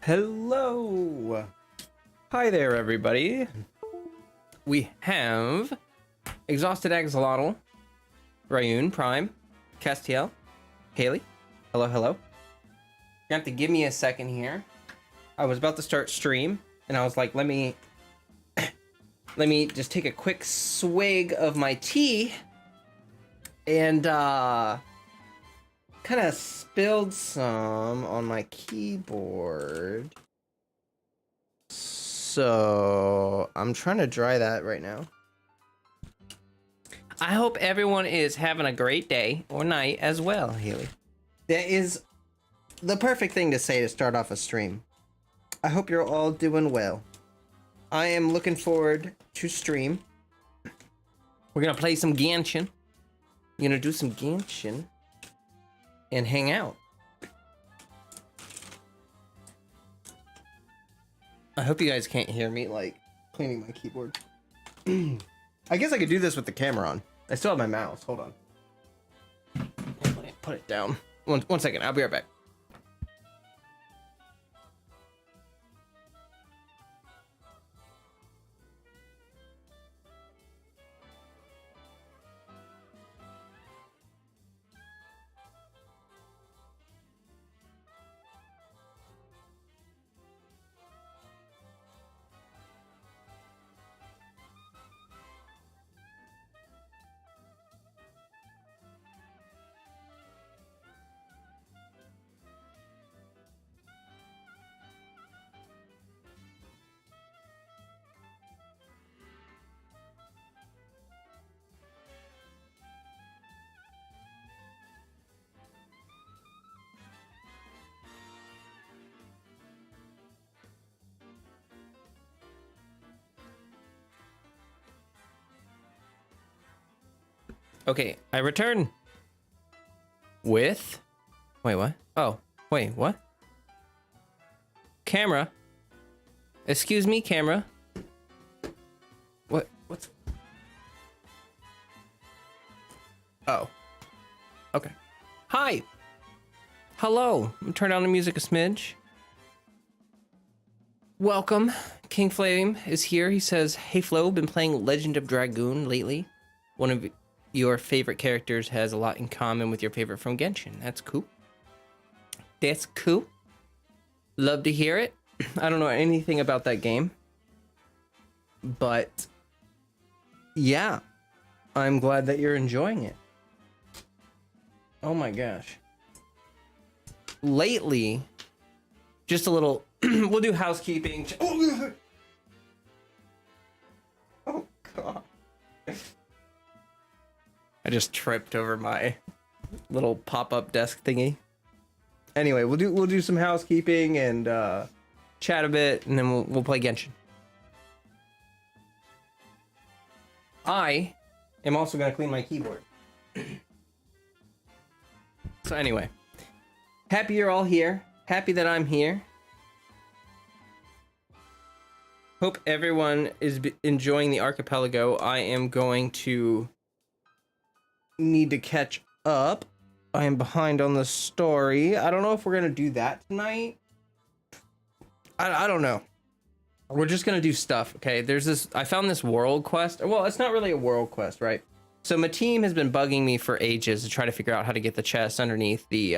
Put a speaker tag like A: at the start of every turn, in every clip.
A: Hello! Hi there, everybody. We have Exhausted Axolotl, Rayun, Prime, Castiel, Haley. Hello, hello. You have to give me a second here. I was about to start stream, and I was like, let me just take a quick swig of my tea, and kind of spilled some on my keyboard. So I'm trying to dry that right now. I hope everyone is having a great day or night as well, Haley. That is the perfect thing to say to start off a stream. I hope you're all doing well. I am looking forward to stream. We're gonna play some Genshin. We're gonna do some Genshin and hang out. I hope you guys can't hear me like cleaning my keyboard. I guess I could do this with the camera on. I still have my mouse. Hold on. Let me put it down. One second. I'll be right back. Okay, I return with... Wait, what? Oh, wait, what? Camera. Excuse me, camera. What's... Oh. Okay. Hi! Hello. Turn down the music a smidge. Welcome. King Flame is here. He says, "Hey Flo, been playing Legend of Dragoon lately. One of your favorite characters has a lot in common with your favorite from Genshin." That's cool. That's cool. Love to hear it. I don't know anything about that game, but yeah, I'm glad that you're enjoying it. Oh my gosh. Lately, just a little, we'll do housekeeping. Oh God. I just tripped over my little pop-up desk thingy. Anyway, we'll do some housekeeping and chat a bit, and then we'll play Genshin. I am also gonna clean my keyboard. So anyway, happy you're all here. Happy that I'm here. Hope everyone is enjoying the archipelago. I am going to need to catch up. I am behind on the story. I don't know if we're gonna do that tonight. I don't know. We're just gonna do stuff, okay? There's this, I found this world quest. Well, it's not really a world quest, right? So my team has been bugging me for ages to try to figure out how to get the chest underneath the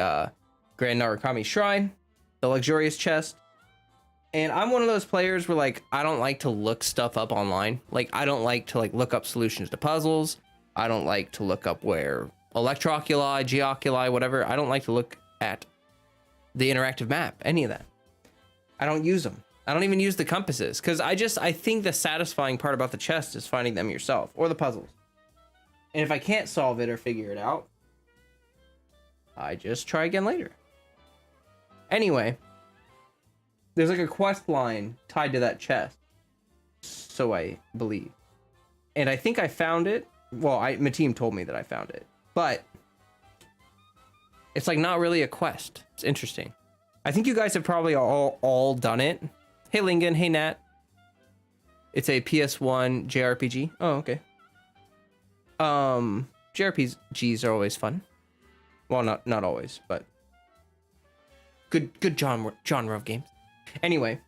A: Grand Narukami Shrine, the luxurious chest. And I'm one of those players where like, I don't like to look stuff up online. Like, I don't like to like look up solutions to puzzles. I don't like to look up where electroculi, geoculi, whatever. I don't like to look at the interactive map, any of that. I don't use them. I don't even use the compasses because I think the satisfying part about the chest is finding them yourself or the puzzles. And if I can't solve it or figure it out, I just try again later. Anyway, there's like a quest line tied to that chest, so I believe. And I think I found it. Well, my team told me that I found it, but it's like not really a quest. It's interesting. I think you guys have probably all done it. Hey Lingen, hey Nat. It's a PS1 JRPG. Oh, okay. JRPGs are always fun. Well, not always, but good genre of games. Anyway,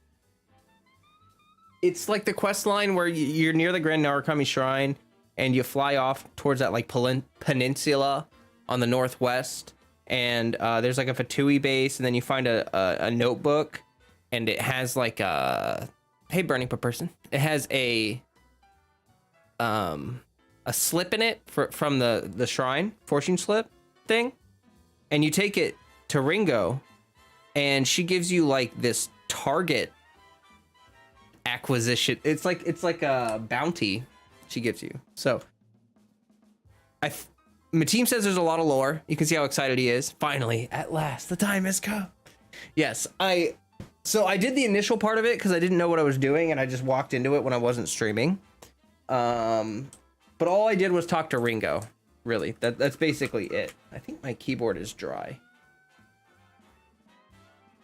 A: it's like the quest line where you're near the Grand Narukami Shrine and you fly off towards that like peninsula on the northwest, and there's like a Fatui base, and then you find a notebook, and it has like a burning per person. It has a slip in it from the shrine, fortune slip thing, and you take it to Ringo, and she gives you like this target acquisition. It's like a bounty she gives you. So my team says there's a lot of lore. You can see how excited he is. Finally, at last, the time has come. Yes, so I did the initial part of it because I didn't know what I was doing, and I just walked into it when I wasn't streaming. But all I did was talk to Ringo. Really, that's basically it. I think my keyboard is dry.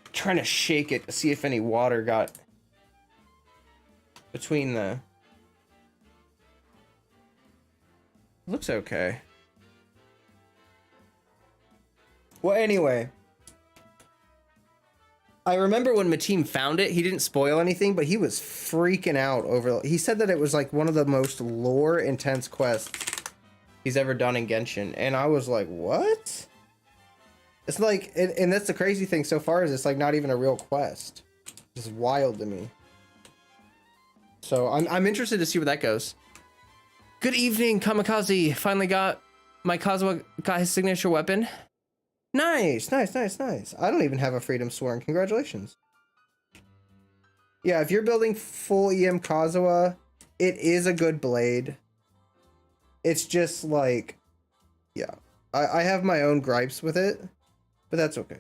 A: I'm trying to shake it to see if any water got between the... Looks okay. Well, anyway, I remember when Mateem found it, he didn't spoil anything, but he was freaking out over... He said that it was like one of the most lore-intense quests he's ever done in Genshin, and I was like, what? It's like, and that's the crazy thing so far, is it's like not even a real quest. It's wild to me. So I'm interested to see where that goes. Good evening, Kamikaze. Finally got my Kazuha got his signature weapon. Nice. I don't even have a Freedom Sworn. Congratulations. Yeah, if you're building full EM Kazuha, it is a good blade. It's just like, yeah, I have my own gripes with it, but that's okay.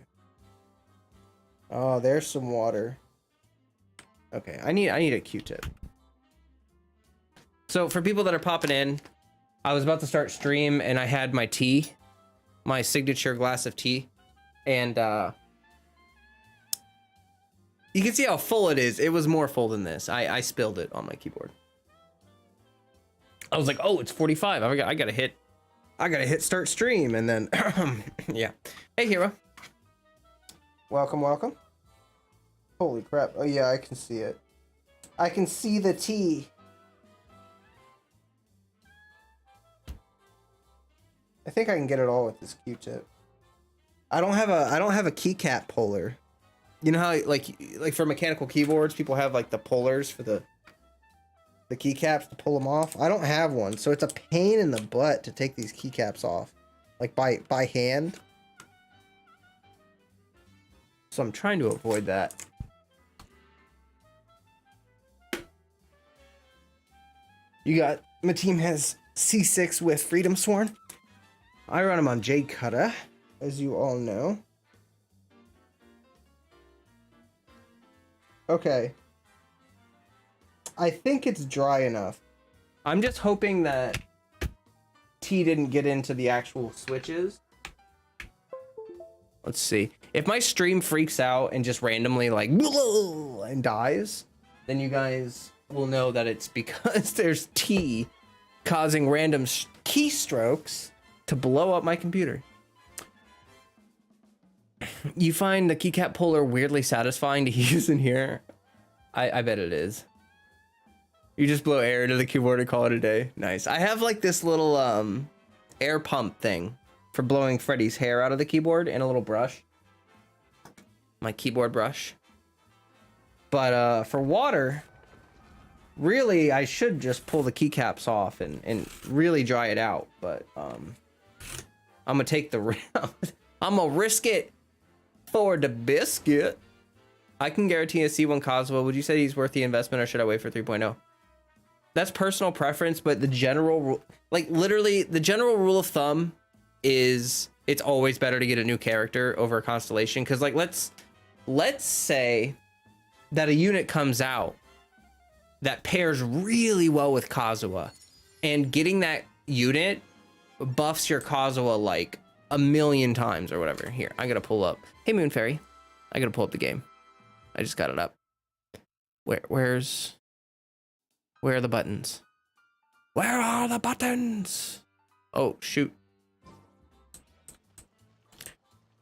A: Oh, there's some water. Okay, I need a Q-tip. So for people that are popping in, I was about to start stream and I had my tea, my signature glass of tea, and you can see how full it is. It was more full than this. I spilled it on my keyboard. I was like, oh, it's 45. I gotta hit start stream, and then yeah. Hey, Hero. Welcome. Holy crap. Oh yeah, I can see it. I can see the tea. I think I can get it all with this Q-tip. I don't have a keycap puller. You know how like for mechanical keyboards, people have like the pullers for the keycaps to pull them off. I don't have one, so it's a pain in the butt to take these keycaps off, like by hand. So I'm trying to avoid that. You got, my team has C6 with Freedom Sworn. I run him on J Cutter, as you all know. Okay. I think it's dry enough. I'm just hoping that tea didn't get into the actual switches. Let's see. If my stream freaks out and just randomly like and dies, then you guys will know that it's because there's tea causing random keystrokes to blow up my computer. You find the keycap puller weirdly satisfying to use in here? I bet it is. You just blow air into the keyboard and call it a day. Nice. I have like this little air pump thing for blowing Freddy's hair out of the keyboard and a little brush. My keyboard brush. But for water, really I should just pull the keycaps off and really dry it out. But I'm gonna take the round. I'm gonna risk it for the biscuit. I can guarantee a C1 Kazuha. Would you say he's worth the investment, or should I wait for 3.0? That's personal preference, but the general rule, like literally the general rule of thumb is it's always better to get a new character over a constellation. Cause like, let's say that a unit comes out that pairs really well with Kazuha, and getting that unit buffs your Kazuha like a million times or whatever. Here, I'm gonna pull up. Hey, Moon Fairy. I gotta pull up the game. I just got it up. Where are the buttons? Where are the buttons? Oh, shoot.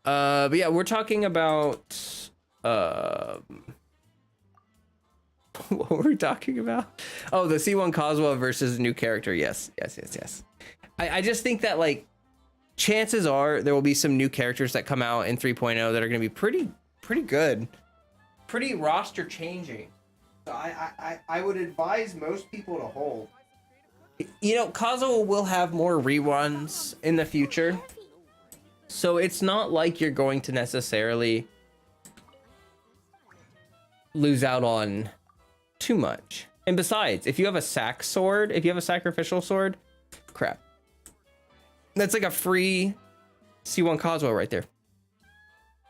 A: But yeah, we're talking about What were we talking about? Oh, the C1 Coswell versus new character. Yes. I just think that like chances are there will be some new characters that come out in 3.0 that are going to be pretty good, pretty roster changing. So I would advise most people to hold. You know, Kazuo will have more reruns in the future, so it's not like you're going to necessarily lose out on too much. And besides, if you have a sac sword, if you have a sacrificial sword, crap, that's like a free C1 Kazuo right there,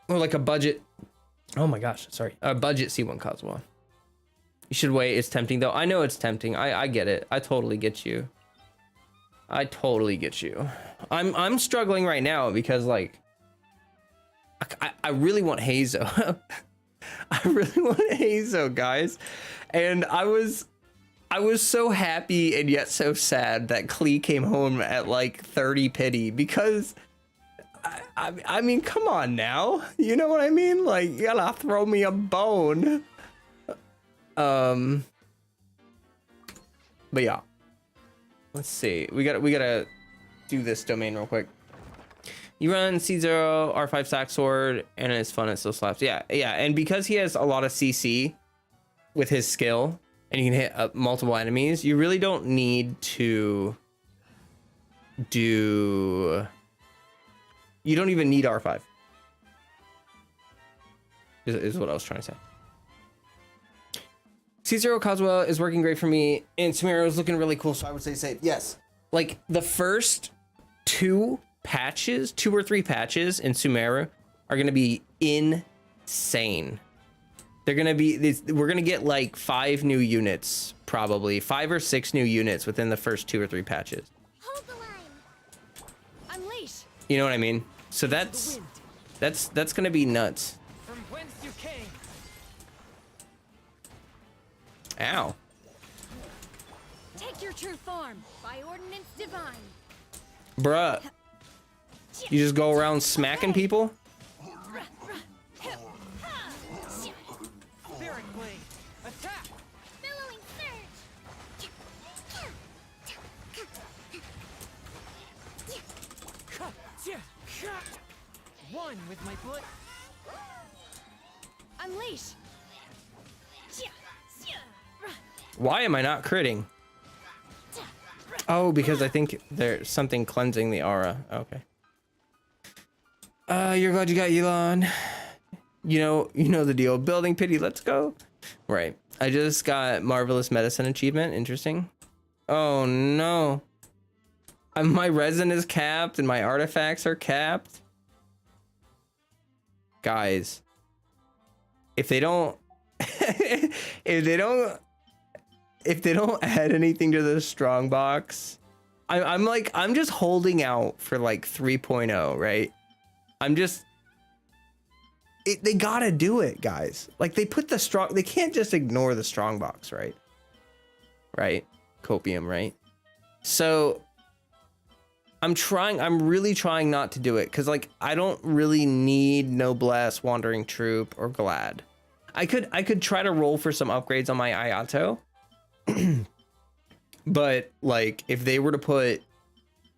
A: or like a budget. Oh my gosh, sorry, a budget C1 Kazuo. You should wait. It's tempting though. I know it's tempting. I get it. I totally get you. I'm struggling right now because like I really want Hazo. I really want Hazo, guys. And I was so happy and yet so sad that Klee came home at like 30 pity, because I mean, come on now. You know what I mean? Like, you gotta throw me a bone. But yeah, let's see. We gotta do this domain real quick. You run C0 R5 sack sword and it's fun. It still slaps. Yeah. And because he has a lot of CC with his skill and you can hit multiple enemies, you really don't need to do. You don't even need R5. Is what I was trying to say. C0 Kazuha is working great for me, and Sumeru is looking really cool, so I would say yes. Like, the first two or three patches in Sumeru are gonna be insane. They're gonna be, we're gonna get like 5 new units, probably 5 or 6 new units within the first 2 or 3 patches.
B: Hold the line. Unleash.
A: You know what I mean? So that's gonna be nuts.
C: From whence you came.
A: Ow.
B: Take your true form by ordinance divine.
A: Bruh. You just go around smacking people?
C: Spirit blade. Attack.
B: Billowing surge.
C: One with my blood.
B: Unleash.
A: Why am I not critting? Oh, because I think there's something cleansing the aura. Okay. You're glad you got Elon. You know the deal. Building pity. Let's go. Right. I just got marvelous medicine achievement. Interesting. Oh no. My resin is capped and my artifacts are capped. Guys, if they don't if they don't add anything to the strong box, I'm just holding out for like 3.0, right? They gotta do it, guys. Like, they can't just ignore the strong box, right? Right? Copium, right? So I'm really trying not to do it, because like I don't really need Noblesse, Wandering Troop, or Glad. I could try to roll for some upgrades on my Ayato. But like, if they were to put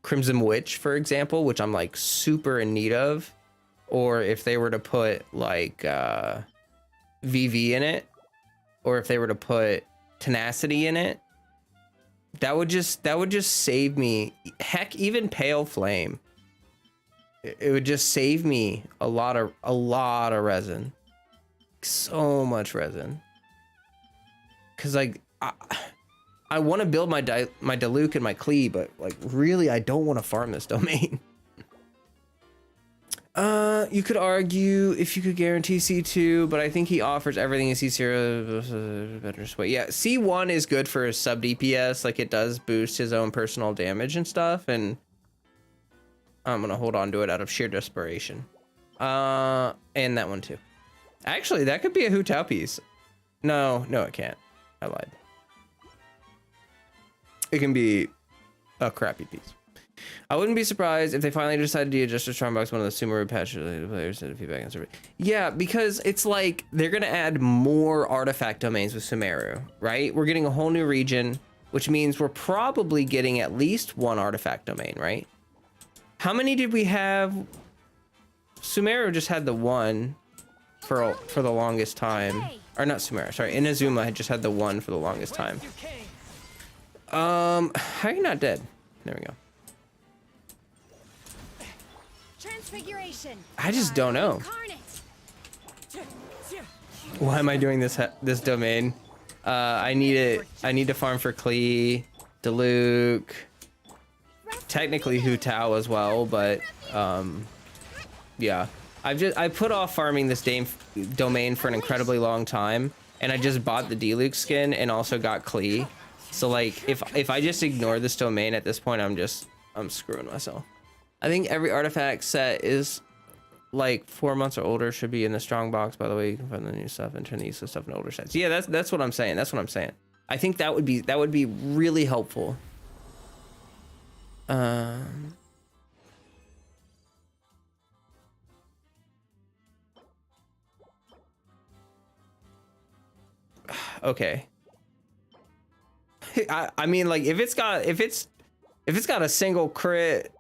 A: Crimson Witch, for example, which I'm like super in need of, or if they were to put like VV in it, or if they were to put Tenacity in it, that would just save me. Heck, even Pale Flame, it would just save me a lot of resin, so much resin. Cause like I want to build my Diluc and my Klee, but like really I don't want to farm this domain. You could argue if you could guarantee C2, but I think he offers everything in C0 better way. Yeah, C1 is good for his sub DPS, like it does boost his own personal damage and stuff, and I'm gonna hold on to it out of sheer desperation. And that one too. Actually, that could be a Hu Tao piece. No, it can't. I lied. It can be a crappy piece. I wouldn't be surprised if they finally decided to adjust the Strongbox one of the Sumeru patch players and feedback and survey. Yeah, because it's like they're gonna add more artifact domains with Sumeru, right? We're getting a whole new region, which means we're probably getting at least one artifact domain, right? How many did we have? Sumeru just had the one for the longest time. Or not Sumeru, sorry. Inazuma had just had the one for the longest time. How are you not dead? There we go.
B: Transfiguration.
A: I just don't know. Why am I doing this domain? I need to farm for Klee, Diluc, technically Hu Tao as well, but yeah. I put off farming this domain for an incredibly long time, and I just bought the Diluc skin and also got Klee. So like if I just ignore this domain at this point, I'm screwing myself. I think every artifact set is like 4 months or older should be in the strong box. By the way, you can find the new stuff and turn the useless stuff into older sets. Yeah, that's what I'm saying. That's what I'm saying. I think that would be really helpful. Okay. I mean, like if it's got a single crit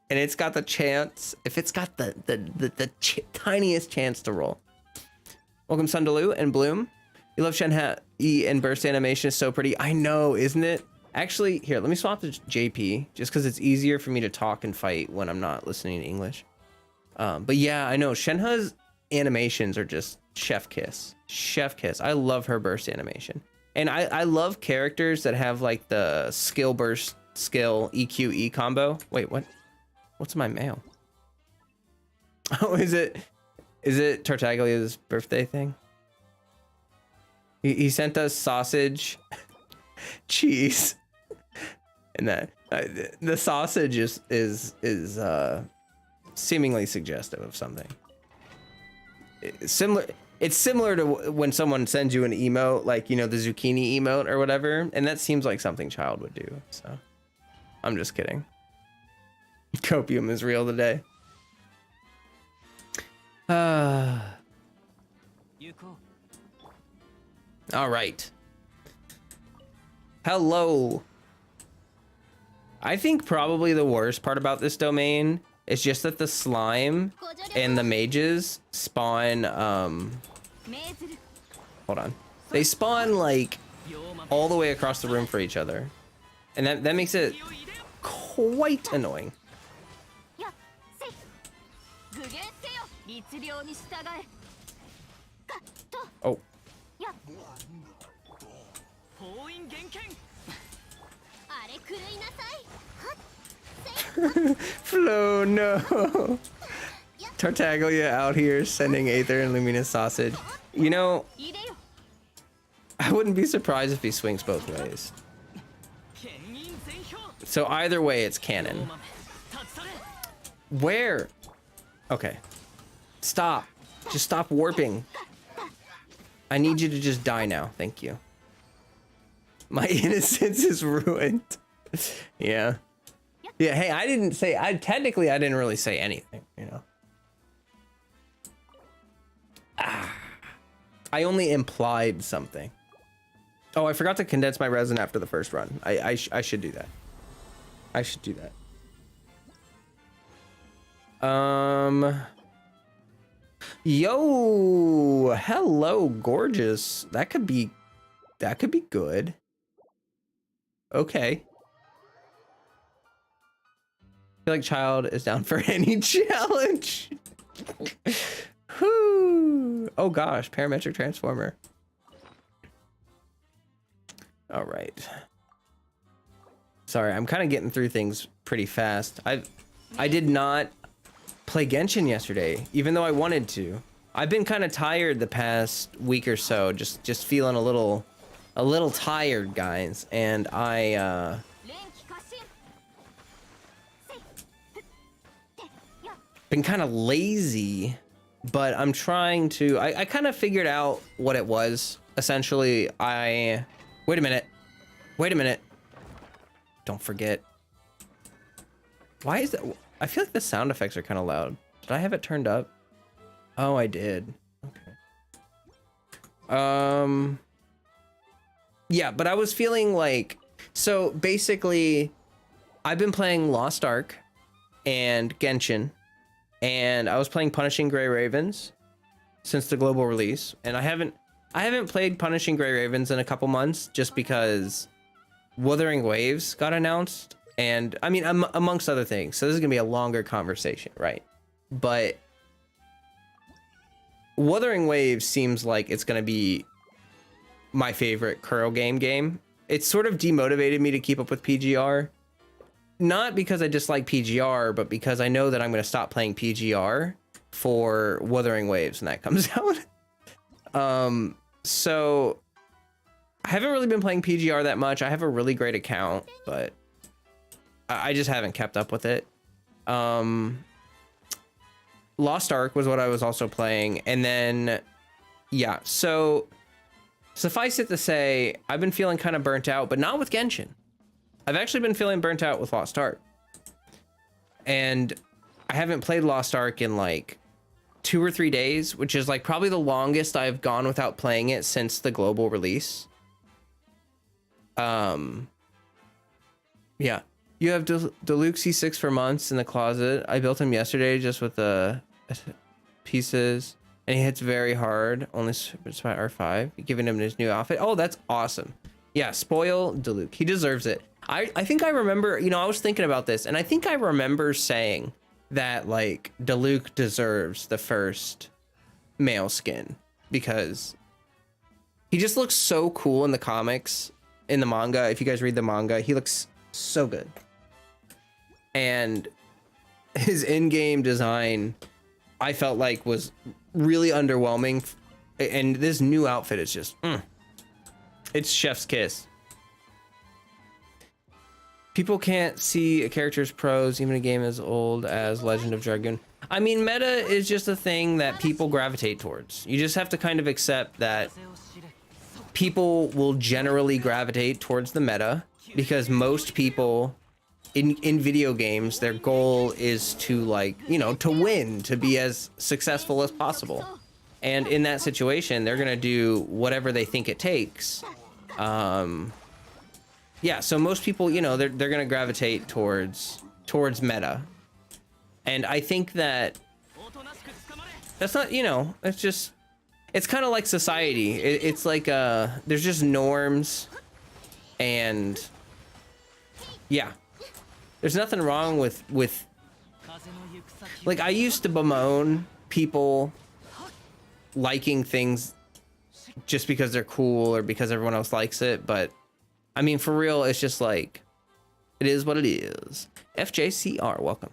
A: and it's got the chance, if it's got the tiniest chance to roll. Welcome Sundalu and Bloom. You love Shenhe and burst animation is so pretty. I know, isn't it? Actually, here, let me swap to JP just because it's easier for me to talk and fight when I'm not listening to English. But yeah, I know Shenhe's animations are just chef kiss. Chef kiss. I love her burst animation. And I love characters that have like the skill burst skill EQE combo. Wait, what? What's my mail? Oh, is it Tartaglia's birthday thing? He sent us sausage, cheese, and that the sausage is seemingly suggestive of something. It's similar to when someone sends you an emote, like, you know, the zucchini emote or whatever, and that seems like something child would do. So I'm just kidding. Copium is real today. All right. Hello. I think probably the worst part about this domain is just that the slime and the mages spawn, hold on. They spawn like all the way across the room for each other. And that makes it quite annoying. Oh. Flo, no. Tartaglia out here sending Aether and Luminous sausage. You know, I wouldn't be surprised if he swings both ways. So either way, it's canon. Where? Okay. Stop. Just stop warping. I need you to just die now. Thank you. My innocence is ruined. Yeah. Yeah, hey, I didn't really say anything, you know. I only implied something. Oh, I forgot to condense my resin after the first run. I should do that. I should do that. Yo, hello, gorgeous. That could be good. Okay. I feel like child is down for any challenge. Whoo. Oh gosh, parametric transformer. All right. Sorry, I'm kind of getting through things pretty fast. I did not play Genshin yesterday, even though I wanted to. I've been kind of tired the past week or so, just feeling a little tired, guys, and I been kind of lazy, but I'm trying to. I kind of figured out what it was. Essentially, wait a minute. Don't forget. Why is that? I feel like the sound effects are kind of loud. Did I have it turned up? Oh, I did. Okay. Yeah, but I was feeling like, so basically I've been playing Lost Ark and Genshin, and I was playing Punishing Gray Ravens since the global release, and I haven't played Punishing Gray Ravens in a couple months just because Wuthering Waves got announced, and I mean, amongst other things. So this is gonna be a longer conversation, right? But Wuthering Waves seems like it's gonna be my favorite Kuro game. It's sort of demotivated me to keep up with PGR. Not because I dislike PGR, but because I know that I'm going to stop playing PGR for Wuthering Waves when that comes out. So I haven't really been playing PGR that much. I have a really great account, but I just haven't kept up with it. Lost Ark was what I was also playing. And then, yeah, so suffice it to say, I've been feeling kind of burnt out, but not with Genshin. I've actually been feeling burnt out with Lost Ark. And I haven't played Lost Ark in like 2 or 3 days, which is like probably the longest I've gone without playing it since the global release. Yeah. You have Diluc C6 for months in the closet. I built him yesterday just with the pieces. And he hits very hard, only by R5, giving him his new outfit. Oh, that's awesome. Yeah, spoil Diluc. He deserves it. I think I remember, you know, I was thinking about this, and I think I remember saying that, like, Diluc deserves the first male skin because he just looks so cool in the comics, in the manga. If you guys read the manga, he looks so good. And his in-game design, I felt like was really underwhelming, and this new outfit is just it's chef's kiss. People can't see a character's pros even a game as old as Legend of Dragoon. I mean, meta is just a thing that people gravitate towards. You just have to kind of accept that people will generally gravitate towards the meta because most people in video games, their goal is to, like, you know, to win, to be as successful as possible. And in that situation, they're going to do whatever they think it takes. Yeah, so most people, you know, they're going to gravitate towards meta. And I think that that's not, you know, it's just, it's kind of like society. It's like, there's just norms, and yeah. There's nothing wrong with like, I used to bemoan people liking things just because they're cool or because everyone else likes it, but I mean, for real, it's just like, it is what it is. FJCR, welcome.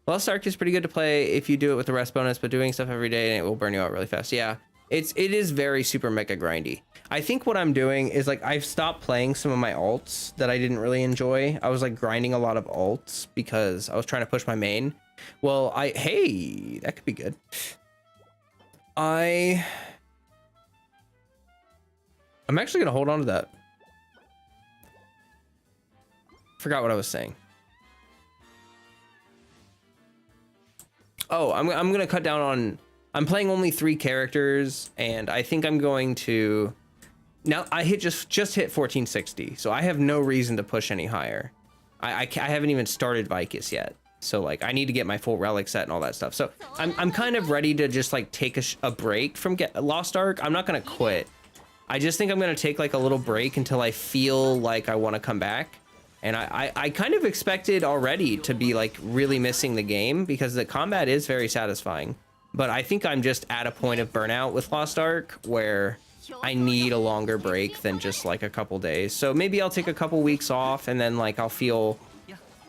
A: Lost Ark is pretty good to play if you do it with the rest bonus, but doing stuff every day and it will burn you out really fast. Yeah, it is very super mega grindy. I think what I'm doing is, like, I've stopped playing some of my alts that I didn't really enjoy. I was like grinding a lot of alts because I was trying to push my main. Well, hey, that could be good. I'm actually gonna hold on to that. Forgot what I was saying. Oh, I'm gonna cut down on, I'm playing only 3 characters, and I think I'm going to, now I just hit 1460, so I have no reason to push any higher. I haven't even started Vicus yet, so like I need to get my full relic set and all that stuff. So I'm kind of ready to just like take a break from Lost Ark. I'm not gonna quit. I just think I'm gonna take like a little break until I feel like I want to come back. And I kind of expected already to be like really missing the game because the combat is very satisfying. But I think I'm just at a point of burnout with Lost Ark where I need a longer break than just like a couple days. So maybe I'll take a couple weeks off and then like I'll feel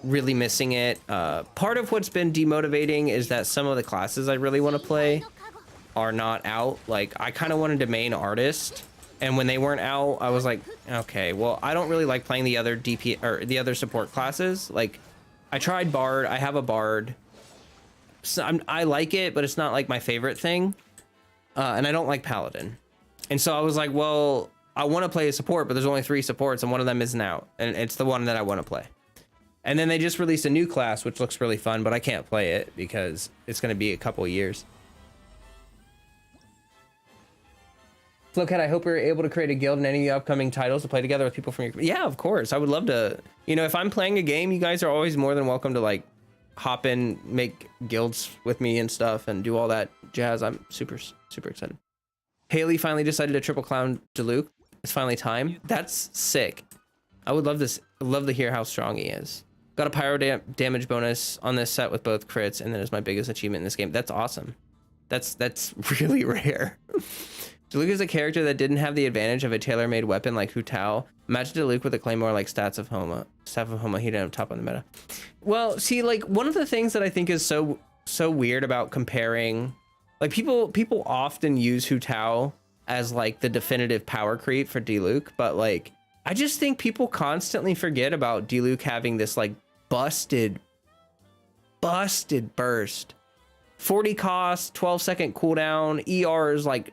A: really missing it. Part of what's been demotivating is that some of the classes I really want to play are not out. Like, I kind of wanted to main artist, and when they weren't out, I was like, okay, well, I don't really like playing the other DP or the other support classes. Like, I tried Bard. I have a Bard. So I like it, but it's not like my favorite thing. And I don't like Paladin. And so I was like, well, I want to play a support, but there's only 3 supports and one of them isn't out. And it's the one that I want to play. And then they just released a new class, which looks really fun, but I can't play it because it's going to be a couple years. Flowcat, I hope we're able to create a guild in any of the upcoming titles to play together with people from your... Yeah, of course. I would love to... You know, if I'm playing a game, you guys are always more than welcome to, like, hop in, make guilds with me and stuff, and do all that jazz. I'm super, super excited. Haley finally decided to triple clown Diluc. It's finally time. That's sick. I would love this. Love to hear how strong he is. Got a pyro damage bonus on this set with both crits, and that is my biggest achievement in this game. That's awesome. That's really rare. Diluc is a character that didn't have the advantage of a tailor-made weapon like Hu Tao. Imagine Diluc with a claymore like Staff of Homa. He didn't have top on the meta. Well, see, like, one of the things that I think is so weird about comparing, like, people often use Hu Tao as like the definitive power creep for Diluc, but like, I just think people constantly forget about Diluc having this like busted burst. 40 cost, 12-second cooldown. ER is like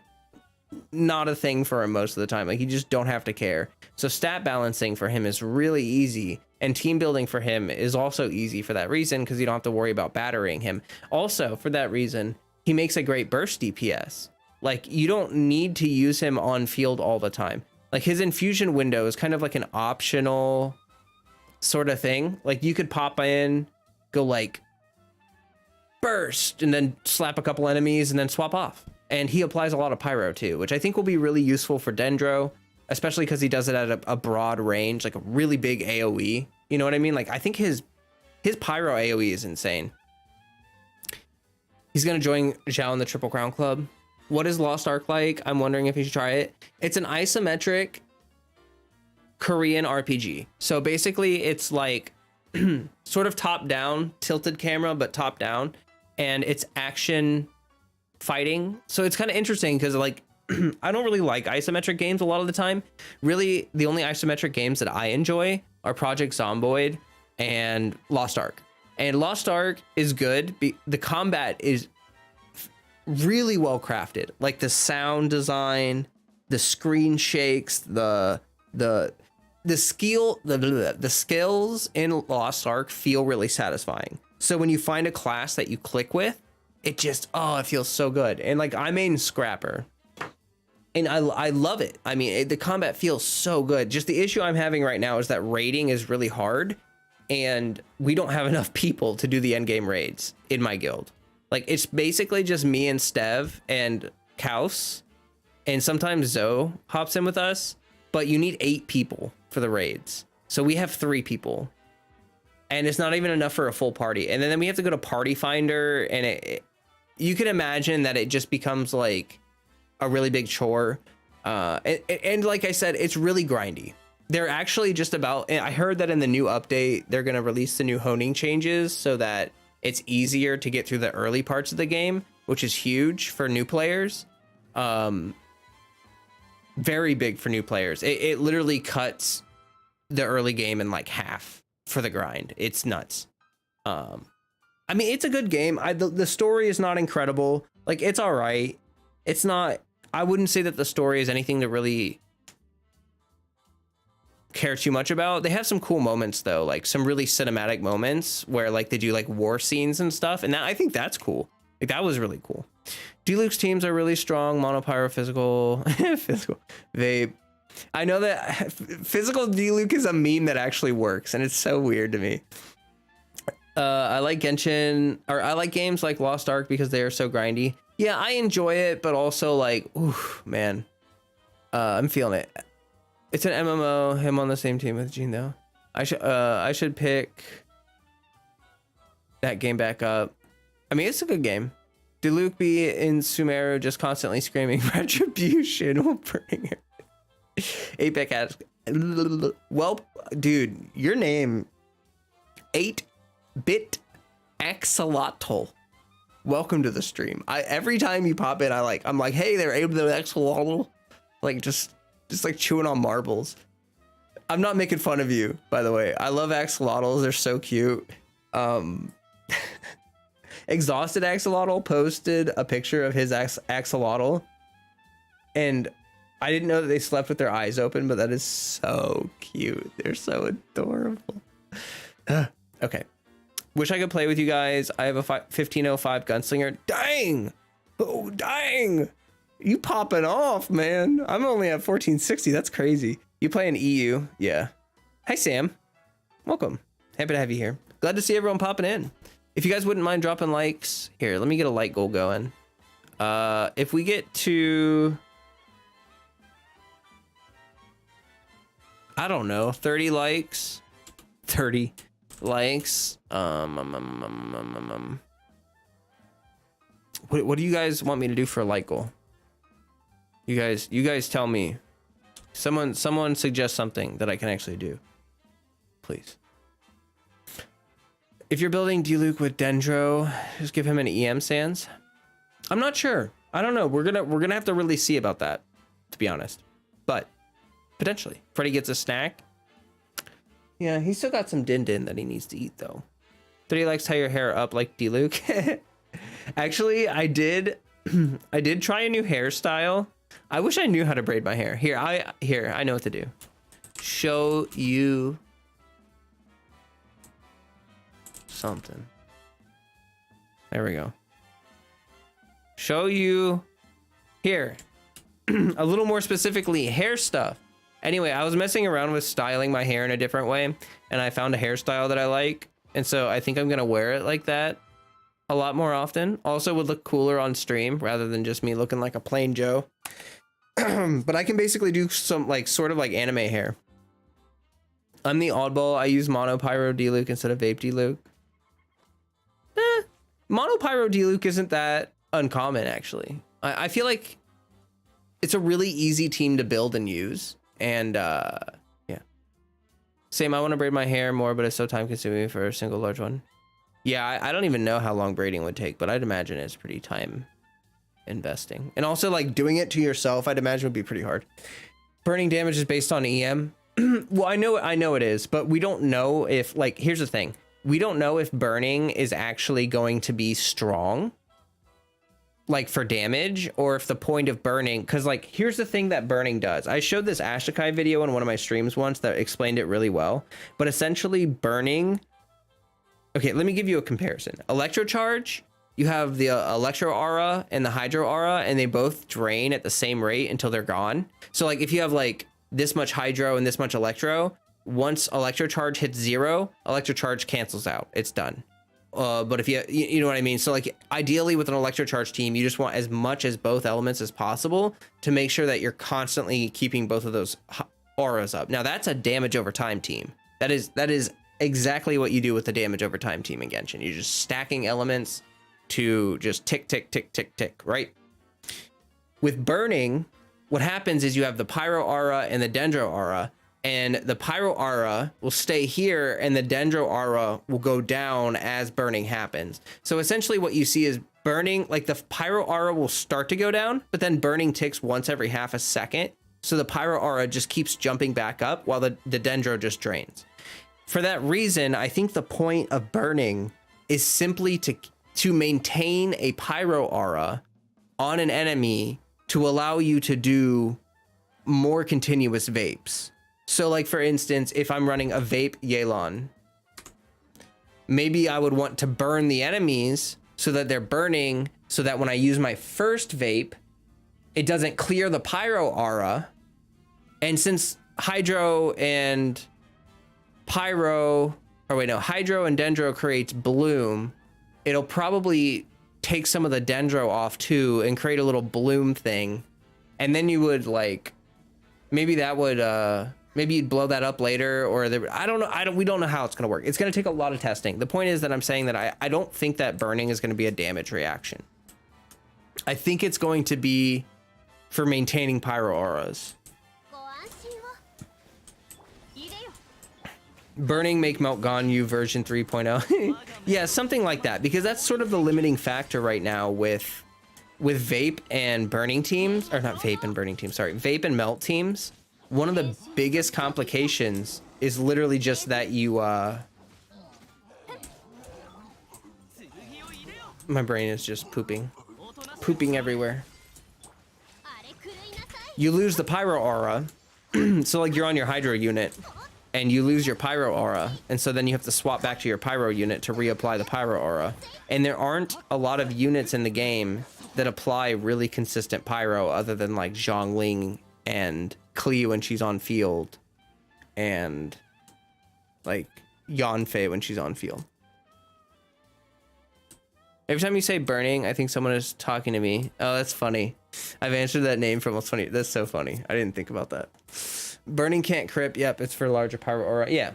A: not a thing for him most of the time. Like, you just don't have to care. So stat balancing for him is really easy, and team building for him is also easy for that reason, because you don't have to worry about battering him. Also, for that reason, he makes a great burst DPS. Like, you don't need to use him on field all the time. Like, his infusion window is kind of like an optional sort of thing. Like, you could pop in, go like burst, and then slap a couple enemies and then swap off. And he applies a lot of pyro too, which I think will be really useful for Dendro, especially because he does it at a broad range, like a really big AoE. You know what I mean? Like, I think his pyro AoE is insane. He's gonna join Zhao in the Triple Crown Club. What is Lost Ark like? I'm wondering if you should try it. It's an isometric Korean RPG. So basically it's like sort of top down, tilted camera, but top down, and it's action fighting. So it's kind of interesting because, like, I don't really like isometric games a lot of the time. Really, the only isometric games that I enjoy are Project Zomboid and Lost Ark. And Lost Ark is good. The combat is really well crafted. Like, the sound design, the screen shakes, the skills in Lost Ark feel really satisfying. So when you find a class that you click with, it just, oh, it feels so good. And like, I main Scrapper, and I love it. I mean, the combat feels so good. Just the issue I'm having right now is that raiding is really hard, and we don't have enough people to do the end game raids in my guild. Like, it's basically just me and Stev and Kaus, and sometimes Zoe hops in with us, but you need 8 people for the raids. So we have 3 people, and it's not even enough for a full party. And then we have to go to Party Finder, and you can imagine that it just becomes like a really big chore. And like I said, it's really grindy. They're actually just about, I heard that in the new update, they're going to release the new honing changes so that it's easier to get through the early parts of the game, which is huge for new players. Very big for new players. It literally cuts the early game in like half for the grind. It's nuts. I mean, it's a good game. The story is not incredible. Like, it's all right. It's not, I wouldn't say that the story is anything to really care too much about. They have some cool moments though, like some really cinematic moments where like they do like war scenes and stuff, and that, I think that's cool. Like, that was really cool. Diluc's teams are really strong. Monopyro, physical. I know that physical Diluc is a meme that actually works, and it's so weird to me. I like Genshin, or I like games like Lost Ark because they are so grindy. Yeah, I enjoy it, but also like, ooh, man, I'm feeling it. It's an MMO. Him on the same team with Gene though. I should pick that game back up. I mean, it's a good game. Diluc be in Sumeru just constantly screaming retribution will bring it. Apex has, well, dude, your name 8-bit axolotl. Welcome to the stream. Every time you pop in, I'm like, hey, they're able to axolotl, like just like chewing on marbles. I'm not making fun of you, by the way. I love axolotls. They're so cute. Exhausted Axolotl posted a picture of his axolotl, and I didn't know that they slept with their eyes open, but that is so cute. They're so adorable. Okay. Wish I could play with you guys. I have a 1505 gunslinger. Dang! Oh, dang! You popping off, man. I'm only at 1460. That's crazy. You play in EU? Yeah. Hi, Sam. Welcome. Happy to have you here. Glad to see everyone popping in. If you guys wouldn't mind dropping likes. Here, let me get a like goal going. If we get to... I don't know, 30 likes. 30 likes. What do you guys want me to do for a like goal? You guys tell me. Someone suggest something that I can actually do. Please. If you're building Diluc with Dendro, just give him an EM Sans. I'm not sure. I don't know. We're gonna have to really see about that, to be honest. But potentially. Freddy gets a snack. Yeah, he's still got some din that he needs to eat though. 30 likes, tie your hair up like Diluc. Actually, I did try a new hairstyle. I wish I knew how to braid my hair. Here, I know what to do. Show you something. There we go. Show you here. A little more specifically, hair stuff. Anyway, I was messing around with styling my hair in a different way, and I found a hairstyle that I like, and so I think I'm gonna wear it like that a lot more often. Also would look cooler on stream rather than just me looking like a plain Joe. But I can basically do some like sort of like anime hair. I'm the oddball. I use mono pyro Diluc instead of vape Diluc. Mono pyro Diluc isn't that uncommon actually. I feel like it's a really easy team to build and use. And yeah. Same, I want to braid my hair more, but it's so time consuming for a single large one. Yeah, I don't even know how long braiding would take, but I'd imagine it's pretty time investing. And also like doing it to yourself, I'd imagine would be pretty hard. Burning damage is based on EM. Well, I know it is, but we don't know if like, here's the thing. We don't know if burning is actually going to be strong, like for damage, or if the point of burning, because like, here's the thing that burning does. I showed this Ashikai video in one of my streams once that explained it really well, but essentially burning. Okay, let me give you a comparison. Electrocharge, you have the Electro Aura and the Hydro Aura, and they both drain at the same rate until they're gone. So like if you have like this much Hydro and this much Electro, once Electrocharge hits 0, Electrocharge cancels out. It's done. But if you know what I mean? So like ideally with an Electrocharge team, you just want as much as both elements as possible to make sure that you're constantly keeping both of those auras up. Now that's a damage over time team. That is exactly what you do with the damage over time team in Genshin. You're just stacking elements to just tick, tick, tick, tick, tick, right? With burning, what happens is you have the Pyro Aura and the Dendro Aura, and the Pyro Aura will stay here and the Dendro Aura will go down as burning happens. So essentially what you see is burning, like the Pyro Aura will start to go down, but then burning ticks once every half a second. So the Pyro Aura just keeps jumping back up while the Dendro just drains. For that reason, I think the point of burning is simply to maintain a Pyro Aura on an enemy to allow you to do more continuous vapes. So like, for instance, if I'm running a vape Yelan, maybe I would want to burn the enemies so that they're burning, so that when I use my first vape, it doesn't clear the Pyro Aura. And since Hydro and Hydro and Dendro creates Bloom, it'll probably take some of the Dendro off too and create a little Bloom thing. And then you would like, maybe that would, maybe you'd blow that up later, or I don't know. We don't know how it's going to work. It's going to take a lot of testing. The point is that I'm saying that I don't think that burning is going to be a damage reaction. I think it's going to be for maintaining Pyro Auras. Burning make melt Ganyu version 3.0. Yeah, something like that, because that's sort of the limiting factor right now with vape and burning teams, or not vape and burning teams, sorry, vape and melt teams. One of the biggest complications is literally just that you my brain is just pooping everywhere. You lose the Pyro Aura, so like you're on your Hydro unit and you lose your pyro aura, and so then you have to swap back to your pyro unit to reapply the pyro aura. And there aren't a lot of units in the game that apply really consistent pyro other than like Zhongling and Klee when she's on field, and like Yanfei when she's on field. Every time you say burning, I think someone is talking to me. Oh, that's funny. I've answered that name from what's funny. That's so funny. I didn't think about that. Burning can't crip. Yep, it's for larger pyro aura. Yeah.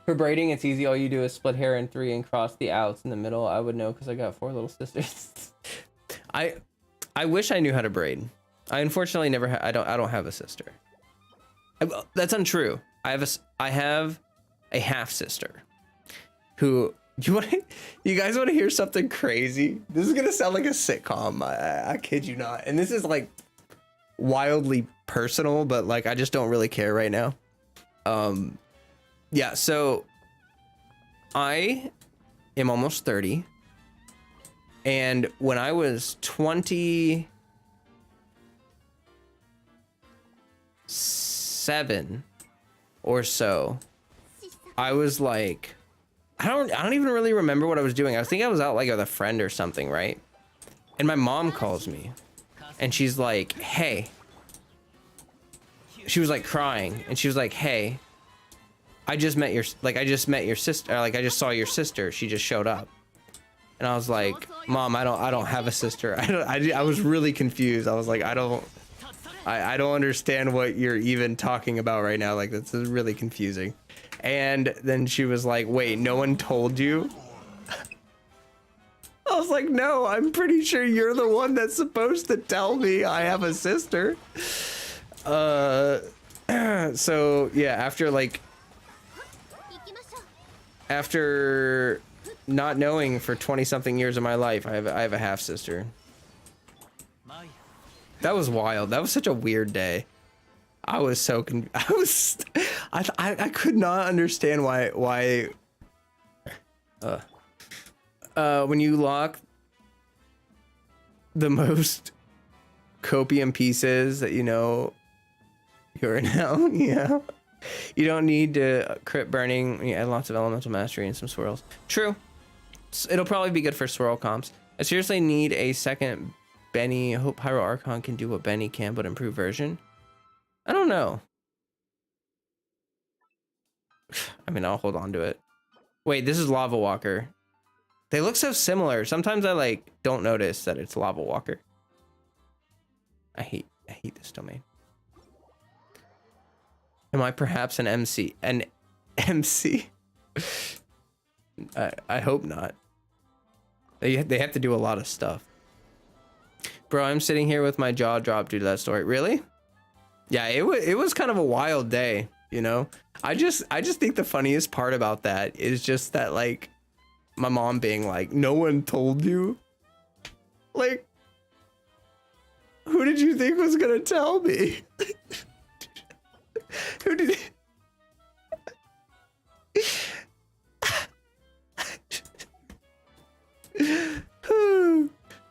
A: For braiding, it's easy. All you do is split hair in 3 and cross the outs in the middle. I would know because I got 4 little sisters. I wish I knew how to braid. I unfortunately never. I don't have a sister. That's untrue. I have a half sister who. You guys want to hear something crazy? This is gonna sound like a sitcom. I kid you not. And this is like wildly personal, but like I just don't really care right now. Yeah, so I am almost 30, and when I was 27 or so, I was like, I don't even really remember what I was doing. I think I was out like with a friend or something, right? And my mom calls me and she's like, hey, she was like crying and she was like, hey, I just met your sister. Like I just saw your sister. She just showed up. And I was like, Mom, I don't have a sister. I was really confused. I was like, I don't understand what you're even talking about right now. Like this is really confusing. And then she was like, wait, no one told you? I was like, no, I'm pretty sure you're the one that's supposed to tell me I have a sister. So yeah, after not knowing for 20 something years of my life, I have a half sister. That was wild. That was such a weird day. I was so I could not understand why when you lock the most copium pieces that you know you're now, yeah, you don't need to crit burning. You add lots of elemental mastery and some swirls. True, it'll probably be good for swirl comps. I seriously need a second Benny. I hope Pyro Archon can do what Benny can, but improved version. I don't know. I mean, I'll hold on to it. Wait, this is Lava Walker. They look so similar. Sometimes I like don't notice that it's Lava Walker. I hate this domain. Am I perhaps an MC? An MC? I hope not. They have to do a lot of stuff. Bro, I'm sitting here with my jaw dropped due to that story. Really? Yeah, it was kind of a wild day, you know? I just think the funniest part about that is just that, like, my mom being like, no one told you? Like, who did you think was gonna tell me? Who did...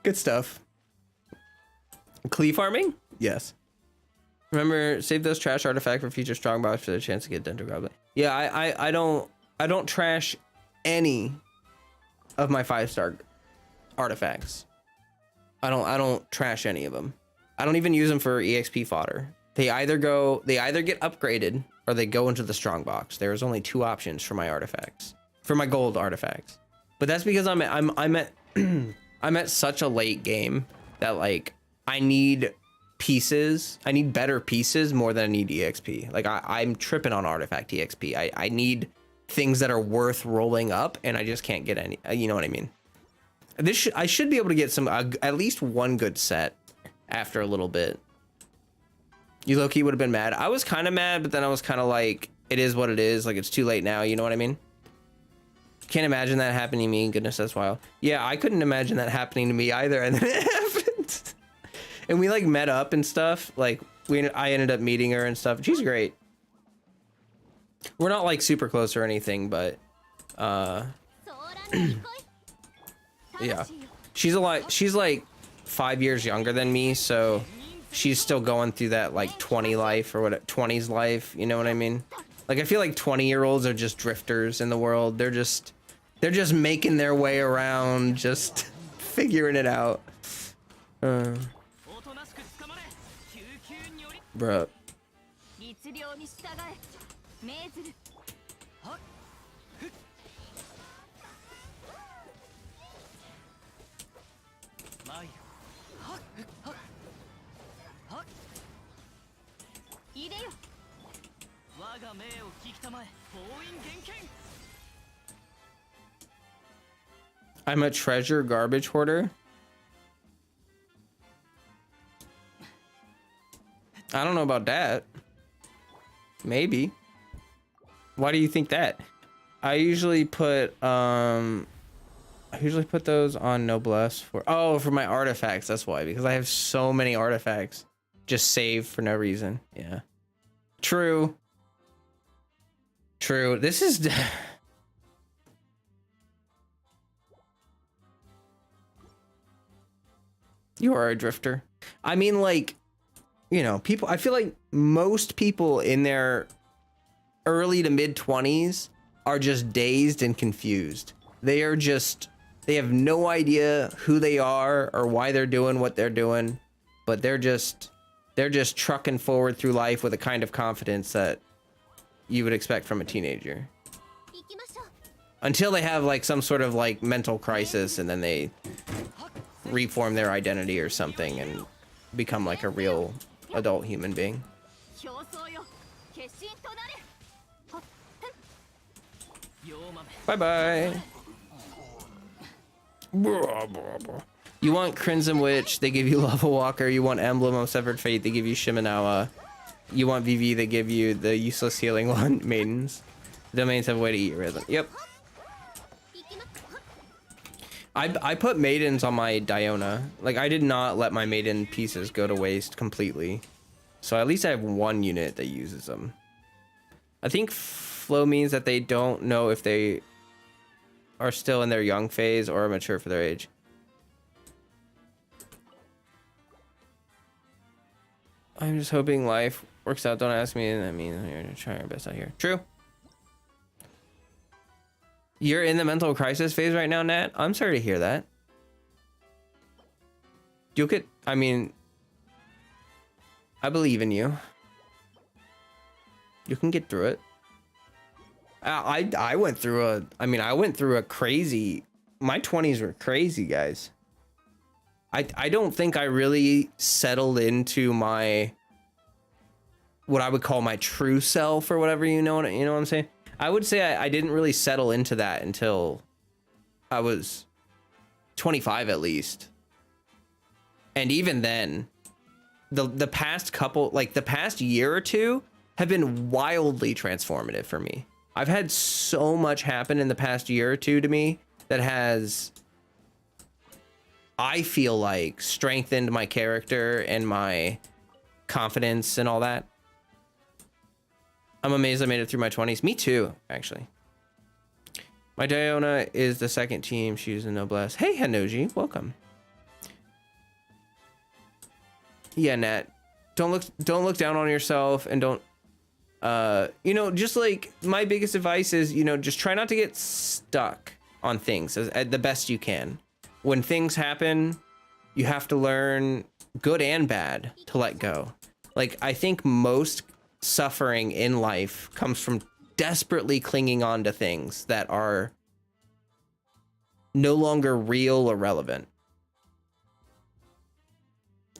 A: Good stuff. Klee farming? Yes. Remember, save those trash artifacts for future strongbox for the chance to get Dendro Goblin. Yeah, I don't trash any of my 5-star artifacts. I don't trash any of them. I don't even use them for EXP fodder. They either get upgraded or they go into the strongbox. There's only 2 options for my artifacts, for my gold artifacts. But that's because I'm at I'm at such a late game that like I need pieces. I need better pieces more than I need EXP. Like I'm tripping on artifact EXP. I need things that are worth rolling up, and I just can't get any. You know what I mean? I should be able to get some at least one good set after a little bit. You low-key would have been mad. I was kind of mad, but then I was kind of like, it is what it is. Like it's too late now. You know what I mean? Can't imagine that happening to me. Goodness, that's wild. Yeah, I couldn't imagine that happening to me either, and then it happened. And we like met up and stuff. Like I ended up meeting her and stuff. She's great. We're not like super close or anything, but yeah, she's like 5 years younger than me, so she's still going through that like 20 life or what 20s life, you know what I mean? Like I feel like 20-year-olds are just drifters in the world. They're just making their way around, just figuring it out. Bruh.
B: 律令に従え命ずる いでよ 我が命を聞きたまえ封印厳禁
A: I'm a treasure garbage hoarder. I don't know about that. Maybe. Why do you think that? I usually put those on noblesse for my artifacts. That's why, because I have so many artifacts just saved for no reason. Yeah. True. This is You are a drifter. I mean, like, you know, people, I feel like most people in their early to mid 20s are just dazed and confused. They have no idea who they are or why they're doing what they're doing, but they're just trucking forward through life with a kind of confidence that you would expect from a teenager. Until they have like some sort of like mental crisis and then they reform their identity or something and become like a real adult human being. Bye bye. You want Crimson Witch, they give you Lava Walker. You want Emblem of Severed Fate, they give you Shimenawa. You want VV, they give you the useless healing one, Maidens. Domains have a way to eat your rhythm. Yep. I put Maidens on my Diona. Like, I did not let my Maiden pieces go to waste completely. So at least I have one unit that uses them. I think flow means that they don't know if they are still in their young phase or mature for their age. I'm just hoping life works out. Don't ask me. I mean, you're gonna try our best out here. True. You're in the mental crisis phase right now, Nat. I'm sorry to hear that. You could, I mean, I believe in you. You can get through it. I went through a crazy, my 20s were crazy, guys. I don't think I really settled into my, what I would call my true self or whatever, you know what I'm saying? I would say I didn't really settle into that until I was 25 at least. And even then, the past couple, like the past year or two have been wildly transformative for me. I've had so much happen in the past year or two to me that has, I feel like, strengthened my character and my confidence and all that. I'm amazed I made it through my 20s. Me too, actually. My Diona is the second team. She's a noblesse. Hey, Hanoji, welcome. Yeah, Nat. Don't look down on yourself and don't, you know, just like my biggest advice is, you know, just try not to get stuck on things as the best you can. When things happen, you have to learn, good and bad, to let go. Like, I think most suffering in life comes from desperately clinging on to things that are no longer real or relevant.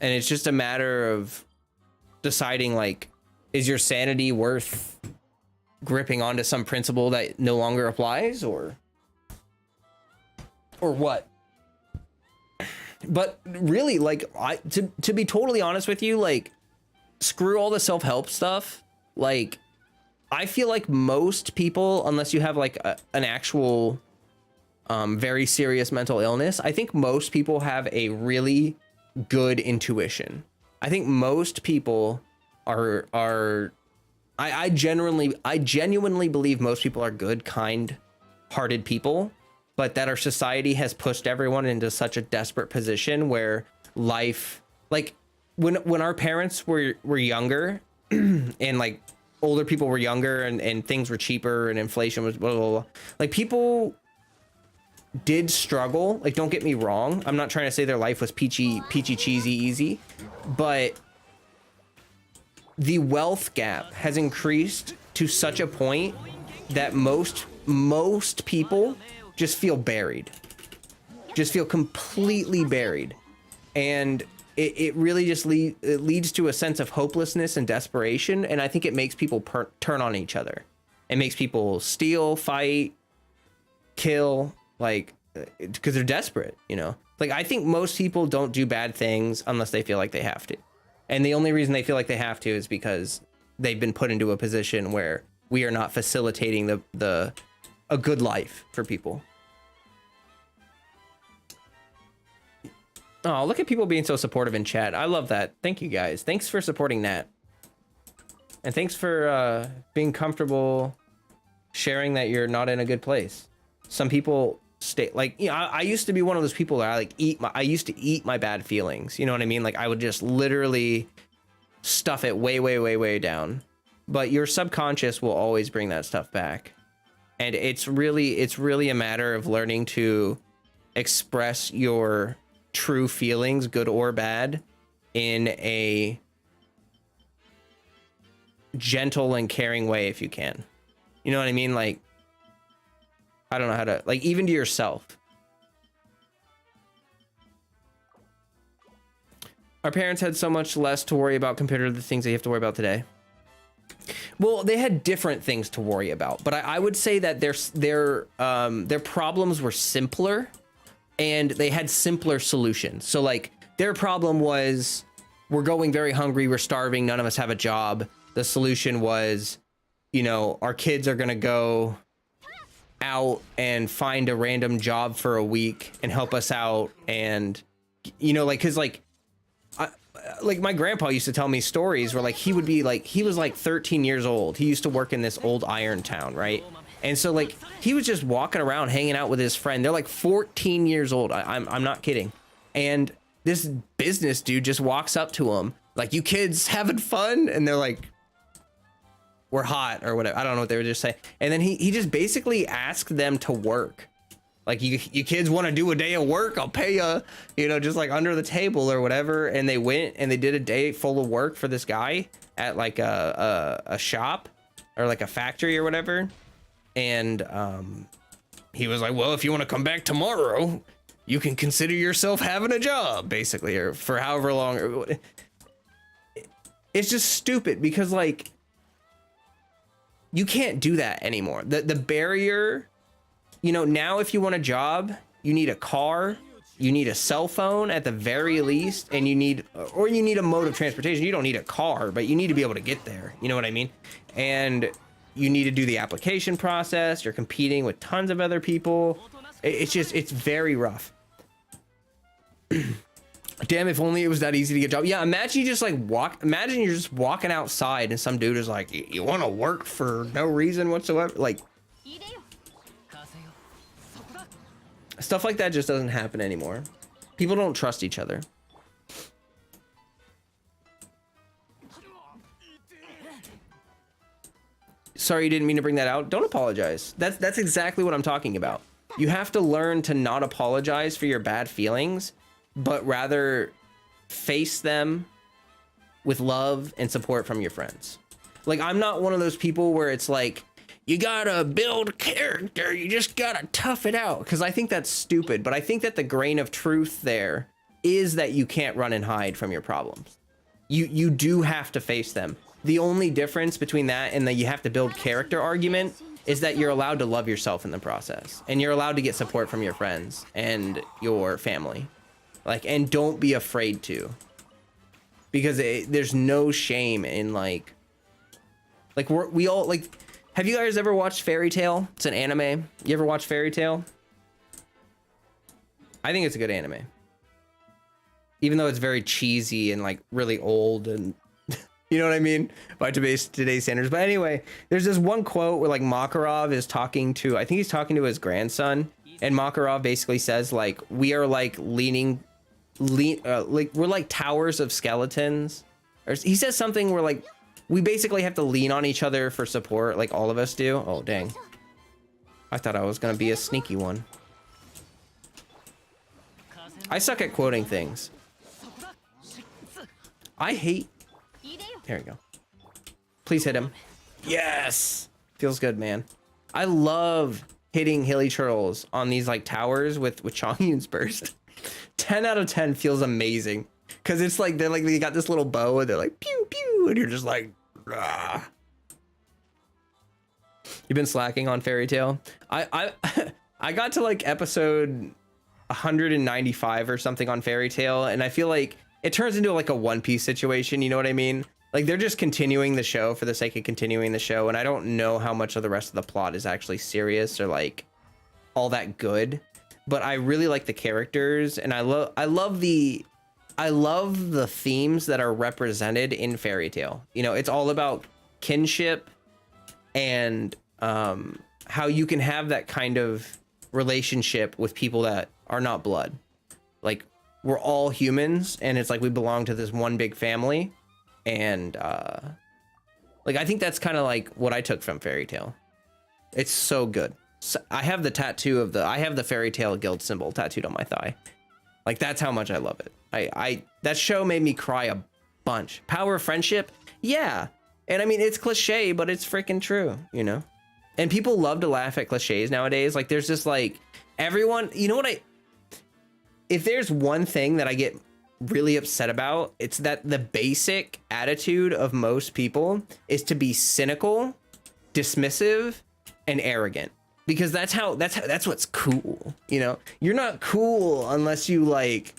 A: And it's just a matter of deciding, like, is your sanity worth gripping onto some principle that no longer applies, or what? But really, like, to be totally honest with you, like, screw all the self-help stuff. Like, I feel like most people, unless you have like an actual very serious mental illness, I think most people have a really good intuition. I think most people I genuinely believe most people are good, kind-hearted people, but that our society has pushed everyone into such a desperate position where life, like, when our parents were younger and like older people were younger and things were cheaper and inflation was blah, blah, blah. Like people did struggle. Like, don't get me wrong. I'm not trying to say their life was peachy cheesy easy, but the wealth gap has increased to such a point that most people just feel buried, just feel completely buried. And it really just it leads to a sense of hopelessness and desperation. And I think it makes people turn on each other. It makes people steal, fight, kill, like, because they're desperate, you know? Like, I think most people don't do bad things unless they feel like they have to. And the only reason they feel like they have to is because they've been put into a position where we are not facilitating a good life for people. Oh, look at people being so supportive in chat. I love that. Thank you guys. Thanks for supporting Nat. And thanks for being comfortable sharing that you're not in a good place. Some people stay, like, you know, I used to be one of those people that I used to eat my bad feelings. You know what I mean? Like, I would just literally stuff it way down. But your subconscious will always bring that stuff back. And it's really a matter of learning to express your true feelings, good or bad, in a gentle and caring way if you can. You know what I mean? Like, I don't know how to, like, even to yourself. Our parents had so much less to worry about compared to the things they have to worry about today. Well, they had different things to worry about, but I would say that their problems were simpler and they had simpler solutions. So like their problem was, we're going very hungry, we're starving, none of us have a job. The solution was, you know, our kids are gonna go out and find a random job for a week and help us out. And, you know, like, cause like my grandpa used to tell me stories where like he would be like, he was like 13 years old. He used to work in this old iron town, right? And so like he was just walking around hanging out with his friend. They're like 14 years old. I'm not kidding. And this business dude just walks up to him like, you kids having fun? And they're like, we're hot or whatever. I don't know what they were just saying. And then he just basically asked them to work. Like, you kids want to do a day of work? I'll pay you, you know, just like under the table or whatever. And they went and they did a day full of work for this guy at like a shop or like a factory or whatever. And he was like, well, if you want to come back tomorrow, you can consider yourself having a job, basically, or for however long. It's just stupid because like, you can't do that anymore. The barrier, you know, now if you want a job, you need a car, you need a cell phone at the very least, and you need a mode of transportation. You don't need a car, but you need to be able to get there. You know what I mean? And you need to do the application process. You're competing with tons of other people. It's very rough. Damn, if only it was that easy to get a job. Yeah, imagine you just like imagine you're just walking outside and some dude is like, you want to work for no reason whatsoever? Like, stuff like that just doesn't happen anymore. People don't trust each other. Sorry, you didn't mean to bring that out. Don't apologize. That's exactly what I'm talking about. You have to learn to not apologize for your bad feelings, but rather face them with love and support from your friends. Like, I'm not one of those people where it's like, you gotta build character, you just gotta tough it out, because I think that's stupid. But I think that the grain of truth there is that you can't run and hide from your problems. You do have to face them. The only difference between that and the you have to build character argument is that you're allowed to love yourself in the process, and you're allowed to get support from your friends and your family. Like, and don't be afraid to, because there's no shame in like we all like, have you guys ever watched Fairy Tail? It's an anime. You ever watch Fairy Tail? I think it's a good anime. Even though it's very cheesy and like really old and you know what I mean? By today's standards. But anyway, there's this one quote where like Makarov is talking to, I think he's talking to his grandson, and Makarov basically says like, we are like leaning we're like towers of skeletons. Or he says something where like we basically have to lean on each other for support, like all of us do. Oh dang! I thought I was gonna be a sneaky one. I suck at quoting things. I hate. There we go. Please hit him. Yes, feels good, man. I love hitting hilly turtles on these like towers with Chongyun's burst. 10 out of 10 feels amazing because it's like they got this little bow and they're like pew pew and you're just like rah. You've been slacking on Fairy Tail. I I got to like episode 195 or something on Fairy Tail, and I feel like it turns into like a One Piece situation. You know what I mean? Like they're just continuing the show for the sake of continuing the show, and I don't know how much of the rest of the plot is actually serious or like all that good. But I really like the characters, and I love the themes that are represented in Fairy Tail. You know, it's all about kinship and how you can have that kind of relationship with people that are not blood. Like we're all humans, and it's like we belong to this one big family. And like I think that's kind of like what I took from Fairy Tail. It's so good. So I have the tattoo of I have the Fairy Tail Guild symbol tattooed on my thigh. Like that's how much I love it. I that show made me cry a bunch. Power of Friendship, yeah. And I mean it's cliche, but it's freaking true, you know. And people love to laugh at cliches nowadays. Like there's just like everyone, you know what if there's one thing that I get really upset about, it's that the basic attitude of most people is to be cynical, dismissive, and arrogant, because that's what's cool. You know, you're not cool unless you like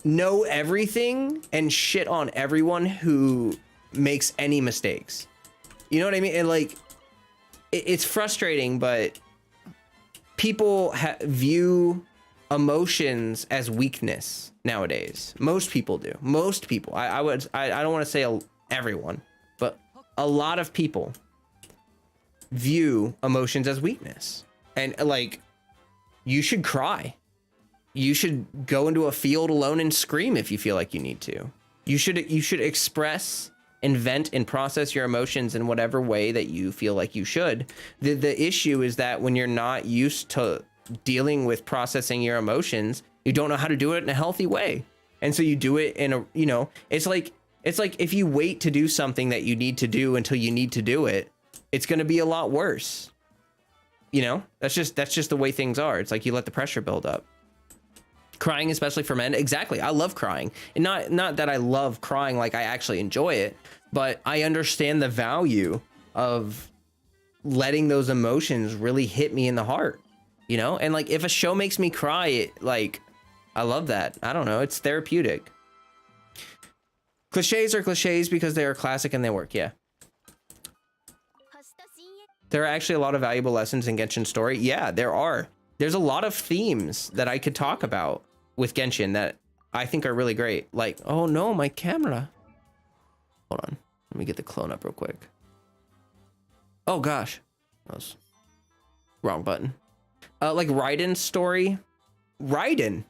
A: know everything and shit on everyone who makes any mistakes. You know what I mean? And like it's frustrating, but people view emotions as weakness nowadays. Most people do. Most people. I don't want to say everyone, but a lot of people view emotions as weakness. And like, you should cry. You should go into a field alone and scream if you feel like you need to. You should express and vent and process your emotions in whatever way that you feel like you should. The issue is that when you're not used to dealing with processing your emotions, you don't know how to do it in a healthy way. And so you do it in a, you know, it's like if you wait to do something that you need to do until you need to do it, it's going to be a lot worse. You know, that's just the way things are. It's like you let the pressure build up. Crying, especially for men. Exactly. I love crying. And not that I love crying like I actually enjoy it, but I understand the value of letting those emotions really hit me in the heart. You know, and like if a show makes me cry, like I love that. I don't know, it's therapeutic. Cliches are cliches because they are classic and they work. Yeah, there are actually a lot of valuable lessons in Genshin story. Yeah, there are. There's a lot of themes that I could talk about with Genshin that I think are really great. Like, oh no, my camera. Hold on, let me get the clone up real quick. Oh gosh, that was wrong button. Like Raiden's story. Raiden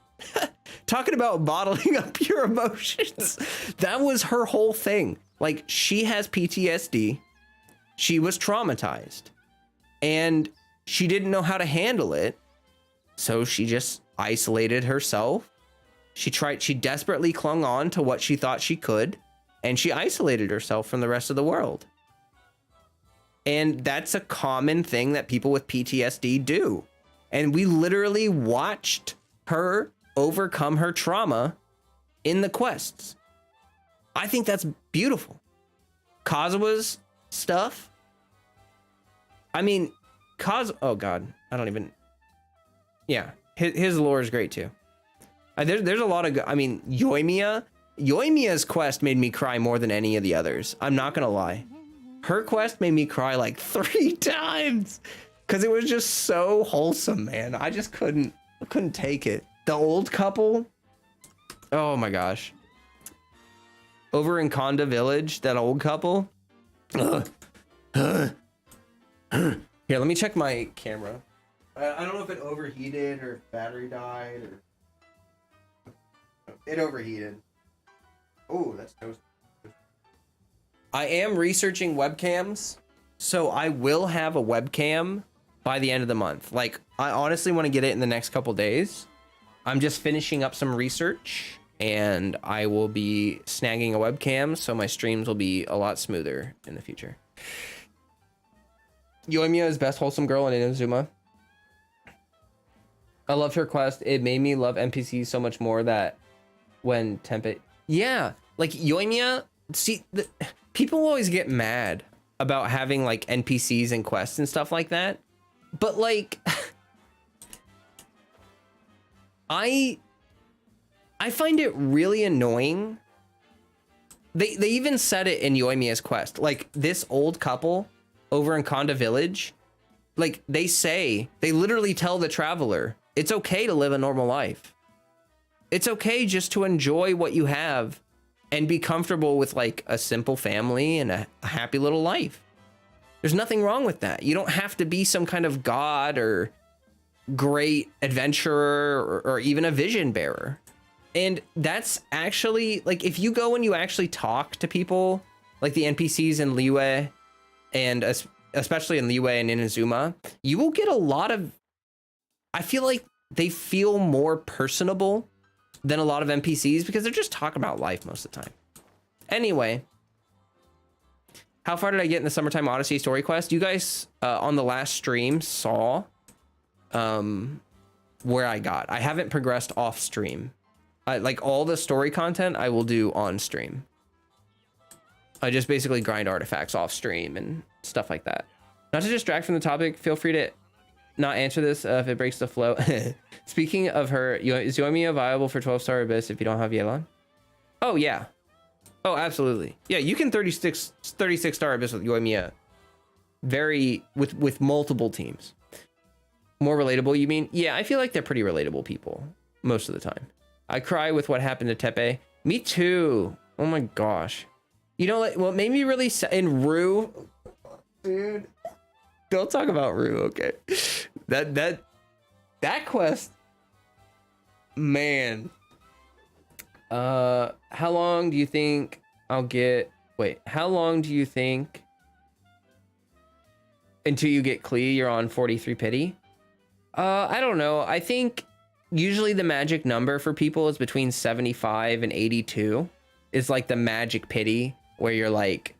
A: talking about bottling up your emotions. That was her whole thing. Like she has PTSD. She was traumatized and she didn't know how to handle it. So she just isolated herself. She desperately clung on to what she thought she could, and she isolated herself from the rest of the world. And that's a common thing that people with PTSD do. And we literally watched her overcome her trauma in the quests. I think that's beautiful. Kazua's stuff. I mean, oh God, I don't even. Yeah, his lore is great too. There's a lot of, I mean, Yoimiya's quest made me cry more than any of the others. I'm not gonna lie. Her quest made me cry like 3 times. Because it was just so wholesome, man. I just couldn't take it. The old couple. Oh my gosh. Over in Konda Village, that old couple. Here, let me check my camera. I don't know if it overheated or if battery died or... It overheated. Oh, that's toast. I am researching webcams, so I will have a webcam by the end of the month. Like, I honestly want to get it in the next couple days. I'm just finishing up some research, and I will be snagging a webcam, so my streams will be a lot smoother in the future. Yoimiya is best wholesome girl in Inazuma. I loved her quest. It made me love NPCs so much more that when Tempe... Yeah, like Yoimiya... See, people always get mad about having like NPCs and quests and stuff like that. But like... I find it really annoying. They even said it in Yoimiya's quest. Like, this old couple over in Konda Village, like, they literally tell the traveler, it's okay to live a normal life. It's okay just to enjoy what you have and be comfortable with like a simple family and a happy little life. There's nothing wrong with that. You don't have to be some kind of god or great adventurer or even a vision bearer. And that's actually, like, if you go and you actually talk to people like the NPCs in Liyue, and especially in Liyue and Inazuma, you will get a lot of, I feel like they feel more personable than a lot of NPCs because they're just talking about life most of the time. Anyway, how far did I get in the Summertime Odyssey story quest? You guys on the last stream saw where I got. I haven't progressed off stream. Like, all the story content I will do on stream. I just basically grind artifacts off stream and stuff like that. Not to distract from the topic, feel free to not answer this if it breaks the flow. Speaking of her, is Yoimiya viable for 12-star Abyss if you don't have Yelan? Oh, yeah. Oh, absolutely. Yeah, you can 36-star Abyss with Yoimiya. With multiple teams. More relatable, you mean? Yeah, I feel like they're pretty relatable people most of the time. I cry with what happened to Tepe. Me too. Oh my gosh. You know what made me really sad in Rue? Dude. Don't talk about Rue, okay? That quest. Man. How long do you think I'll get... Wait, how long do you think until you get Klee, you're on 43 pity? I don't know. I think usually the magic number for people is between 75 and 82. Is like the magic pity where you're like,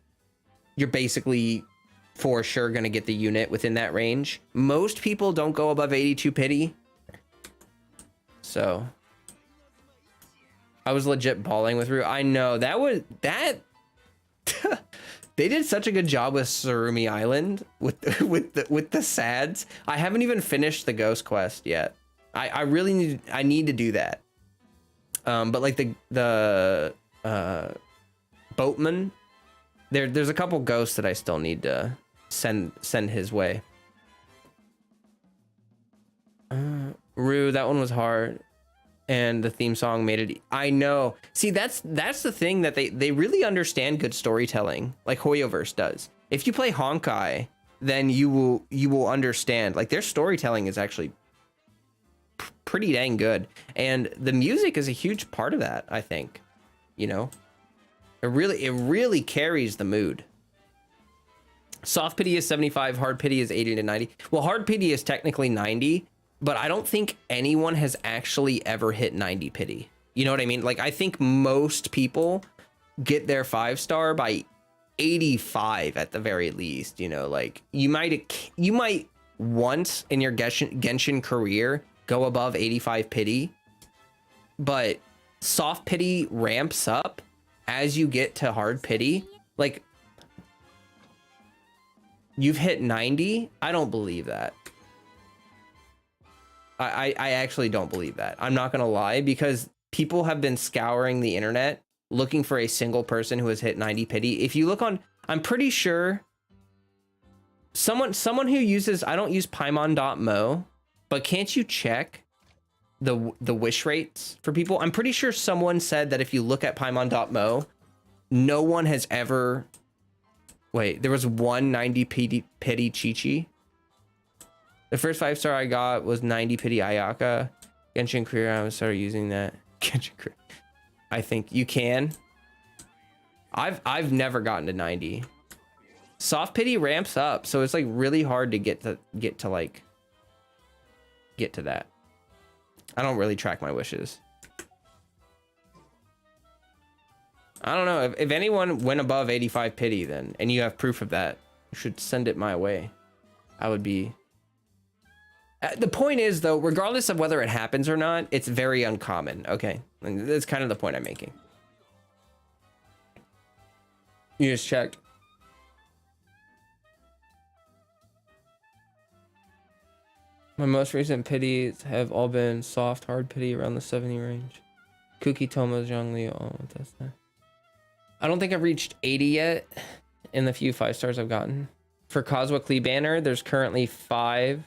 A: you're basically for sure gonna get the unit within that range. Most people don't go above 82 pity. So I was legit balling with Rue. I know that they did such a good job with Surumi Island with the sads. I haven't even finished the ghost quest yet. I really need to do that. But like the boatman, there's a couple ghosts that I still need to send his way. Rue, that one was hard. And the theme song made it. I know. See, that's the thing, that they really understand good storytelling, like Hoyoverse does. If you play Honkai, then you will understand. Like, their storytelling is actually pretty dang good, and the music is a huge part of that. I think, you know, it really carries the mood. Soft pity is 75. Hard pity is 80 to 90. Well, hard pity is technically 90. But I don't think anyone has actually ever hit 90 pity. You know what I mean? Like, I think most people get their 5-star by 85 at the very least. You know, like, you might once in your Genshin career go above 85 pity, but soft pity ramps up as you get to hard pity. Like, you've hit 90? I don't believe that. I actually don't believe that. I'm not gonna lie, because people have been scouring the internet looking for a single person who has hit 90 pity. If you look on, I'm pretty sure someone who uses, I don't use Paimon.mo, but can't you check the wish rates for people? I'm pretty sure someone said that if you look at Paimon.mo, no one has ever, wait, there was one 90 pity Chi-Chi. The first 5-star I got was 90 pity Ayaka. Genshin career, I started using that. Genshin career. I think you can. I've never gotten to 90. Soft pity ramps up, so it's like really hard to get to that. I don't really track my wishes. I don't know if anyone went above 85 pity then, and you have proof of that, you should send it my way. I would be. The point is though, regardless of whether it happens or not, it's very uncommon. Okay, and that's kind of the point I'm making. You just checked. My most recent pities have all been soft, hard pity around the 70 range. Kuki Toma's Zhongli, oh, that's that. I don't think I've reached 80 yet in the few 5 stars I've gotten. For Cosmic Lee Banner, there's currently 5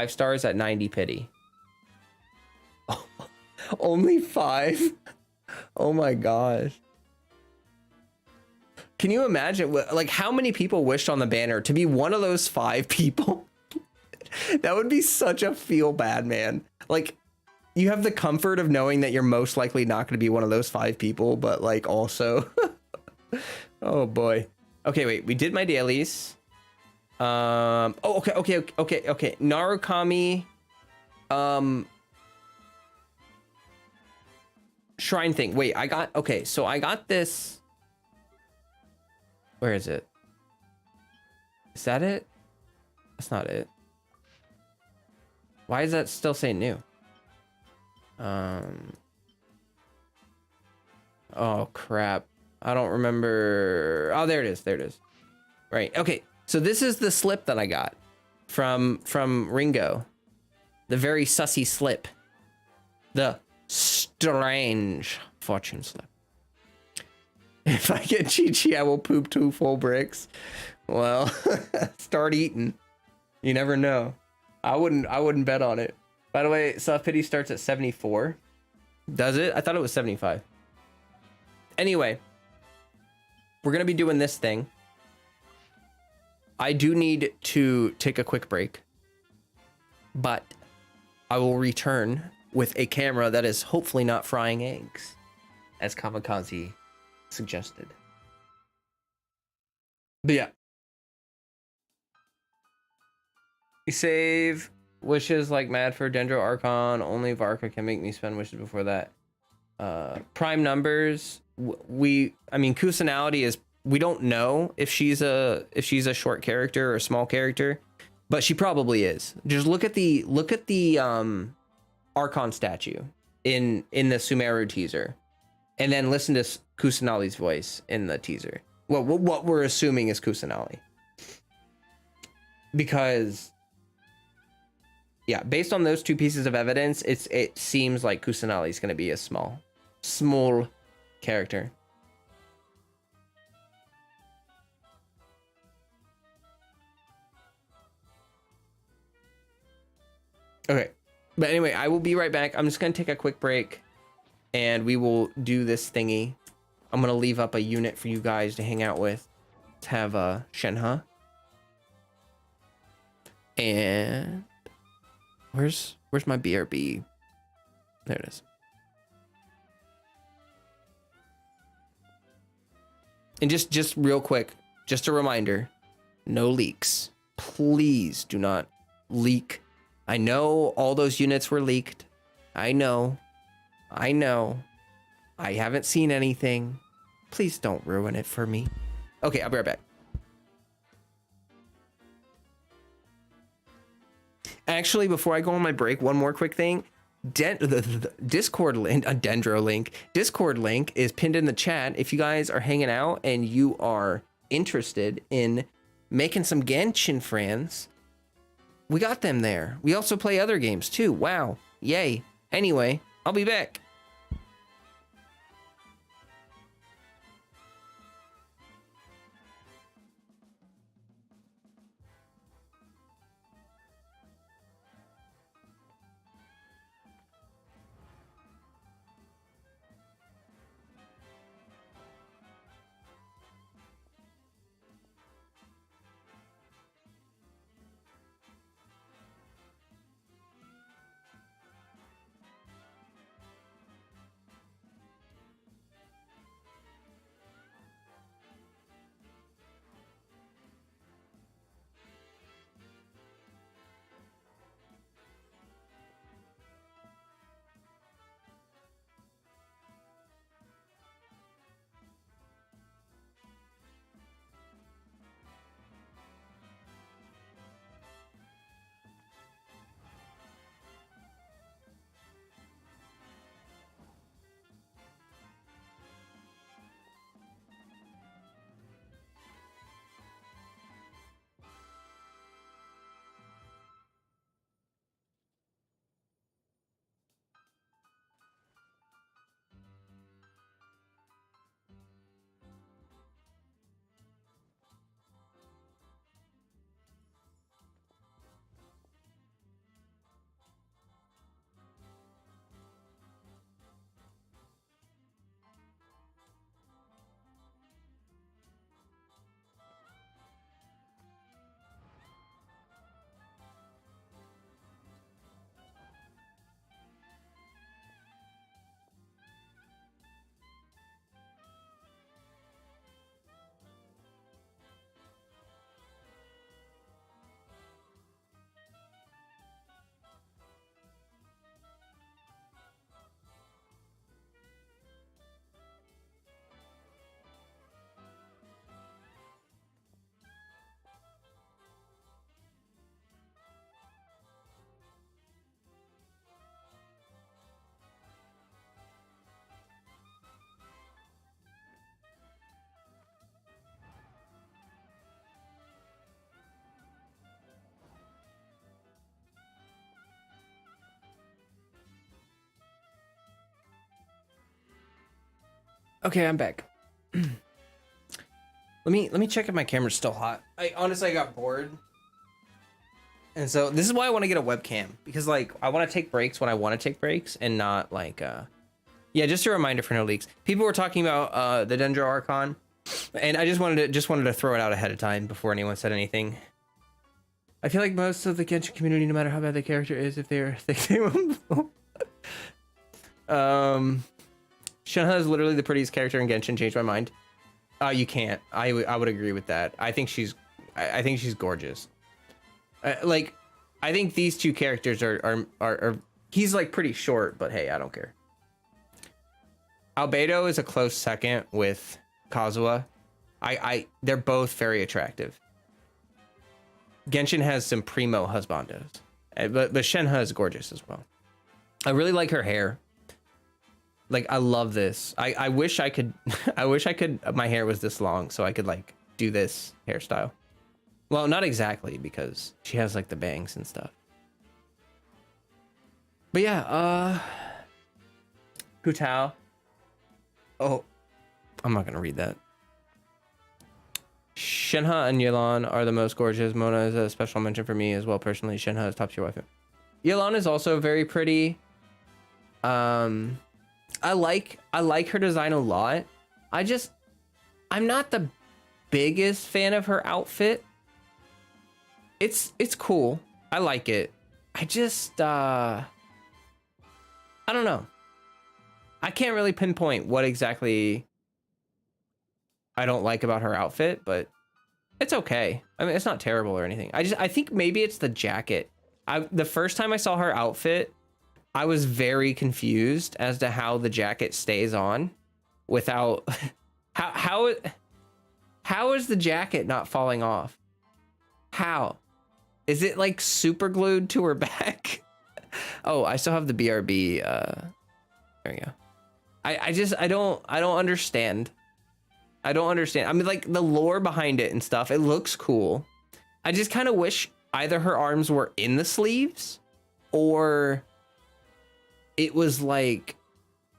A: stars at 90 pity. Oh, only 5? Oh my gosh. Can you imagine, like, how many people wished on the banner to be one of those 5 people? That would be such a feel bad, man. Like, you have the comfort of knowing that you're most likely not going to be one of those 5 people, but like also, oh boy. Okay, wait, we did my dailies. Oh, okay. Narukami, shrine thing. Wait, okay, so I got this. Where is it? Is that it? That's not it. Why is that still saying new? Oh crap. I don't remember. Oh, there it is. There it is. Right. Okay. So this is the slip that I got from Ringo. The very sussy slip. The strange fortune slip. If I get Chi-Chi, I will poop 2 full bricks. Well, start eating. You never know. I wouldn't bet on it. By the way, soft pity starts at 74. Does it? I thought it was 75. Anyway, we're gonna be doing this thing. I do need to take a quick break, but I will return with a camera that is hopefully not frying eggs, as Kamikaze suggested. But yeah. You save wishes like mad for Dendro Archon. Only Varka can make me spend wishes before that. Prime numbers. I mean, Kusanality is, we don't know if she's a short character or a small character, but she probably is. Just look at the Archon statue in the Sumeru teaser, and then listen to Kusanali's voice in the teaser. Well, what we're assuming is Kusanali, because yeah, based on those 2 pieces of evidence, it seems like Kusanali is going to be a small character. Okay, but anyway, I will be right back. I'm just going to take a quick break, and we will do this thingy. I'm going to leave up a unit for you guys to hang out with. Let's have Shenhe. And where's my BRB? There it is. And just real quick, just a reminder, no leaks. Please do not leak. I know all those units were leaked. I know. I haven't seen anything. Please don't ruin it for me. Okay, I'll be right back. Actually, before I go on my break, one more quick thing. The Discord link, a Dendro link, Discord link is pinned in the chat. If you guys are hanging out and you are interested in making some Genshin friends, we got them there. We also play other games too. Wow. Yay. Anyway, I'll be back. Okay, I'm back. let me check if my camera's still hot. I honestly got bored. And so this is why I want to get a webcam, because like I want to take breaks when I want to take breaks and not like yeah, just a reminder for no leaks. People were talking about the Dendro Archon, and I just wanted to throw it out ahead of time before anyone said anything. I feel like most of the Genshin community, no matter how bad the character is, if they're Shenhe is literally the prettiest character in Genshin. Changed my mind. You can't. I would agree with that. I think she's gorgeous. Like, I think these two characters are he's like pretty short, but hey, I don't care. Albedo is a close second with Kazuha. They're both very attractive. Genshin has some primo husbandos, but Shenhe is gorgeous as well. I really like her hair. Like, I love this. I wish I could my hair was this long so I could like do this hairstyle. Well, not exactly, because she has like the bangs and stuff. But yeah, Hu Tao. Oh, I'm not gonna read that. Shenhe and Yelan are the most gorgeous. Mona is a special mention for me as well personally. Shenhe is top tier waifu. Yelan is also very pretty. I like her design a lot. I'm not the biggest fan of her outfit. It's cool. I like it. I don't know. I can't really pinpoint what exactly I don't like about her outfit, but it's okay. I mean, it's not terrible or anything. I think maybe it's the jacket. The first time I saw her outfit, I was very confused as to how the jacket stays on without how is the jacket not falling off? How? Is it like super glued to her back? Oh, I still have the BRB. There we go. I don't understand. I don't understand. I mean, like the lore behind it and stuff, it looks cool. I just kind of wish either her arms were in the sleeves or it was like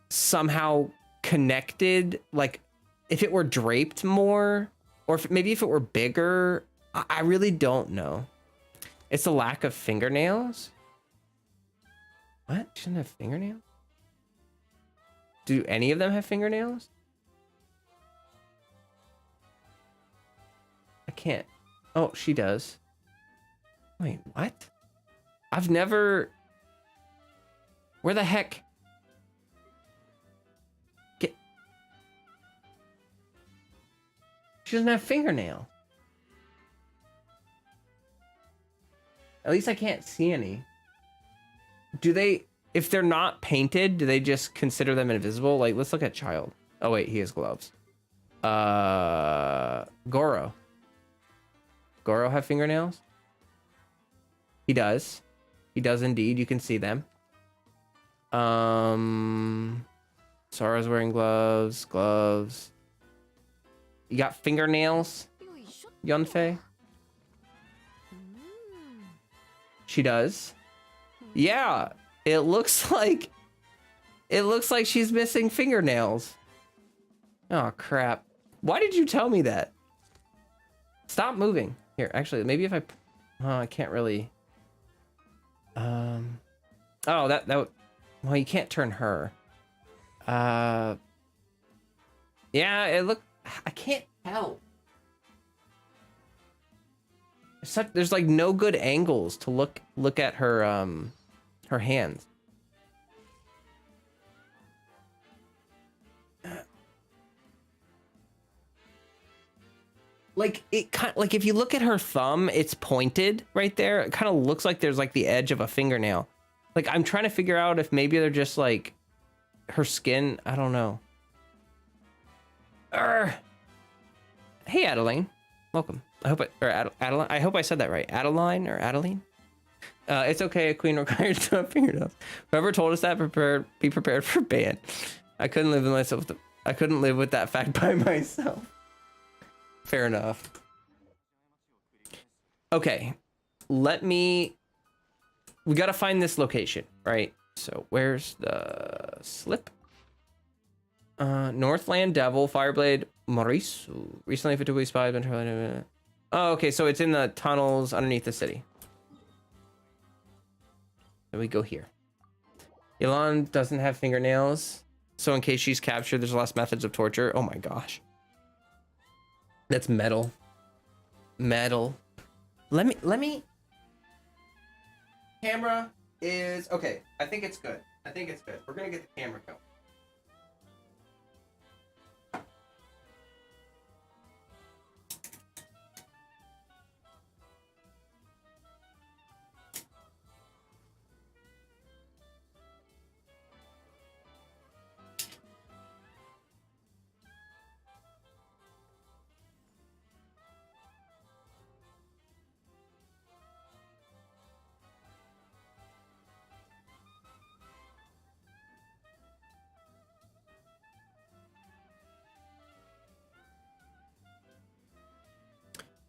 A: somehow connected. Like if it were draped more, or maybe if it were bigger. I really don't know. It's a lack of fingernails. What? She doesn't have fingernails? Do any of them have fingernails? I can't. Oh, she does. Wait, what? I've never... Where the heck? Get... She doesn't have fingernails. At least I can't see any. Do they, if they're not painted, do they just consider them invisible? Like, let's look at Child. Oh wait, he has gloves. Goro. Goro have fingernails? He does. He does indeed. You can see them. Sara's wearing gloves. Gloves. You got fingernails, Yunfei? She does. Yeah, it looks like she's missing fingernails. Oh crap. Why did you tell me that? Stop moving. Here, actually, maybe if I can't really. Oh, that well, you can't turn her. Yeah, I can't tell. There's like no good angles to look at her her hands. Like like if you look at her thumb, it's pointed right there. It kind of looks like there's like the edge of a fingernail. Like I'm trying to figure out if maybe they're just like her skin. I don't know. Hey, Adeline. Welcome. I hope Adeline. I hope I said that right. Adeline or Adeline. It's okay. A queen requires to have fingernails. Whoever told us that, be prepared for ban. I couldn't live with that fact by myself. Fair enough. Okay, we gotta find this location, right? So where's the slip? Northland Devil, Fireblade, Maurice. Recently, Fatui Spy, been trying. Oh, okay, so it's in the tunnels underneath the city. Then we go here. Elon doesn't have fingernails, so in case she's captured, there's less methods of torture. Oh my gosh. That's metal. Metal. Let me. Camera is okay. I think it's good. We're gonna get the camera going.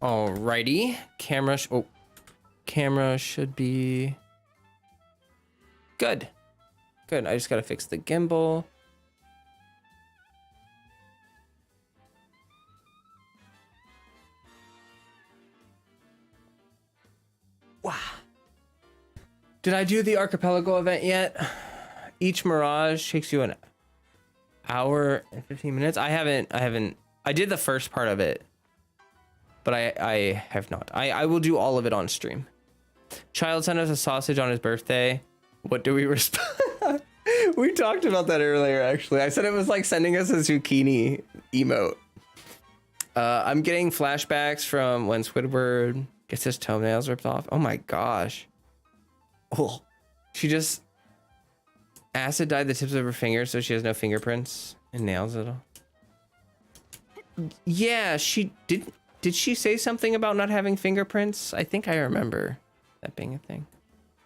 A: Alrighty, camera should be good. Good. I just gotta fix the gimbal. Wow. Did I do the archipelago event yet? Each mirage takes you an hour and 15 minutes. I haven't. I did the first part of it. But I have not. I will do all of it on stream. Child sent us a sausage on his birthday. What do we respond? We talked about that earlier, actually. I said it was like sending us a zucchini emote. I'm getting flashbacks from when Squidward gets his toenails ripped off. Oh my gosh. Oh, she just acid dyed the tips of her fingers so she has no fingerprints and nails at all. Yeah, she did. Did she say something about not having fingerprints? I think I remember that being a thing.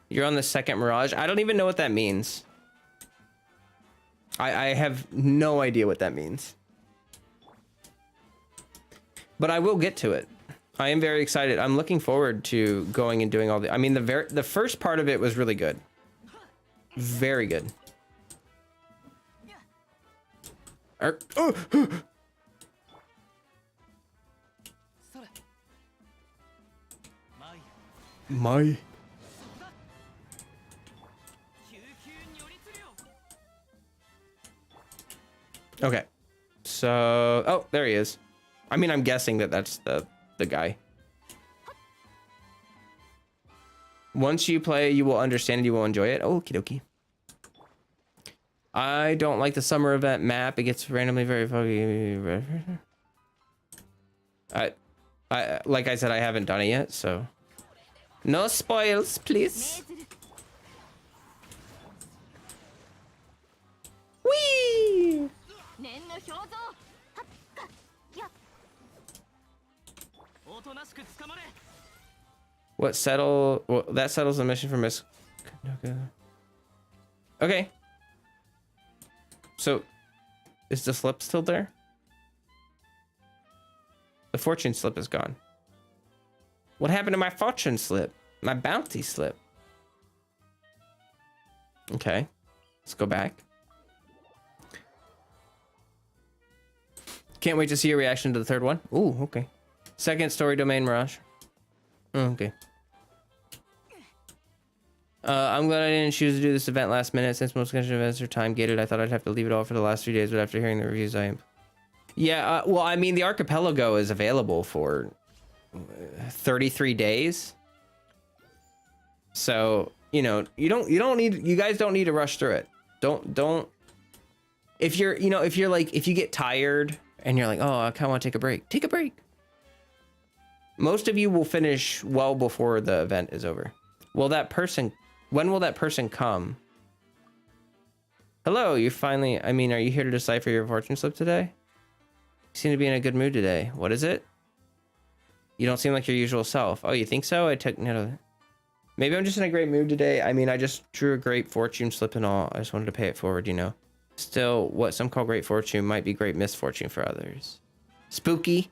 A: You're on the second mirage. I don't even know what that means. I have no idea what that means. But I will get to it. I am very excited. I'm looking forward to going and doing all the... I mean, the first part of it was really good. Very good. My... Okay. So... Oh, there he is. I mean, I'm guessing that that's the guy. Once you play, you will understand and you will enjoy it. Okie dokie. I don't like the summer event map. It gets randomly very foggy. Like I said, I haven't done it yet, so... No spoils, please. Whee! What settle? Well, that settles the mission for Miss. Okay. So, is the slip still there? The fortune slip is gone. What happened to my fortune slip? My bounty slip. Okay. Let's go back. Can't wait to see your reaction to the third one. Ooh, okay. Second story domain Mirage. Oh, okay. I'm glad I didn't choose to do this event last minute since most Genshin events are time gated. I thought I'd have to leave it all for the last 3 days, but after hearing the reviews, I am. Yeah, well, I mean, the archipelago is available for 33 days. So, you know, you guys don't need to rush through it. Don't. If you're, if you get tired and you're like, oh, I kind of want to take a break. Take a break. Most of you will finish well before the event is over. When will that person come? Hello, you finally, are you here to decipher your fortune slip today? You seem to be in a good mood today. What is it? You don't seem like your usual self. Oh, you think so? I took note of it. Maybe I'm just in a great mood today. I mean, I just drew a great fortune slip and all. I just wanted to pay it forward, Still, what some call great fortune might be great misfortune for others. Spooky.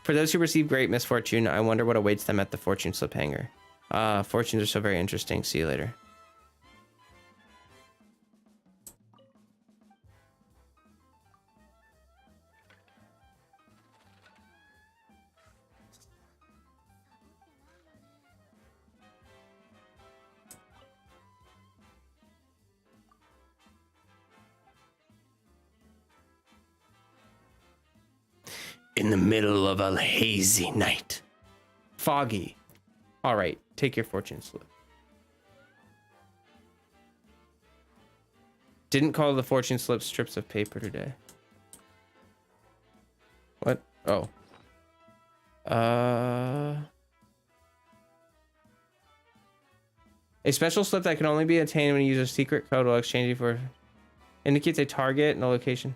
A: For those who receive great misfortune, I wonder what awaits them at the fortune slip hanger. Fortunes are so very interesting. See you later. in the middle of a hazy night. Foggy. All right, take your fortune slip. Didn't call the fortune slip strips of paper today. What? Oh. A special slip that can only be obtained when you use a secret code while exchanging for indicates a target and a location.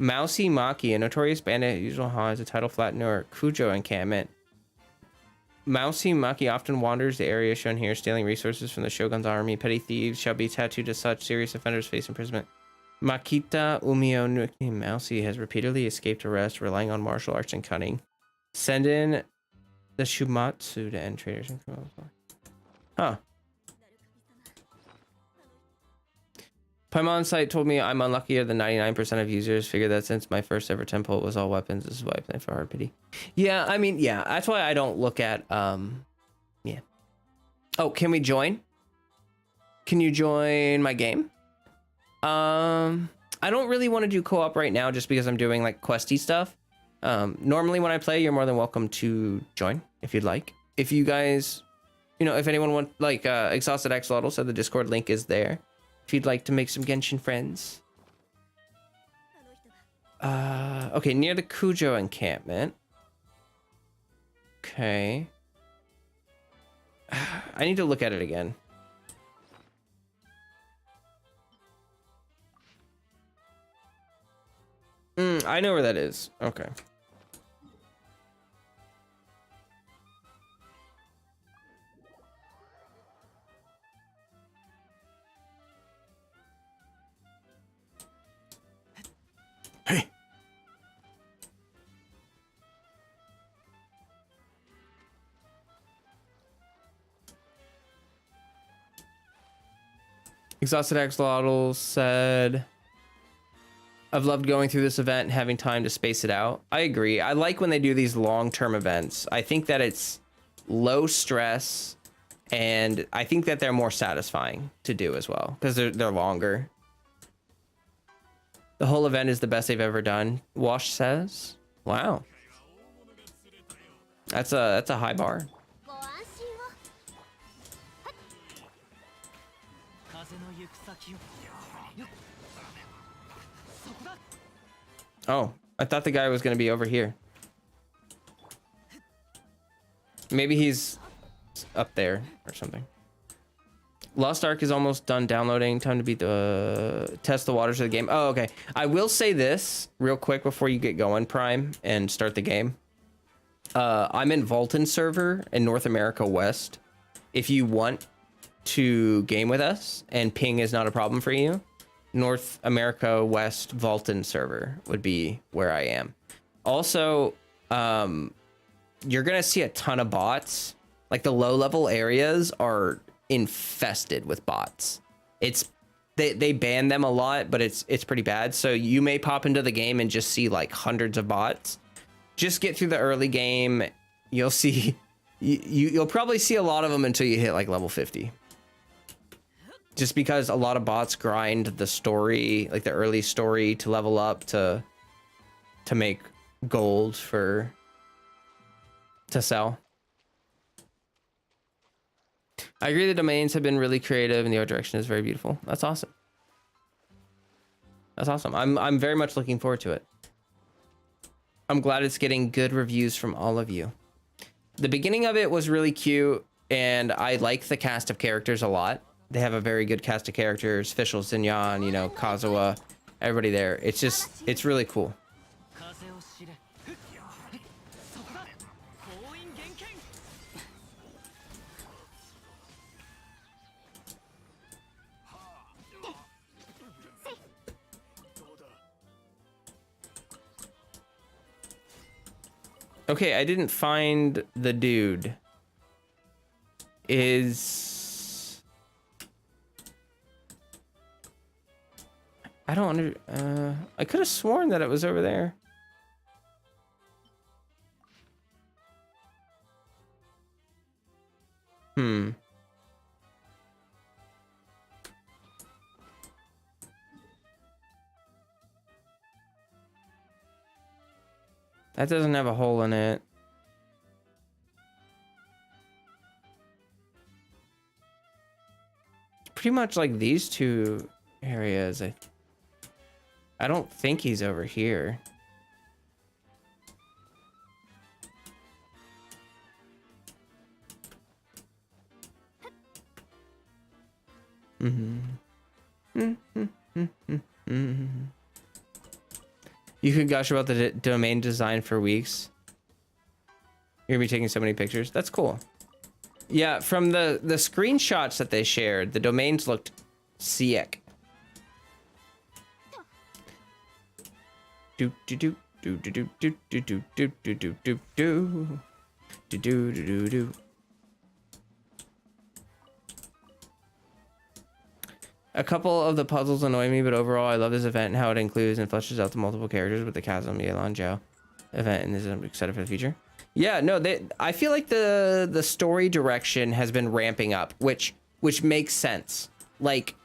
A: Mousy Maki, a notorious bandit at usual haunt, is a title flat near Kujo encampment. Mousy Maki often wanders the area shown here, stealing resources from the Shogun's army. Petty thieves shall be tattooed as such. Serious offenders face imprisonment. Makita Umio Nuki Mousy has repeatedly escaped arrest, relying on martial arts and cunning. Send in the Shumatsu to end traders and criminals. Huh. Paimon site told me I'm unluckier than 99% of users. Figure that since my first ever temple was all weapons, this is why I play for hard pity. Yeah, I mean, yeah, that's why I don't look at yeah. Oh, can we join? Can you join my game? I don't really want to do co-op right now just because I'm doing like questy stuff. Normally when I play, you're more than welcome to join if you'd like. If you guys, you know, if anyone want, like Exhausted Axolotl said the Discord link is there. If you'd like to make some Genshin friends. Okay, near the Kujo encampment. Okay. I need to look at it again. I know where that is. Okay. Hey. Exhausted Axolotl said, I've loved going through this event and having time to space it out. I agree. I like when they do these long-term events. I think that it's low stress, and I think that they're more satisfying to do as well because they're longer. The whole event is the best they've ever done, Wash says. Wow. That's a high bar. Oh, I thought the guy was going to be over here. Maybe he's up there or something. Lost Ark is almost done downloading. Time to beat the test the waters of the game. Oh, okay. I will say this real quick before you get going, Prime, and start the game. I'm in Vulcan server in North America West. If you want to game with us and ping is not a problem for you, North America West Vulcan server would be where I am. Also, you're gonna see a ton of bots. Like the low level areas are infested with bots. They ban them a lot, but it's pretty bad. So you may pop into the game and just see like hundreds of bots. Just get through the early game. You'll see, you'll probably see a lot of them until you hit like level 50. Just because a lot of bots grind the story, like the early story, to level up to make gold to sell. I agree the domains have been really creative and the art direction is very beautiful. That's awesome. That's awesome. I'm very much looking forward to it. I'm glad it's getting good reviews from all of you. The beginning of it was really cute, and I like the cast of characters a lot. They have a very good cast of characters. Fischl, Zinyan, you know, Kazuha, everybody there. It's really cool. Okay, I didn't find the dude. I don't I could have sworn that it was over there. That doesn't have a hole in it. Pretty much like these two areas. I don't think he's over here. You could gush about the domain design for weeks. You're gonna be taking so many pictures. That's cool. Yeah, from the screenshots that they shared, the domains looked sick. Do do do do do do do do do do do do do do do do do. A couple of the puzzles annoy me, but overall I love this event and how it includes and fleshes out the multiple characters with the Chasm, Yelan, Zhao event, and this is excited for the future. Yeah, no, I feel like the story direction has been ramping up, which makes sense. Like,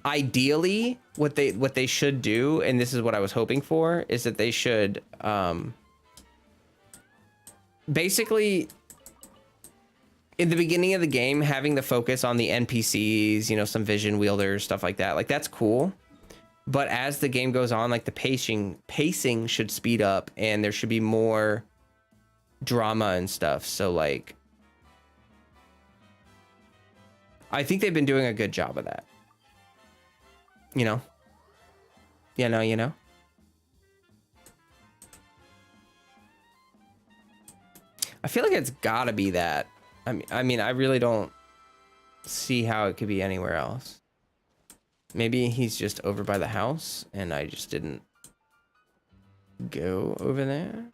A: ideally, what they should do, and this is what I was hoping for, is that they should basically, in the beginning of the game, having the focus on the NPCs, you know, some vision wielders, stuff like that. Like, that's cool. But as the game goes on, like, the pacing should speed up, and there should be more drama and stuff. So, like, I think they've been doing a good job of that. You know? You know? I feel like it's gotta be that. I mean, I really don't see how it could be anywhere else. Maybe he's just over by the house and I just didn't go over there.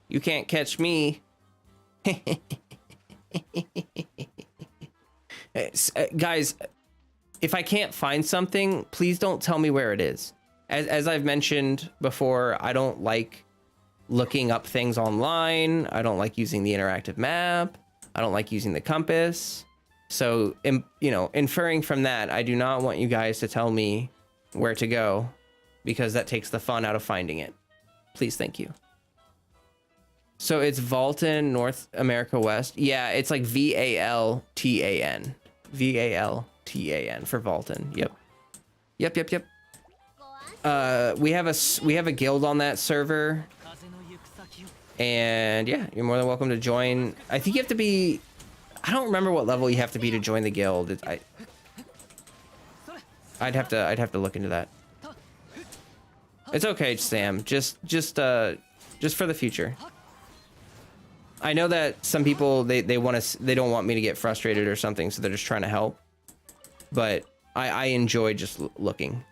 A: You can't catch me. Guys, if I can't find something, please don't tell me where it is. As I've mentioned before, I don't like looking up things online. I don't like using the interactive map. I don't like using the compass. So, you know, inferring from that, I do not want you guys to tell me where to go because that takes the fun out of finding it. Please, thank you. So it's Valtan, North America West. Yeah, it's like V-A-L-T-A-N. V-A-L-T-A-N for Valtan. Yep. Yep. We have a guild on that server. And yeah, you're more than welcome to join. I think you have to be, I don't remember what level you have to be to join the guild. I'd have to look into that. It's okay, Sam. Just for the future. I know that some people they don't want me to get frustrated or something, so they're just trying to help. But I enjoy just looking.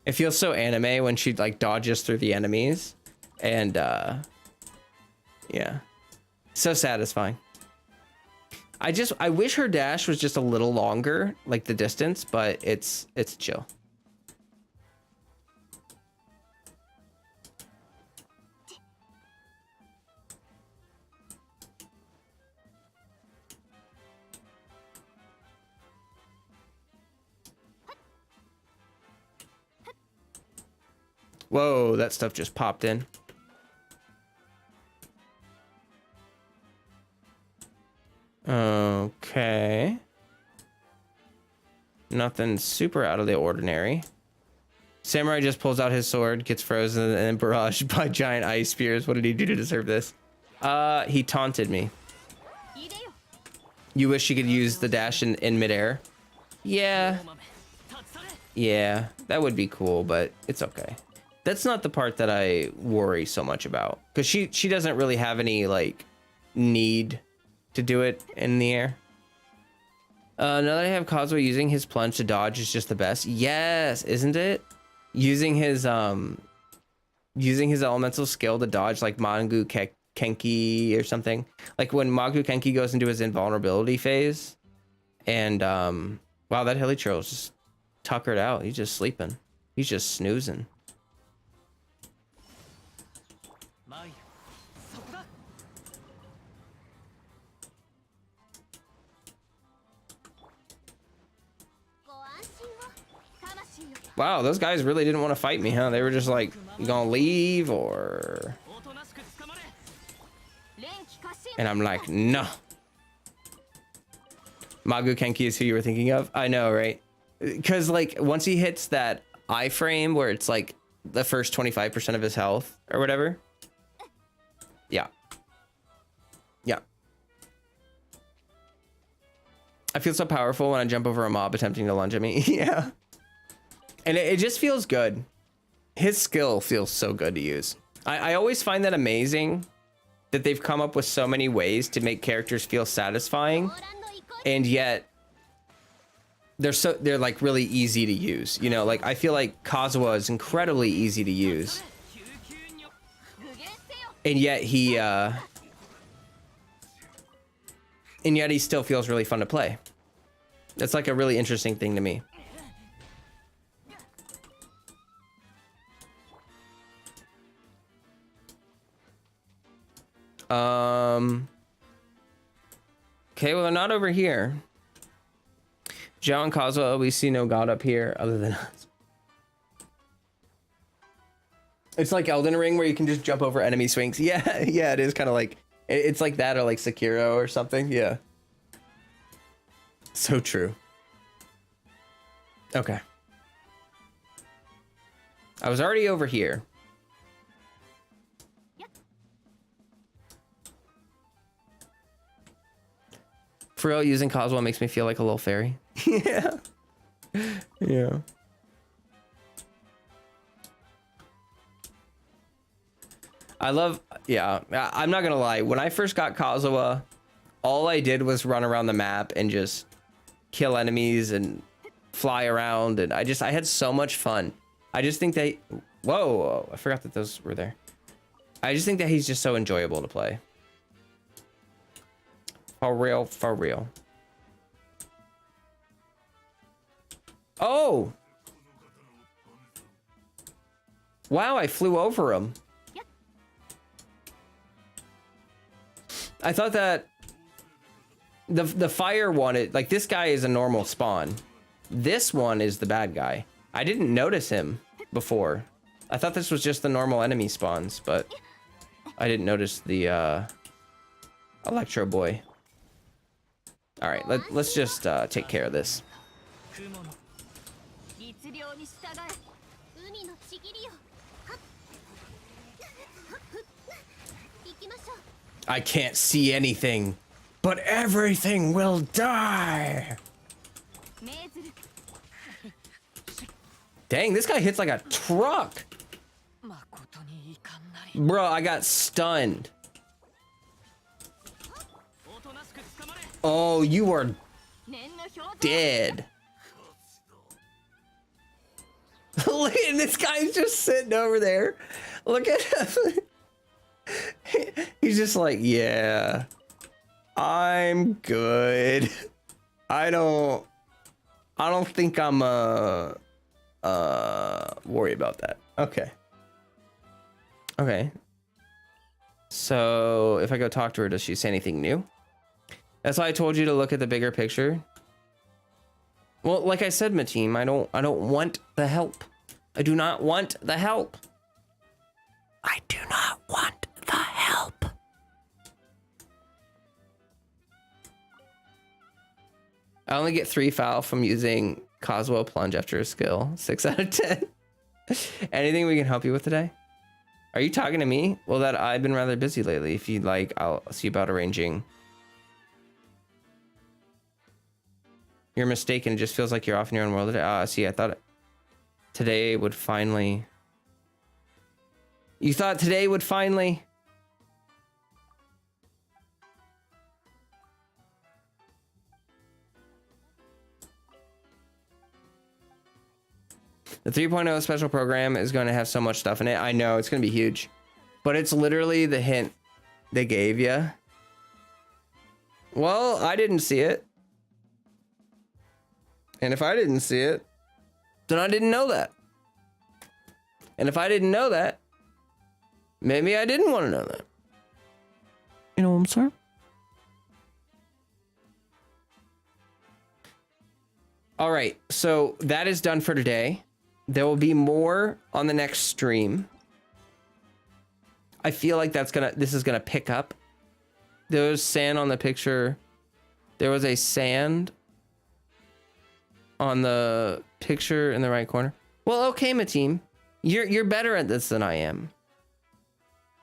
A: It feels so anime when she like dodges through the enemies, and yeah, so satisfying. I wish her dash was just a little longer, like the distance, but it's chill. Whoa, that stuff just popped in. Okay. Nothing super out of the ordinary. Samurai just pulls out his sword, gets frozen, and then barraged by giant ice spears. What did he do to deserve this? He taunted me. You wish you could use the dash in midair? Yeah. Yeah, that would be cool, but it's okay. That's not the part that I worry so much about, because she doesn't really have any like need to do it in the air. Now that I have Kazuo, using his plunge to dodge is just the best. Yes, isn't it? Using his using his elemental skill to dodge like Kenki or something. Like when Magu Kenki goes into his invulnerability phase, and wow, that Hilichurl's just tuckered out. He's just sleeping. He's just snoozing. Wow, those guys really didn't want to fight me, huh? They were just like, you gonna leave or... And I'm like, no. Magu Kenki is who you were thinking of? I know, right? Because like once he hits that iframe where it's like the first 25% of his health or whatever. Yeah. Yeah. I feel so powerful when I jump over a mob attempting to lunge at me. Yeah. And it just feels good. His skill feels so good to use. I always find that amazing that they've come up with so many ways to make characters feel satisfying, and yet they're like really easy to use. You know, like I feel like Kazuha is incredibly easy to use, and yet he still feels really fun to play. That's like a really interesting thing to me. Okay, well, they're not over here. Zhao and Kazuha, we see no god up here other than us. It's like Elden Ring where you can just jump over enemy swings. Yeah, yeah, it is kind of like, it's like that or like Sekiro or something. Yeah. So true. Okay. I was already over here. For real, using Kazuha makes me feel like a little fairy. Yeah. Yeah. I love, yeah, I'm not gonna lie. When I first got Kazuha, all I did was run around the map and just kill enemies and fly around. And I had so much fun. I just think that, whoa, I forgot that those were there. I just think that he's just so enjoyable to play. For real, for real. Oh! Wow, I flew over him. I thought that the fire one, like this guy is a normal spawn. This one is the bad guy. I didn't notice him before. I thought this was just the normal enemy spawns, but I didn't notice the Electro Boy. All right, let's just take care of this. I can't see anything, but everything will die. Dang, this guy hits like a truck. Bro, I got stunned. Oh, you are dead. Look at this guy's just sitting over there. Look at him. He's just like, yeah, I'm good. I don't think I'm worry about that. Okay. Okay. So if I go talk to her, does she say anything new? That's why I told you to look at the bigger picture. Well, like I said, Mateem, I don't want the help. I do not want the help. I do not want the help. I only get 3 foul from using Kazuha plunge after a skill. 6 out of 10. Anything we can help you with today? Are you talking to me? Well, that I've been rather busy lately. If you'd like, I'll see about arranging. You're mistaken. It just feels like you're off in your own world today. See, I thought today would finally... You thought today would finally... The 3.0 special program is going to have so much stuff in it. I know it's going to be huge, but it's literally the hint they gave you. Well, I didn't see it. And if I didn't see it, then I didn't know that. And if I didn't know that, maybe I didn't want to know that. You know what I'm saying? All right, so that is done for today. There will be more on the next stream. I feel like this is gonna pick up. There was sand on the picture. There was a sand on the picture in the right corner. Well, okay, Mateem. You're better at this than I am.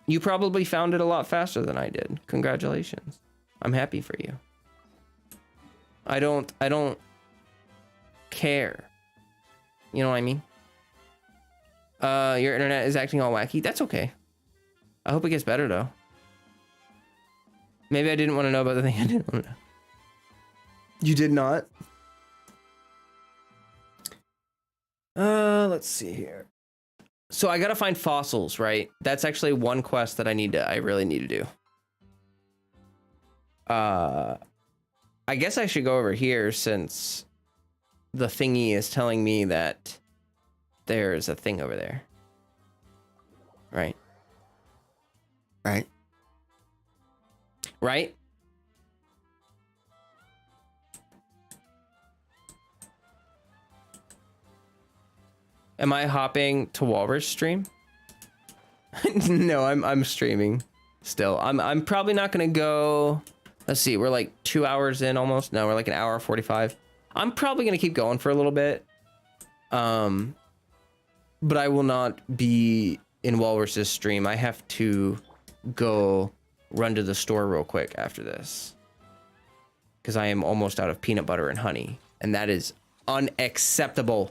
A: You probably found it a lot faster than I did. Congratulations. I'm happy for you. I don't care. You know what I mean? Your internet is acting all wacky. That's okay. I hope it gets better though. Maybe I didn't want to know about the thing I didn't want to know. You did not? Let's see here. So I gotta find fossils, right? That's actually one quest that I really need to do. I guess I should go over here since the thingy is telling me that there's a thing over there. Right? Right? Right? Am I hopping to Walrus stream? No, I'm streaming still. I'm probably not gonna go. Let's see, we're like 2 hours in almost. No, we're like an hour 45. I'm probably gonna keep going for a little bit. But I will not be in Walrus's stream. I have to go run to the store real quick after this, because I am almost out of peanut butter and honey, and that is unacceptable.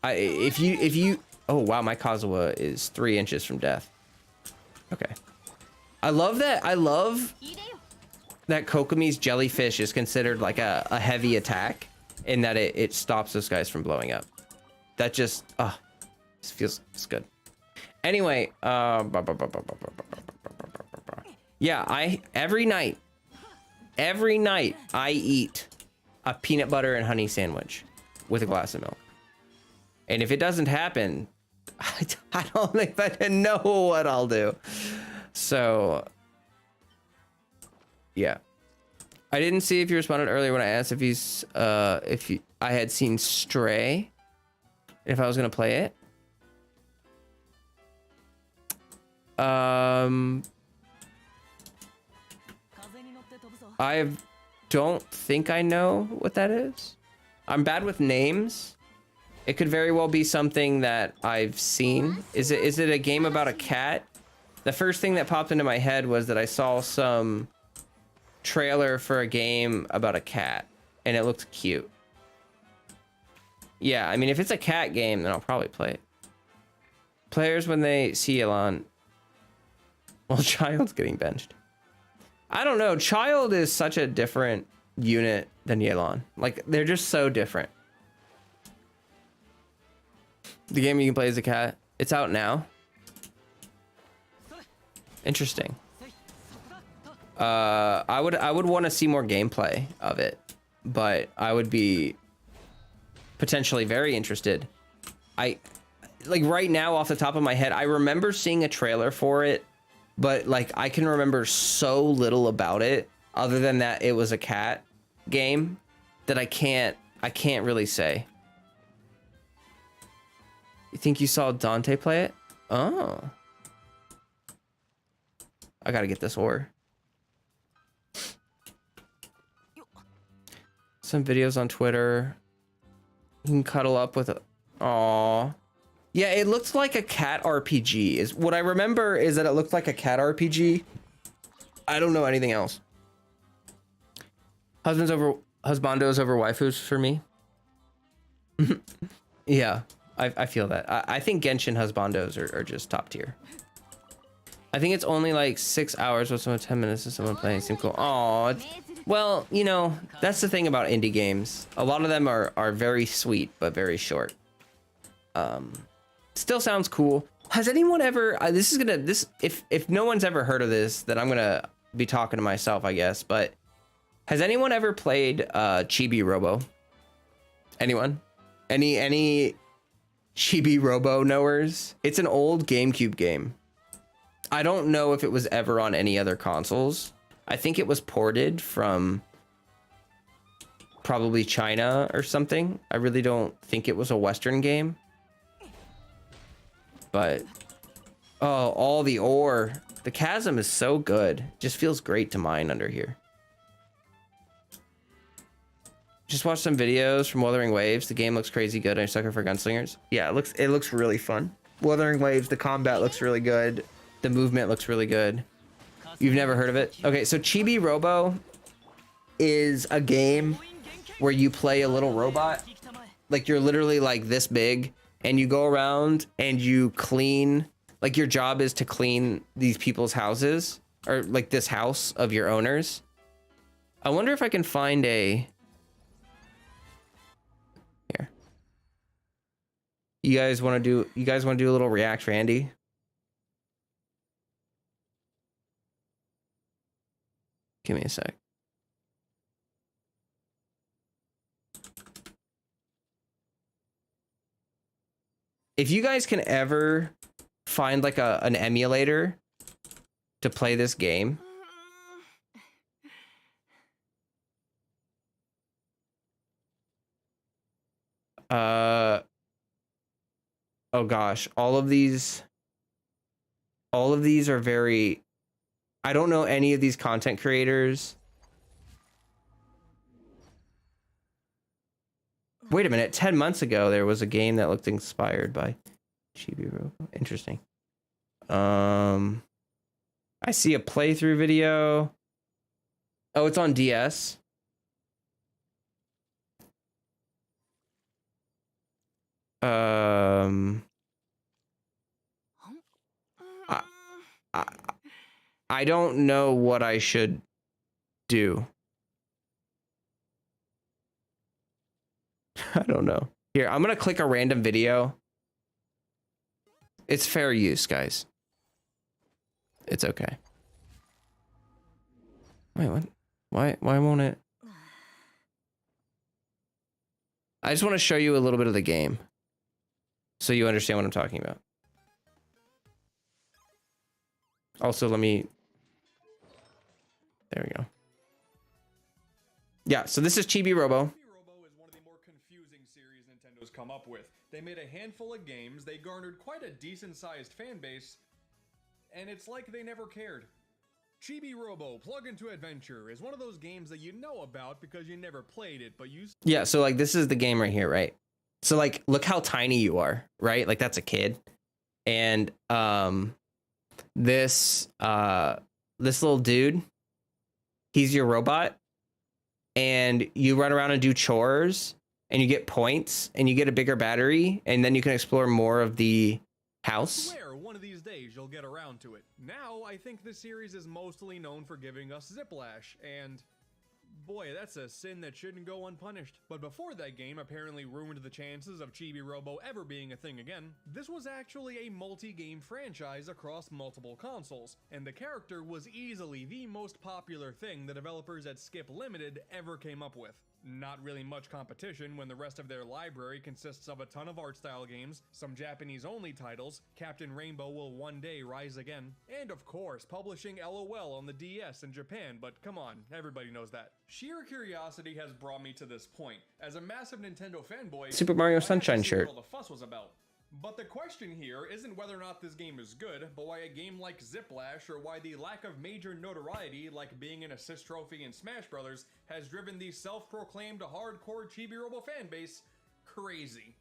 A: If you oh wow, my Kazuha is 3 inches from death. Okay. I love that Kokomi's jellyfish is considered like a heavy attack, in that it stops those guys from blowing up. That just this feels, it's good. Anyway, yeah, every night I eat a peanut butter and honey sandwich with a glass of milk. And if it doesn't happen, I don't think I know what I'll do. So, yeah. I didn't see if you responded earlier when I asked if I had seen Stray, if I was gonna play it. I don't think I know what that is. I'm bad with names. It could very well be something that I've seen. Is it a game about a cat? The first thing that popped into my head was that I saw some trailer for a game about a cat, and it looked cute. Yeah, I mean, if it's a cat game, then I'll probably play it. Players, when they see Elon, well, Child's getting benched. I don't know. Child is such a different unit than Yelan. Like, they're just so different. The game you can play as a cat. It's out now. Interesting. I would want to see more gameplay of it, but I would be potentially very interested. Like right now off the top of my head, I remember seeing a trailer for it, but like I can remember so little about it other than that it was a cat game that I can't really say. You think you saw Dante play it? Oh. I gotta get this ore. Some videos on Twitter. You can cuddle up with a... Aww. Yeah, it looked like a cat RPG. Is what I remember is that it looked like a cat RPG. I don't know anything else. Husbandos over waifus for me. Yeah, I feel that. I think Genshin husbandos are just top tier. I think it's only like 6 hours with someone 10 minutes of someone playing. Seem cool. Aw. Well, you know, that's the thing about indie games. A lot of them are very sweet, but very short. Still sounds cool. Has anyone ever, if no one's ever heard of this, then I'm gonna be talking to myself, I guess, but has anyone ever played Chibi Robo? Anyone? Any Chibi Robo knowers? It's an old GameCube game. I don't know if it was ever on any other consoles. I think it was ported from probably China or something. I really don't think it was a Western game. But, oh, all the ore. The chasm is so good. Just feels great to mine under here. Just watched some videos from Wuthering Waves. The game looks crazy good. I'm a sucker for gunslingers. Yeah, it looks really fun. Wuthering Waves, the combat looks really good. The movement looks really good. You've never heard of it? Okay, so Chibi Robo is a game where you play a little robot. Like, you're literally like this big, and you go around and you clean. Like, your job is to clean these people's houses, or like this house of your owners. I wonder if I can find a... Here. You guys want to do a little React Randy? Give me a sec. If you guys can ever find like an emulator to play this game, oh gosh, all of these are very, I don't know any of these content creators. Wait a minute, 10 months ago there was a game that looked inspired by Chibi Robo. Interesting. I see a playthrough video. Oh, it's on DS. I don't know what I should do. I don't know. Here, I'm gonna click a random video. It's fair use, guys. It's okay. Wait, what? Why won't it? I just want to show you a little bit of the game so you understand what I'm talking about. Also, let me... There we go. Yeah, so this is Chibi Robo.
D: Chibi Robo is one of the more confusing series Nintendo's come up with. They made a handful of games, they garnered quite a decent-sized fan base, and it's like they never cared. Chibi Robo Plug into Adventure is one of those games that you know about because you never played it, but you...
A: Yeah, so like this is the game right here, right? So like look how tiny you are, right? Like that's a kid. And this little dude, he's your robot, and you run around and do chores, and you get points, and you get a bigger battery, and then you can explore more of the house.
D: I swear, one of these days you'll get around to it. Now, I think this series is mostly known for giving us Ziplash, and... boy, that's a sin that shouldn't go unpunished. But before that game apparently ruined the chances of Chibi Robo ever being a thing again, this was actually a multi-game franchise across multiple consoles, and the character was easily the most popular thing the developers at Skip Limited ever came up with. Not really much competition when the rest of their library consists of a ton of art style games, some Japanese only titles, Captain Rainbow will one day rise again, and of course publishing LOL on the DS in Japan, but come on, everybody knows that. Sheer curiosity has brought me to this point. As a massive Nintendo fanboy,
A: Super Mario
D: I had to
A: Sunshine
D: see
A: shirt.
D: what all the fuss was about. But the question here isn't whether or not this game is good, but why a game like Ziplash, or why the lack of major notoriety like being an assist trophy in Smash Bros. Has driven the self-proclaimed hardcore Chibi Robo fanbase crazy.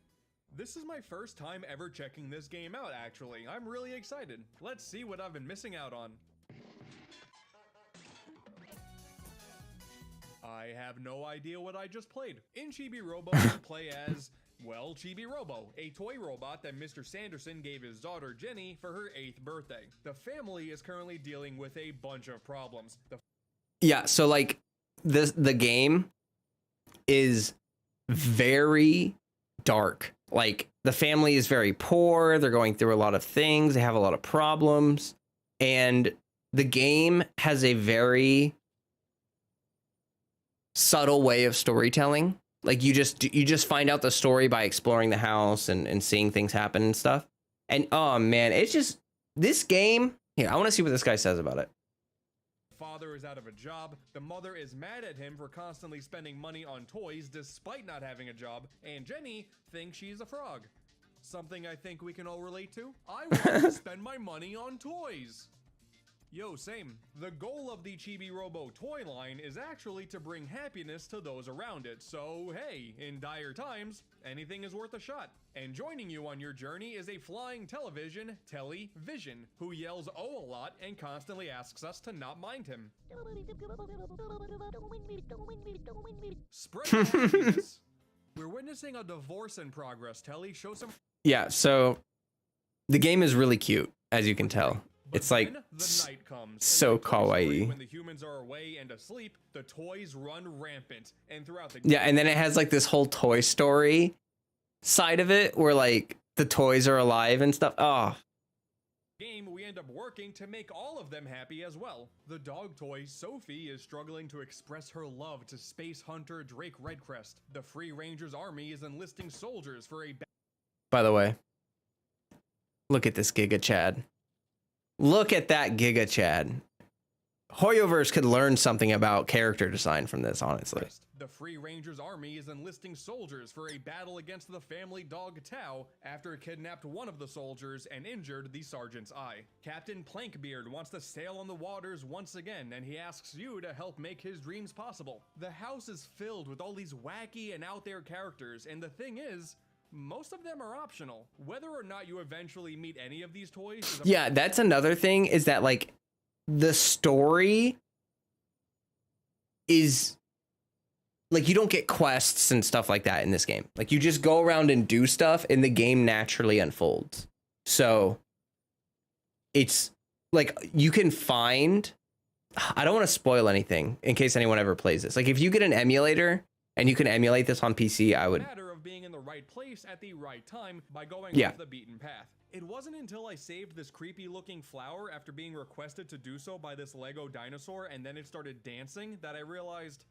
D: This is my first time ever checking this game out, actually. I'm really excited. Let's see what I've been missing out on. I have no idea what I just played. In Chibi Robo, you play as... well, Chibi Robo, a toy robot that Mr. Sanderson gave his daughter Jenny for her 8th birthday. The family is currently dealing with a bunch of problems.
A: Yeah, so like the game is very dark. Like, the family is very poor. They're going through a lot of things. They have a lot of problems. And the game has a very subtle way of storytelling. Like, you just find out the story by exploring the house and seeing things happen and stuff. And oh man, it's just, this game here. I want to see what this guy says about it.
D: Father is out of a job, the mother is mad at him for constantly spending money on toys despite not having a job, and Jenny thinks she's a frog. Something I think we can all relate to? I want to spend my money on toys. Yo, same. The goal of the Chibi Robo toy line is actually to bring happiness to those around it, so hey, in dire times, anything is worth a shot. And joining you on your journey is a flying television, Television, who yells oh a lot and constantly asks us to not mind him. Spread your happiness. We're witnessing a divorce in progress, Telly. Show some...
A: Yeah, so the game is really cute, as you can tell.
D: But
A: It's like
D: then the night comes,
A: so
D: and like Toy Story,
A: kawaii.
D: when the humans are away and asleep, the toys run rampant, and throughout the
A: Yeah, and then it has like this whole Toy Story side of it where like the toys are alive and stuff. Oh,
D: game, we end up working to make all of them happy as well. The dog toy, Sophie, is struggling to express her love to space hunter Drake Redcrest. The Free Rangers army is enlisting soldiers for a...
A: by the way, look at this Giga Chad. Look at that Giga Chad. Hoyoverse could learn something about character design from this, honestly.
D: The Free Rangers army is enlisting soldiers for a battle against the family dog Tao after it kidnapped one of the soldiers and injured the sergeant's eye. Captain Plankbeard wants to sail on the waters once again, and he asks you to help make his dreams possible. The house is filled with all these wacky and out there characters, and the thing is, most of them are optional. Whether or not you eventually meet any of these toys is a...
A: Yeah, that's another thing, is that like the story is like, you don't get quests and stuff like that in this game. Like, you just go around and do stuff and the game naturally unfolds. So it's like, you can find, I don't want to spoil anything in case anyone ever plays this. Like, if you get an emulator and you can emulate this on PC, I would.
D: Matter of being in the right place at the right time by going
A: Yeah.
D: off the beaten path. It wasn't until I saved this creepy looking flower after being requested to do so by this Lego dinosaur and then it started dancing that I realized,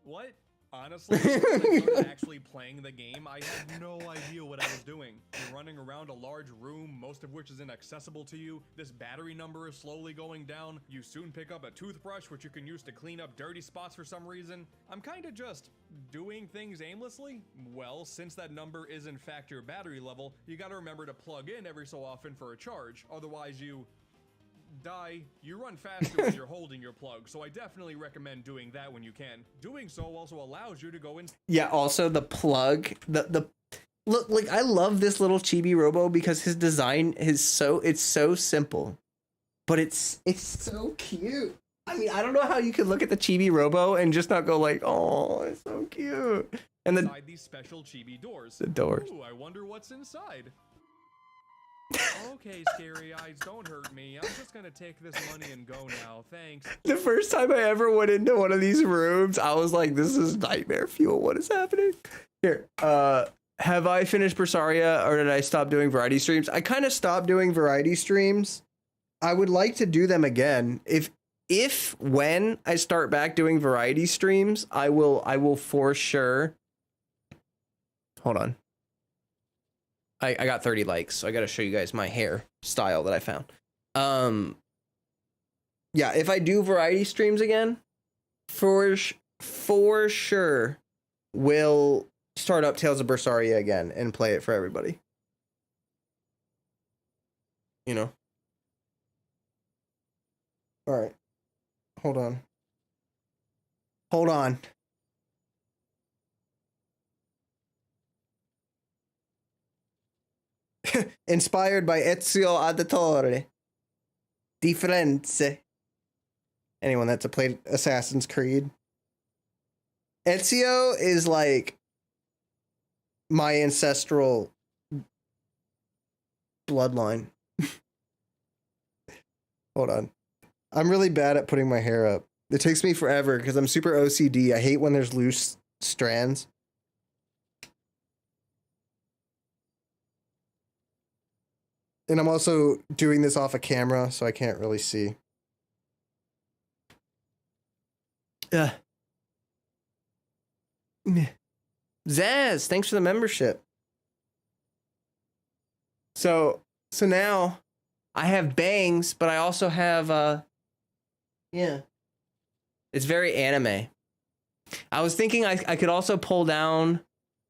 D: what? Honestly, when I started actually playing the game, I had no idea what I was doing. You're running around a large room, most of which is inaccessible to you. This battery number is slowly going down. You soon pick up a toothbrush, which you can use to clean up dirty spots for some reason. I'm kind of just doing things aimlessly. Well, since that number is in fact your battery level, you gotta remember to plug in every so often for a charge. Otherwise you die. You run faster when you're holding your plug, so I definitely recommend doing that when you can. Doing so also allows you to go in.
A: Yeah, also the plug, the look, like, I love this little Chibi Robo because his design is it's so simple, but it's so cute. I mean, I don't know how you could look at the Chibi Robo and just not go like, oh, it's so cute. And then
D: inside these special chibi doors.
A: The doors.
D: Ooh, I wonder what's inside. Okay, scary eyes, don't hurt me. I'm just gonna take this money and go now. Thanks.
A: the first time I ever went into one of these rooms, I was like, this is nightmare fuel. What is happening? Here, have I finished Bersaria or did I stop doing variety streams? I kind of stopped doing variety streams. I would like to do them again. When I start back doing variety streams, I will for sure. Hold on. I got 30 likes, so I got to show you guys my hair style that I found. Yeah, if I do variety streams again, for sure, we'll start up Tales of Bersaria again and play it for everybody. You know? All right. Hold on. Hold on. Inspired by Ezio Auditore. Di Firenze. Anyone that's played Assassin's Creed. Ezio is like my ancestral bloodline. Hold on. I'm really bad at putting my hair up. It takes me forever because I'm super OCD. I hate when there's loose strands. And I'm also doing this off a camera, so I can't really see. Zaz, thanks for the membership. So now I have bangs, but I also have yeah. It's very anime. I was thinking I could also pull down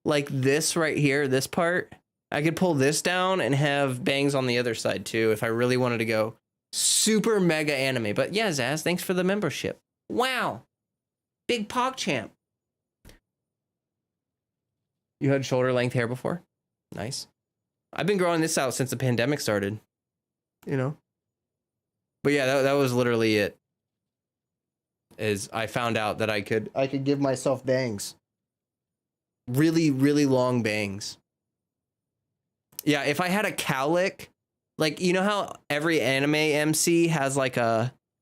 A: like this right here, this part. I could pull this down and have bangs on the other side too if I really wanted to go super mega anime. But yeah, Zaz, thanks for the membership. Wow. Big PogChamp. You had shoulder length hair before? Nice. I've been growing this out since the pandemic started. You know? But yeah, that was literally it. Is I found out that I could give myself bangs. Really, really long bangs. Yeah, if I had a cowlick, like, you know how every anime MC has like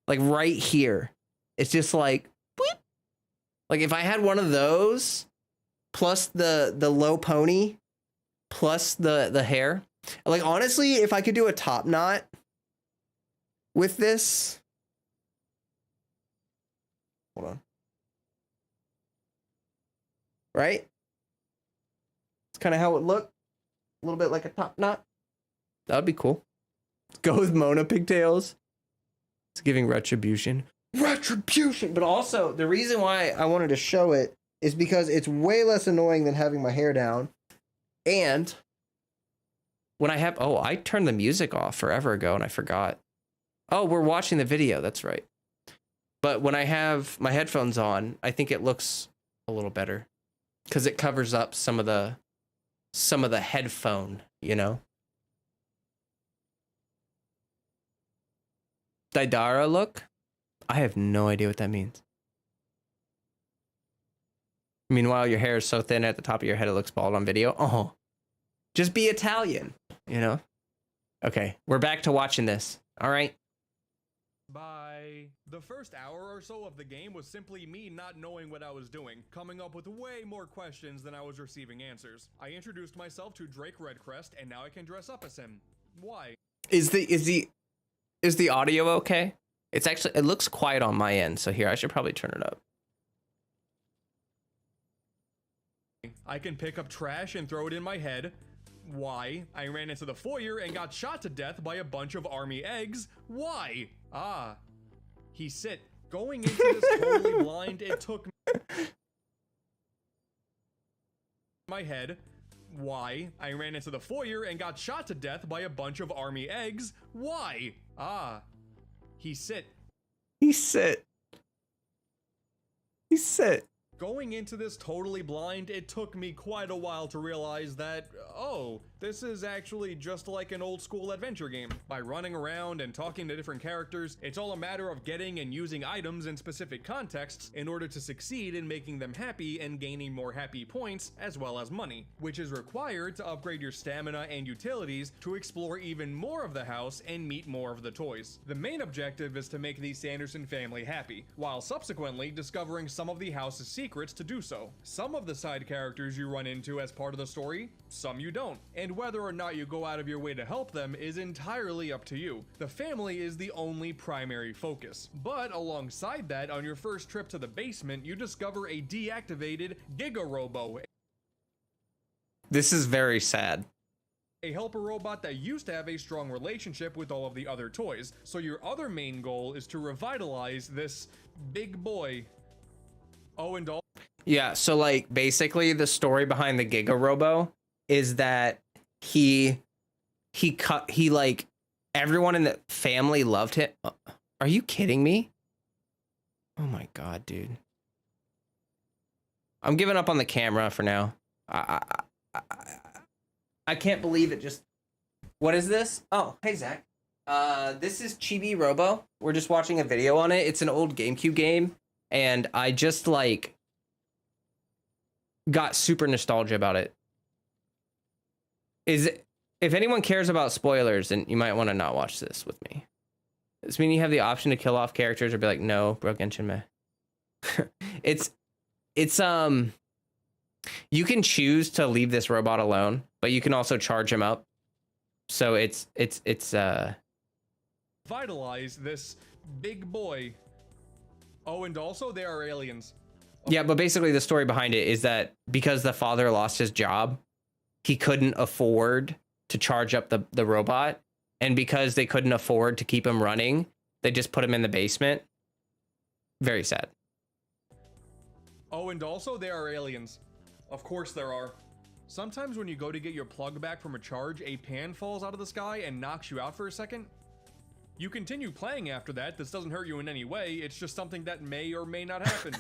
A: right here. It's just like, boop. Like if I had one of those, plus the low pony, plus the hair. Like honestly, if I could do a top knot with this. Hold on. Right? It's kind of how it looked. A little bit like a top knot. That would be cool. Let's go with Mona pigtails. It's giving retribution. Retribution! But also, the reason why I wanted to show it is because it's way less annoying than having my hair down. And when I have... Oh, I turned the music off forever ago and I forgot. Oh, we're watching the video. That's right. But when I have my headphones on, I think it looks a little better. Because it covers up some of the headphone, you know? Daidara look? I have no idea what that means. Meanwhile, your hair is so thin at the top of your head, it looks bald on video. Oh, just be Italian, you know? Okay, we're back to watching this. All right.
D: By the first hour or so of the game was simply me not knowing what I was doing, coming up with way more questions than I was receiving answers. I introduced myself to Drake Redcrest, and now I can dress up as him. Why?
A: Is the audio okay? It's actually, it looks quiet on my end, so here, I should probably turn it up.
D: I can pick up trash and throw it in my head. Why? I ran into the foyer and got shot to death by a bunch of army eggs. Why? Ah. He sit. Going into this totally blind, it took my head. Why? I ran into the foyer and got shot to death by a bunch of army eggs. Why? Ah. He sit.
A: He sit. He sit.
D: Going into this totally blind, it took me quite a while to realize that, oh, this is actually just like an old school adventure game. By running around and talking to different characters, it's all a matter of getting and using items in specific contexts in order to succeed in making them happy and gaining more happy points as well as money, which is required to upgrade your stamina and utilities to explore even more of the house and meet more of the toys. The main objective is to make the Sanderson family happy, while subsequently discovering some of the house's secrets to do so. Some of the side characters you run into as part of the story, some you don't, and whether or not you go out of your way to help them is entirely up to you. The family is the only primary focus. But alongside that, on your first trip to the basement, you discover a deactivated Giga Robo.
A: This is very sad.
D: A helper robot that used to have a strong relationship with all of the other toys. So your other main goal is to revitalize this big boy. Oh, and all.
A: Yeah, so like basically the story behind the Giga Robo is that he like everyone in the family loved him. Are you kidding me? Oh my god, dude. I'm giving up on the camera for now. I can't believe it just... What is this? Oh, hey Zach. This is Chibi Robo. We're just watching a video on it. It's an old GameCube game. And I just like got super nostalgia about it. If anyone cares about spoilers, then you might want to not watch this with me. Does this mean you have the option to kill off characters or be like, no, bro, Genshin meh. It's you can choose to leave this robot alone, but you can also charge him up. So it's
D: vitalize this big boy. Oh, and also they are aliens.
A: yeah, but basically the story behind it is that because the father lost his job, he couldn't afford to charge up the robot, and because they couldn't afford to keep him running, they just put him in the basement. Very sad.
D: Oh, and also there are aliens. Of course there are. Sometimes when you go to get your plug back from a charge, a pan falls out of the sky and knocks you out for a second. You continue playing after that. This doesn't hurt you in any way. It's just something that may or may not happen.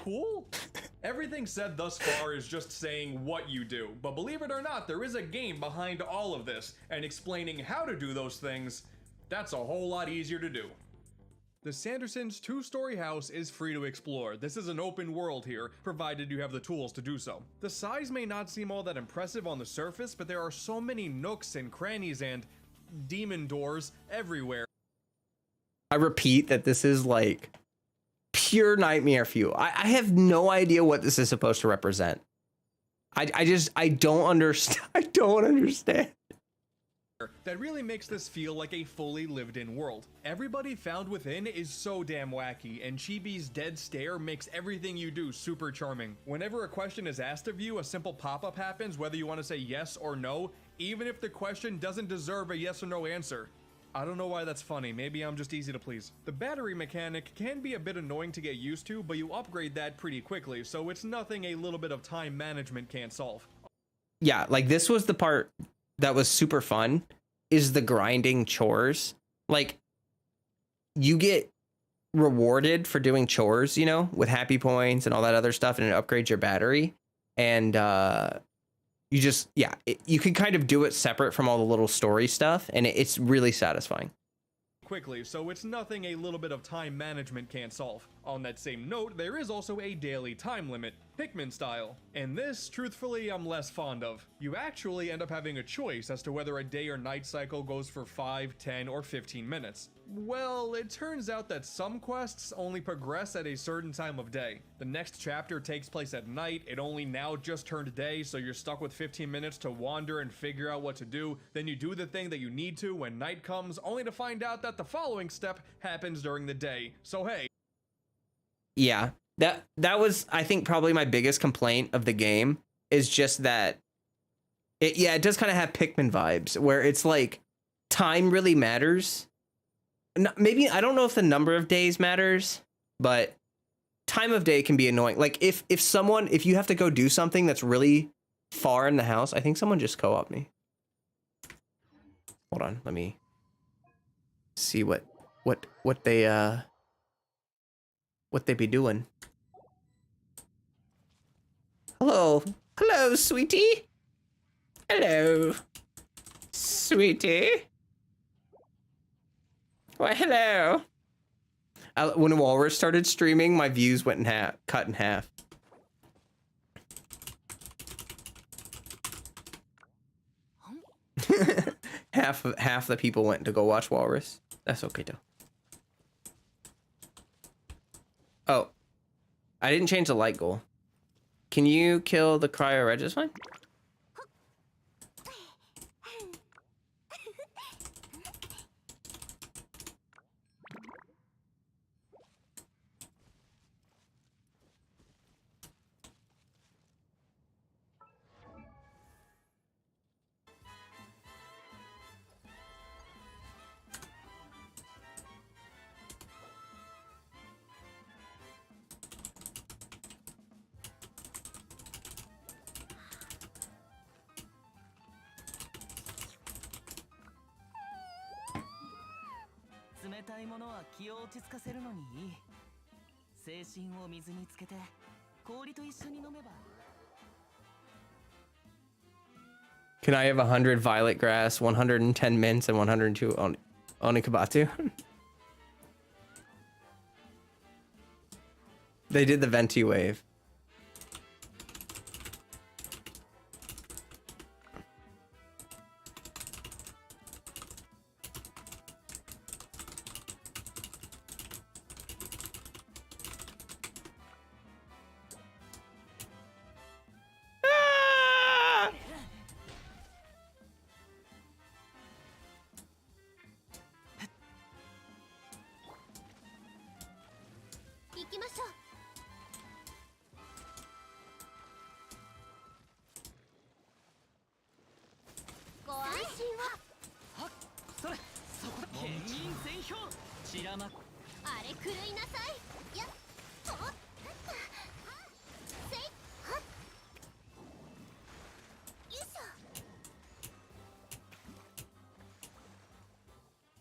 D: Cool? Everything said thus far is just saying what you do. But believe it or not, there is a game behind all of this, and explaining how to do those things, that's a whole lot easier to do. The Sandersons' two-story house is free to explore. This is an open world here, provided you have the tools to do so. The size may not seem all that impressive on the surface, but there are so many nooks and crannies and demon doors everywhere.
A: I repeat that this is like pure nightmare fuel. I have no idea what this is supposed to represent. I don't understand. I don't understand.
D: That really makes this feel like a fully lived-in world. Everybody found within is so damn wacky, and Chibi's dead stare makes everything you do super charming. Whenever a question is asked of you, a simple pop-up happens whether you want to say yes or no, even if the question doesn't deserve a yes or no answer. I don't know why that's funny, maybe I'm just easy to please. The battery mechanic can be a bit annoying to get used to, but you upgrade that pretty quickly, so it's nothing a little bit of time management can't solve.
A: Yeah, like this was the part that was super fun, is the grinding chores. Like, you get rewarded for doing chores, you know, with happy points and all that other stuff, and it upgrades your battery. And you just, yeah, you can kind of do it separate from all the little story stuff, and it's really satisfying.
D: Quickly, so it's nothing a little bit of time management can't solve. On that same note, there is also a daily time limit, Pikmin style, and this, truthfully, I'm less fond of. You actually end up having a choice as to whether a day or night cycle goes for 5, 10, or 15 minutes. Well, it turns out that some quests only progress at a certain time of day. The next chapter takes place at night, it only now just turned day, so you're stuck with 15 minutes to wander and figure out what to do, then you do the thing that you need to when night comes, only to find out that the following step happens during the day. So hey.
A: Yeah, that was, I think, probably my biggest complaint of the game, is just that it does kind of have Pikmin vibes, where it's like time really matters. Maybe, I don't know if the number of days matters, but time of day can be annoying. Like if you have to go do something that's really far in the house. I think someone just co-opted me. Hold on, let me see what they be doing. Hello, sweetie. Hello, sweetie. Why, hello. When Walrus started streaming, my views went cut in half. half the people went to go watch Walrus. That's okay though. Oh, I didn't change the light goal. Can you kill the Cryo Regis one? Can I have 100 violet grass, 110 mints, and 102 onikabatu? They did the venti wave.
B: 散らま
E: あれ狂いなさい。やっとせいはっよいしょ。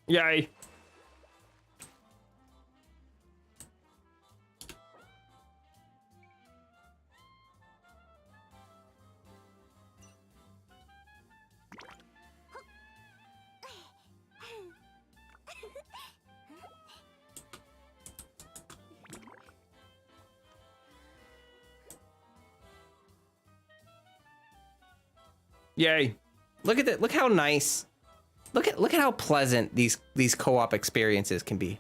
A: Yay. Yay. Look at that. Look how nice. Look at how pleasant these co-op experiences can be.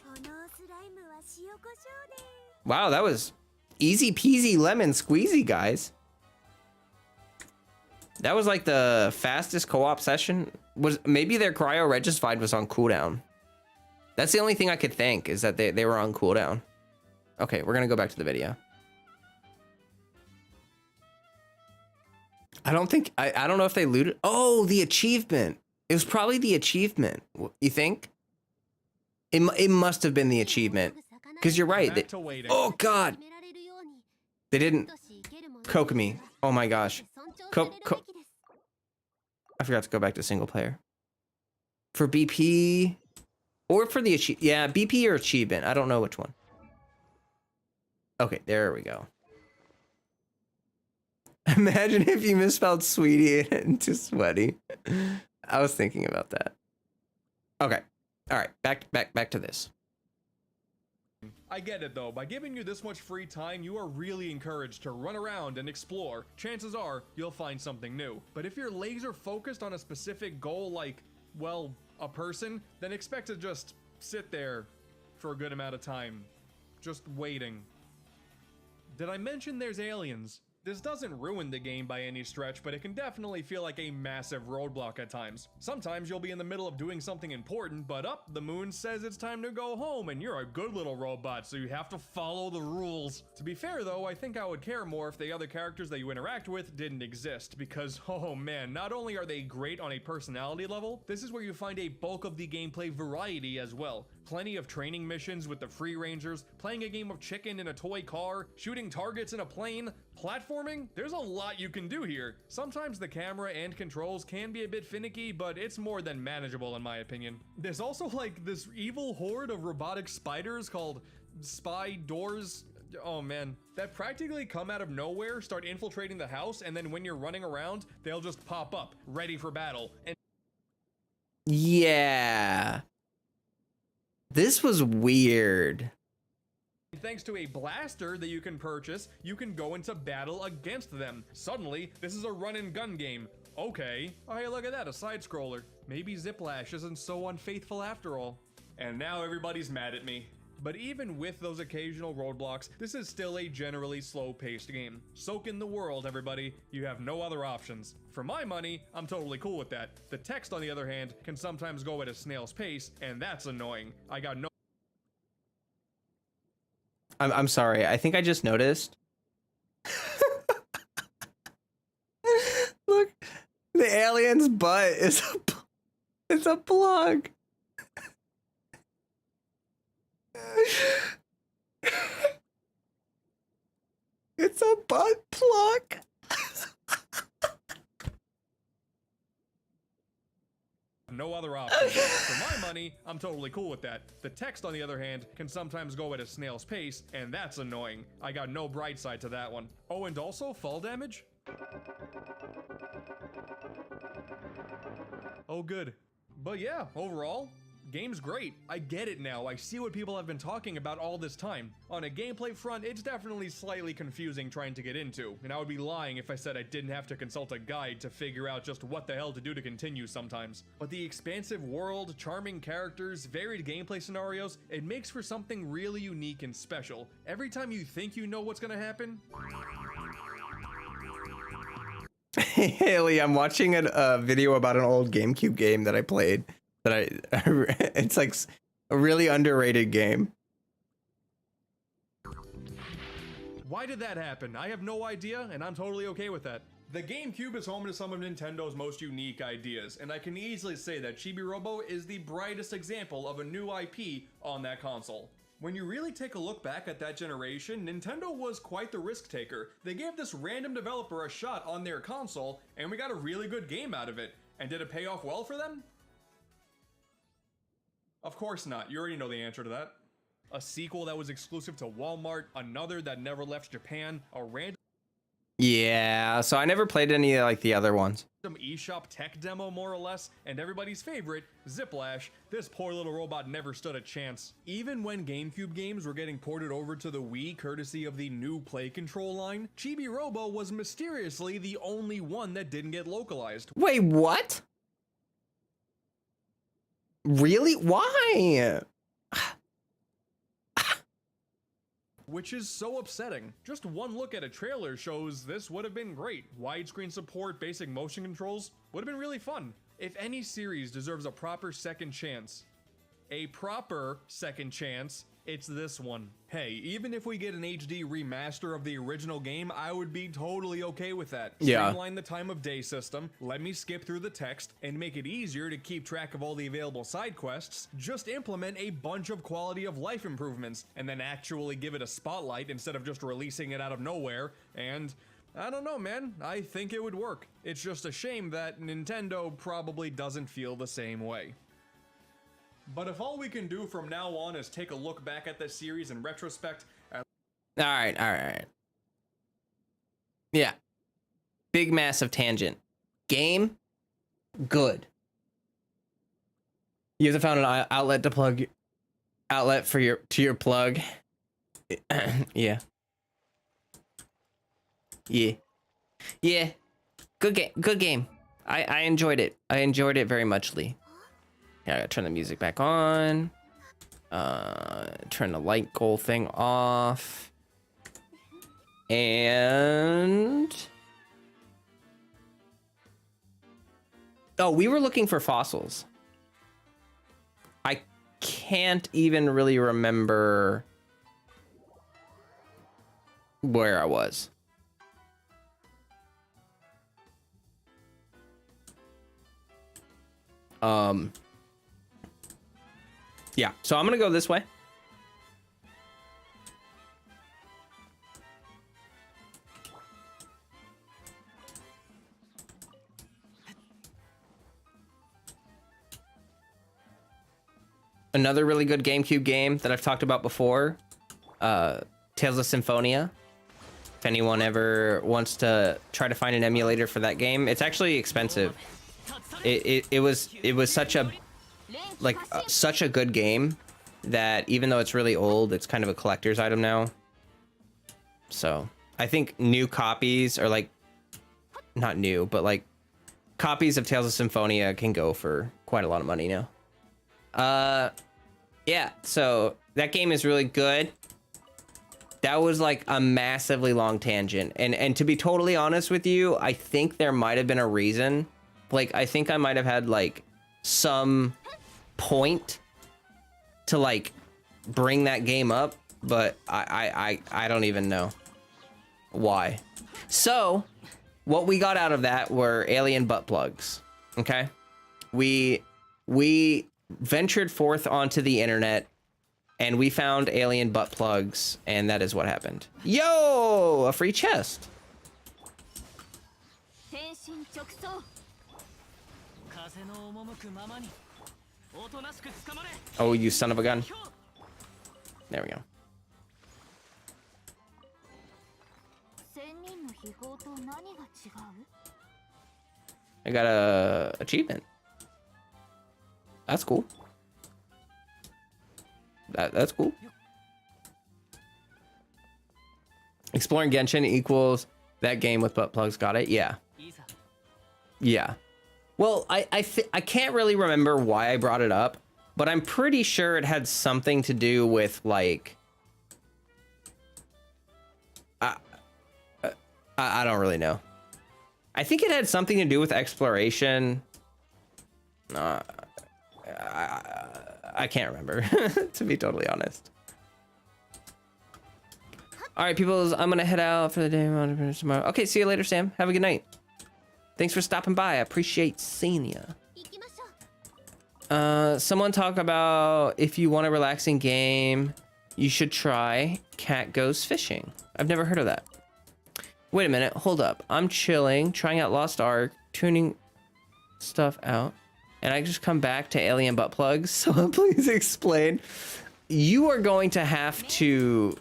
E: このスライムは塩コショウで
A: Wow, that was easy peasy lemon squeezy, guys. That was like the fastest co-op session. Was maybe their cryo regicified was on cooldown. That's the only thing I could think, is that they were on cooldown. Okay, we're gonna go back to the video. I don't know if they looted. Oh, the achievement. It was probably the achievement. You think? It must have been the achievement. Because you're right.
D: Back to waiting.
A: Oh, God.
E: 決められるように
A: They didn't
E: とし生けるもの
A: coke me. Oh, my gosh.
E: 尊重さ
A: Co-
E: れるべ
A: co-
E: きです。
A: I forgot to go back to single player. For BP. Or for the achievement. Yeah, BP or achievement. I don't know which one. Okay, there we go. Imagine if you misspelled sweetie into sweaty. I was thinking about that. Okay. All right. Back to this.
D: I get it though, by giving you this much free time, you are really encouraged to run around and explore. Chances are, you'll find something new. But if you're laser focused on a specific goal like, well, a person, then expect to just sit there for a good amount of time. Just waiting. Did I mention there's aliens? This doesn't ruin the game by any stretch, but it can definitely feel like a massive roadblock at times. Sometimes you'll be in the middle of doing something important, but the moon says it's time to go home, and you're a good little robot, so you have to follow the rules. To be fair though, I think I would care more if the other characters that you interact with didn't exist, because oh man, not only are they great on a personality level, this is where you find a bulk of the gameplay variety as well. Plenty of training missions with the free rangers, playing a game of chicken in a toy car, shooting targets in a plane, platforming. There's a lot you can do here. Sometimes the camera and controls can be a bit finicky, but it's more than manageable in my opinion. There's also like this evil horde of robotic spiders called spy doors. Oh man, that practically come out of nowhere, start infiltrating the house, and then when you're running around, they'll just pop up, ready for battle. And
A: Yeah. This was weird.
D: thanks to a blaster that you can purchase, you can go into battle against them. Suddenly, this is a run and gun game. Okay. Oh, hey, look at that, a side scroller. Maybe Ziplash isn't so unfaithful after all. And now everybody's mad at me. But even with those occasional roadblocks, this is still a generally slow-paced game. Soak in the world, everybody. You have no other options. For my money, I'm totally cool with that. The text, on the other hand, can sometimes go at a snail's pace, and that's annoying. I got no...
A: I'm sorry. I think I just noticed. Look, the alien's butt is it's a plug. It's a butt plug.
D: No other option. For my money, I'm totally cool with that. The text, on the other hand, can sometimes go at a snail's pace, and that's annoying. I got no bright side to that one. Oh, and also fall damage? Oh, good. But yeah, overall, game's great. I get it now. I see what people have been talking about all this time. On a gameplay front, it's definitely slightly confusing trying to get into, and I would be lying if I said I didn't have to consult a guide to figure out just what the hell to do to continue sometimes. But the expansive world, charming characters, varied gameplay scenarios, it makes for something really unique and special. Every time you think you know what's gonna happen...
A: Hey, Haley, I'm watching a video about an old GameCube game that I played. It's like a really underrated game.
D: Why did that happen? I have no idea, and I'm totally okay with that. The GameCube is home to some of Nintendo's most unique ideas, and I can easily say that Chibi Robo is the brightest example of a new IP on that console. When you really take a look back at that generation, Nintendo was quite the risk taker. They gave this random developer a shot on their console, and we got a really good game out of it. And did it pay off well for them? Of course not. You already know the answer to that. A sequel that was exclusive to Walmart, another that never left Japan, a random
A: Yeah, so I never played any like the other ones.
D: eShop tech demo, more or less, and everybody's favorite, Ziplash. This poor little robot never stood a chance. Even when GameCube games were getting ported over to the Wii courtesy of the new Play Control line, Chibi Robo was mysteriously the only one that didn't get localized.
A: Wait, what? Really? Why?
D: Which is so upsetting. Just one look at a trailer shows this would have been great. Widescreen support, basic motion controls, would have been really fun. If any series deserves a proper second chance, it's this one. Hey, even if we get an HD remaster of the original game, I would be totally okay with that.
A: Yeah.
D: Streamline the time of day system, let me skip through the text, and make it easier to keep track of all the available side quests. Just implement a bunch of quality of life improvements, and then actually give it a spotlight instead of just releasing it out of nowhere, and I don't know, man. I think it would work. It's just a shame that Nintendo probably doesn't feel the same way. But if all we can do from now on is take a look back at this series in retrospect...
A: All right. Yeah. Big massive tangent. Game, good. You have found an outlet for your plug. Yeah. Good game. I enjoyed it. I enjoyed it very muchly. Yeah, I gotta turn the music back on. Turn the light goal thing off. And... oh, we were looking for fossils. I can't even really remember where I was. Yeah, so I'm gonna go this way. Another really good GameCube game that I've talked about before, Tales of Symphonia. If anyone ever wants to try to find an emulator for that game, it's actually expensive. It was such a such a good game that even though it's really old, it's kind of a collector's item now. So I think new copies are like, not new, but like copies of Tales of Symphonia can go for quite a lot of money now. Yeah, so that game is really good. That was like a massively long tangent. And to be totally honest with you, I think there might have been a reason. Like, I think I might have had like some point to like bring that game up, but I don't even know why. So what we got out of that were alien butt plugs. Okay, we ventured forth onto the internet and we found alien butt plugs, and that is what happened. Yo, a free chest. Oh, you son of a gun. There we go. I got a achievement. That's cool. That's cool. Exploring Genshin equals that game with butt plugs. Got it? Yeah. Yeah. Well, I can't really remember why I brought it up, but I'm pretty sure it had something to do with like I don't really know. I think it had something to do with exploration. I can't remember, to be totally honest. All right, people, I'm gonna head out for the day tomorrow. Okay, see you later, Sam. Have a good night. Thanks for stopping by. I appreciate seeing ya.
E: 行きましょう
A: Someone talk about if you want a relaxing game, you should try Cat Goes Fishing. I've never heard of that. Wait a minute, hold up. I'm chilling, trying out Lost Ark, tuning stuff out, and I just come back to alien butt plugs. So please explain. You are going to have to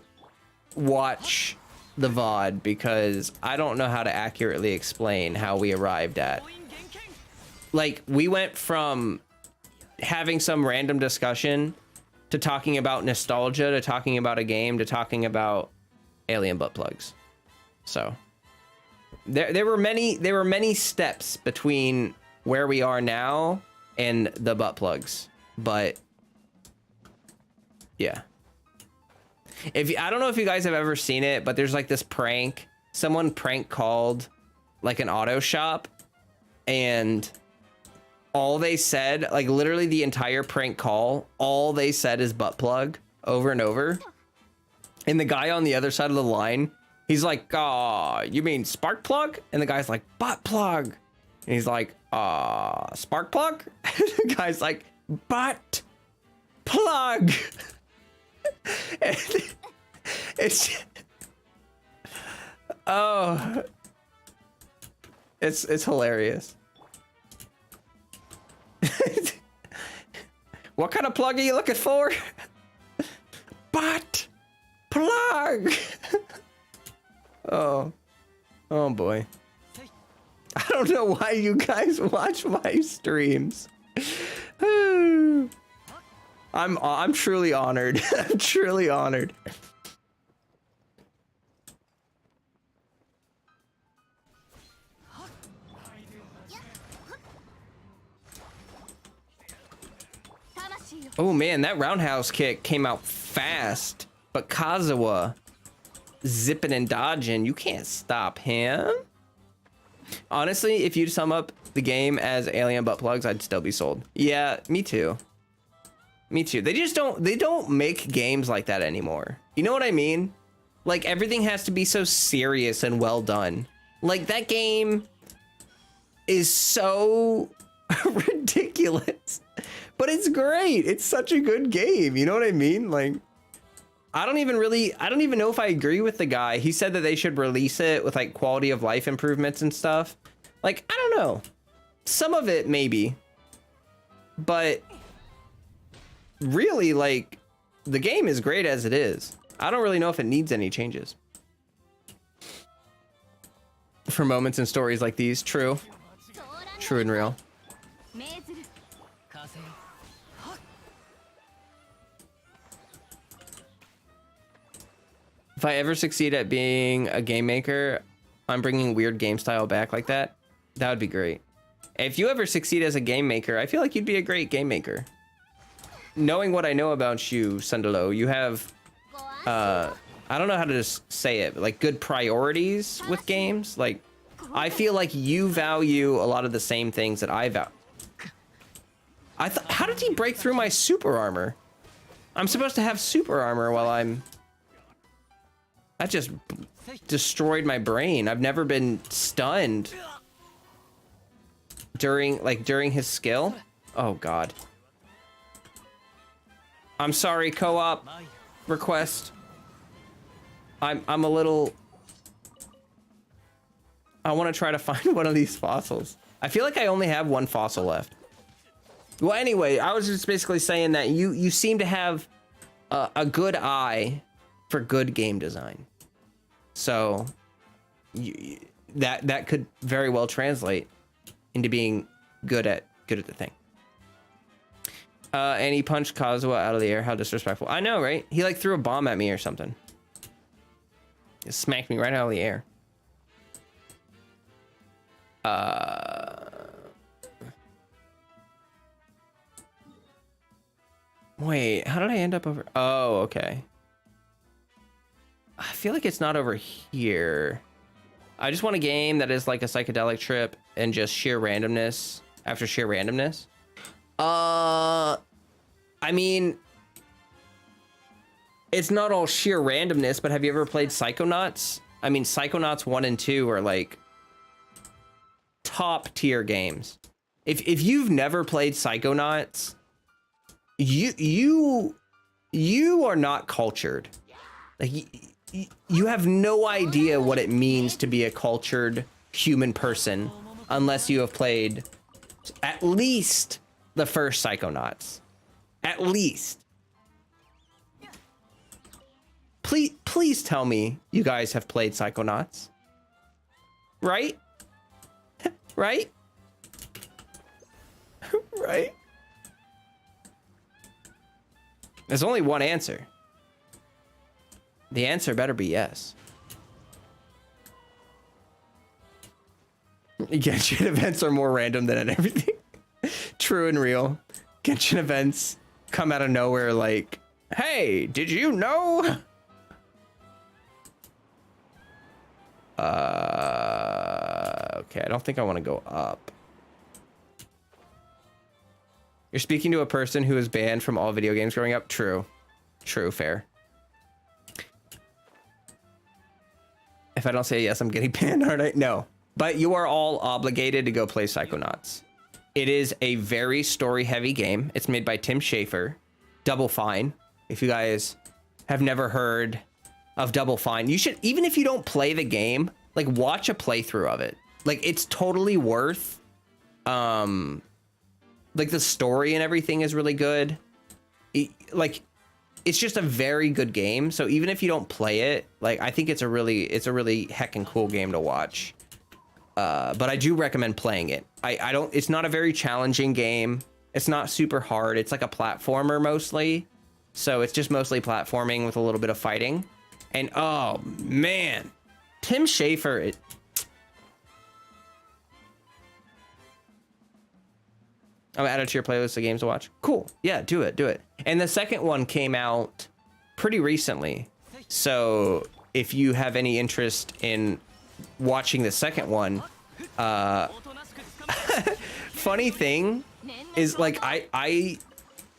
A: watch the VOD because I don't know how to accurately explain how we arrived at. Like, we went from having some random discussion to talking about nostalgia to talking about a game to talking about alien butt plugs. So there were many steps between where we are now and the butt plugs, but yeah. I don't know if you guys have ever seen it, but there's like this prank. Someone prank called like an auto shop, and all they said, like literally the entire prank call, all they said is butt plug over and over. And the guy on the other side of the line, he's like, you mean spark plug? And the guy's like, butt plug. And he's like, spark plug? And the guy's like, butt plug. And it's it's hilarious. What kind of plug are you looking for? Butt plug. Oh boy. I don't know why you guys watch my streams. I'm truly honored. I'm truly honored. Oh man, that roundhouse kick came out fast, but Kazuha zipping and dodging, you can't stop him. Honestly, if you sum up the game as alien butt plugs, I'd still be sold. Yeah, me too. Me too. They don't make games like that anymore. You know what I mean? Like, everything has to be so serious and well done. Like, that game is so ridiculous, but it's great. It's such a good game. You know what I mean? Like, I don't even know if I agree with the guy. He said that they should release it with like quality of life improvements and stuff. Like, I don't know. Some of it maybe, but really, like, the game is great as it is. I don't really know if it needs any changes. For moments and stories like these, true. True and real. If I ever succeed at being a game maker, I'm bringing weird game style back like that. That would be great. If you ever succeed as a game maker, I feel like you'd be a great game maker. Knowing what I know about you, Sundalo, you have, I don't know how to just say it, but like good priorities with games. Like, I feel like you value a lot of the same things that I value. How did he break through my super armor? I'm supposed to have super armor while I'm... That just destroyed my brain. I've never been stunned during his skill. Oh God. I'm sorry, co-op request. I'm a little... I want to try to find one of these fossils. I feel like I only have one fossil left. Well, anyway, I was just basically saying that you seem to have a good eye for good game design. So that could very well translate into being good at the thing. And he punched Kazuha out of the air. How disrespectful. I know, right? He like threw a bomb at me or something. He smacked me right out of the air. Wait, how did I end up over? Oh, okay. I feel like it's not over here. I just want a game that is like a psychedelic trip and just sheer randomness after sheer randomness. I mean, it's not all sheer randomness, but have you ever played Psychonauts? I mean, Psychonauts 1 and 2 are like top tier games. If you've never played Psychonauts, you are not cultured. Like you have no idea what it means to be a cultured human person unless you have played at least the first Psychonauts. At least. Please tell me you guys have played Psychonauts. Right? Right? Right? There's only one answer. The answer better be yes. Genshin events are more random than everything. True and real. Genshin events come out of nowhere like, hey, did you know? Okay, I don't think I want to go up. You're speaking to a person who was banned from all video games growing up. True. True, fair. If I don't say yes, I'm getting banned, aren't I? No. But you are all obligated to go play Psychonauts. It is a very story-heavy game. It's made by Tim Schafer. Double Fine. If you guys have never heard of Double Fine, you should, even if you don't play the game, like watch a playthrough of it. Like it's totally worth, like the story and everything is really good. It's just a very good game. So even if you don't play it, like I think it's a really heckin' cool game to watch. But I do recommend playing it. It's not a very challenging game. It's not super hard. It's like a platformer mostly. So it's just mostly platforming with a little bit of fighting. And oh man, Tim Schafer. I'm added to your playlist of games to watch. Cool. Yeah, do it. And the second one came out pretty recently. So if you have any interest in watching the second one, funny thing is like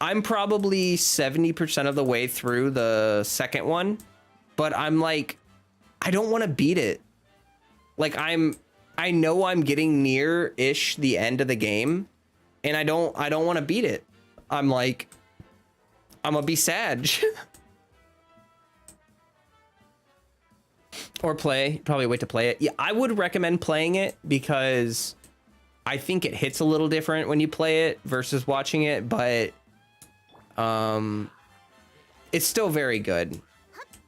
A: I'm probably 70% of the way through the second one, but I'm like, I don't want to beat it. Like I know I'm getting near-ish the end of the game, and I don't want to beat it. I'm like, I'm gonna be sad. Or probably wait to play it. Yeah, I would recommend playing it because I think it hits a little different when you play it versus watching it, but it's still very good.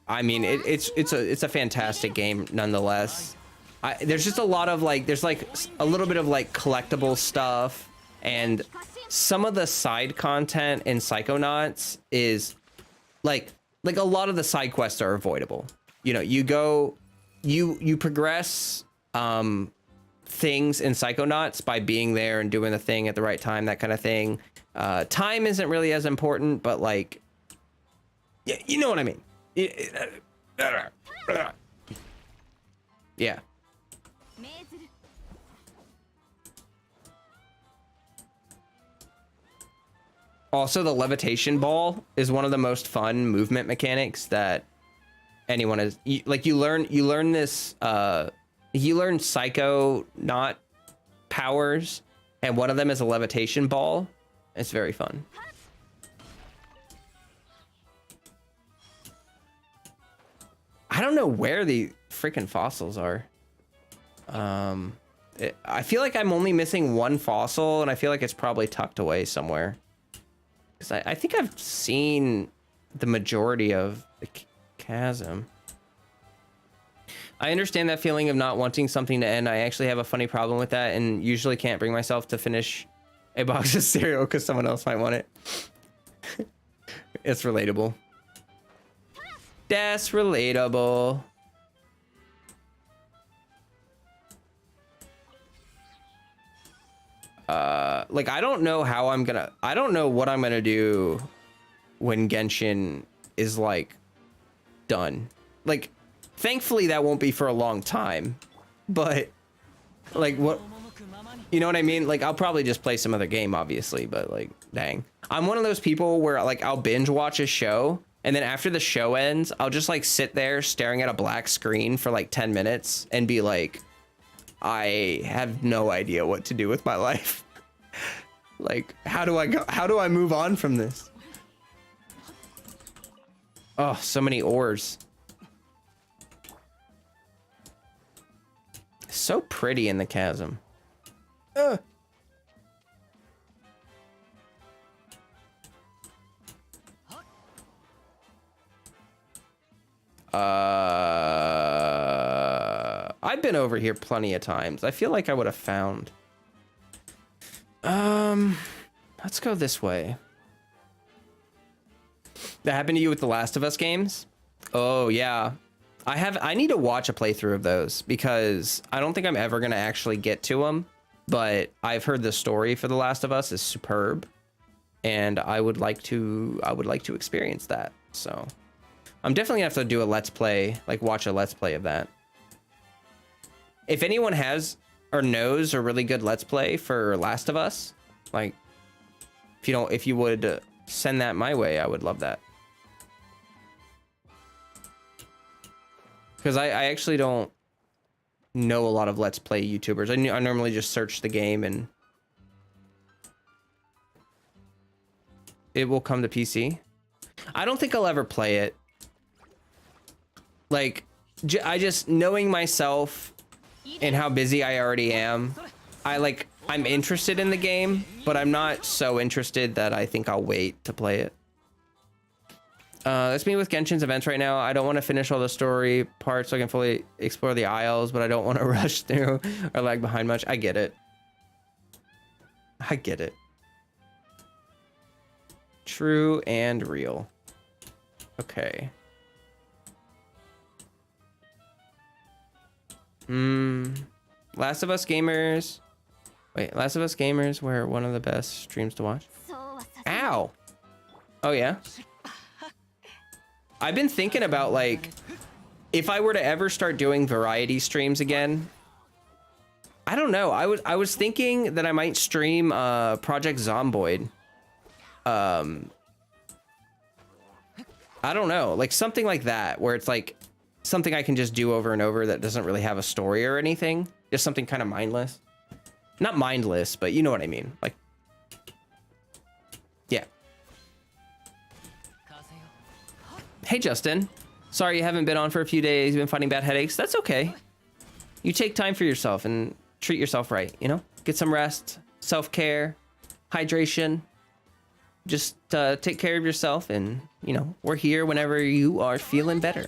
A: I mean, it's a fantastic game nonetheless. There's just a lot of there's a little bit of collectible stuff, and some of the side content in Psychonauts is like a lot of the side quests are avoidable. You know, you progress things in Psychonauts by being there and doing the thing at the right time, that kind of thing. Time isn't really as important, but yeah, you know what I mean. Yeah. Also, the levitation ball is one of the most fun movement mechanics that anyone is. You learn this. You learn Psychonaut powers, and one of them is a levitation ball. It's very fun. I don't know where the freaking fossils are. I feel like I'm only missing one fossil, and I feel like it's probably tucked away somewhere. Because I think I've seen the majority of the chasm. I understand that feeling of not wanting something to end. I actually have a funny problem with that, and usually can't bring myself to finish a box of cereal because someone else might want it. It's relatable. That's relatable. I don't know how I don't know what I'm gonna do when Genshin is done. Thankfully that won't be for a long time, but what, you know what I mean? I'll probably just play some other game, obviously, but dang. I'm one of those people where I'll binge watch a show, and then after the show ends, I'll just sit there staring at a black screen for 10 minutes and be like, I have no idea what to do with my life. Like, how do I move on from this? Oh, so many ores. So pretty in the chasm. I've been over here plenty of times. I feel like I would have found. Let's go this way. That happened to you with the Last of Us games? Oh yeah. I need to watch a playthrough of those because I don't think I'm ever gonna actually get to them, but I've heard the story for The Last of Us is superb, and I would like to experience that. So I'm definitely gonna have to do a let's play, like watch a let's play of that. If anyone has or knows a really good let's play for Last of Us, like if you would send that my way, I would love that. Because I actually don't know a lot of let's play YouTubers. I normally just search the game and it will come to PC. I don't think I'll ever play it. Like, I just, knowing myself and how busy I already am, I'm interested in the game, but I'm not so interested that I think I'll wait to play it. That's me with Genshin's events right now. I don't want to finish all the story parts so I can fully explore the isles, but I don't want to rush through or lag behind much. I get it. I get it. True and real. Okay. Last of Us gamers. Wait, Last of Us gamers were one of the best streams to watch. Ow. Oh yeah. I've been thinking about, like, if I were to ever start doing variety streams again, I don't know. I was thinking that I might stream Project Zomboid. I don't know, like something like that, where it's like something I can just do over and over that doesn't really have a story or anything. Just something kind of mindless. Not mindless, but you know what I mean. Like, yeah. Hey, Justin. Sorry you haven't been on for a few days. You've been fighting bad headaches. That's okay. You take time for yourself and treat yourself right, you know? Get some rest, self-care, hydration. Just take care of yourself and, you know, we're here whenever you are feeling better.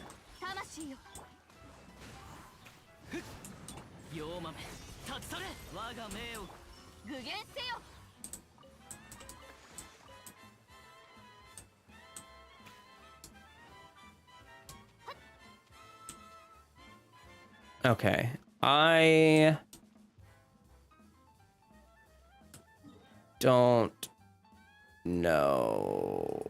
A: Okay, I don't know.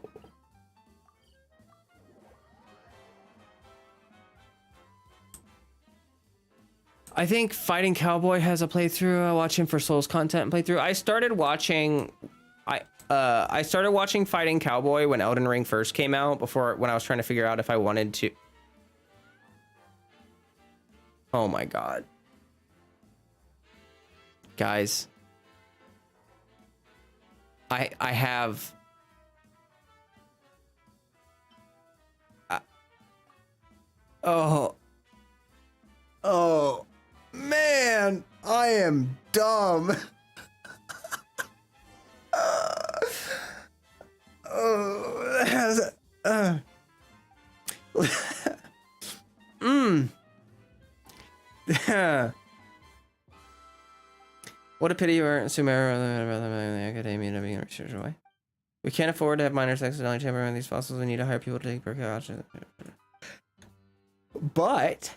A: I think Fighting Cowboy has a playthrough. I watch him for Souls content playthrough. I started watching Fighting Cowboy when Elden Ring first came out, when I was trying to figure out if I wanted to. Oh my god. Guys. I have... Oh, man, I am dumb. What a pity you weren't Sumeru rather than the academia to be in research away. We can't afford to have miners accidentally tampering these fossils. We need to hire people to take precautions. But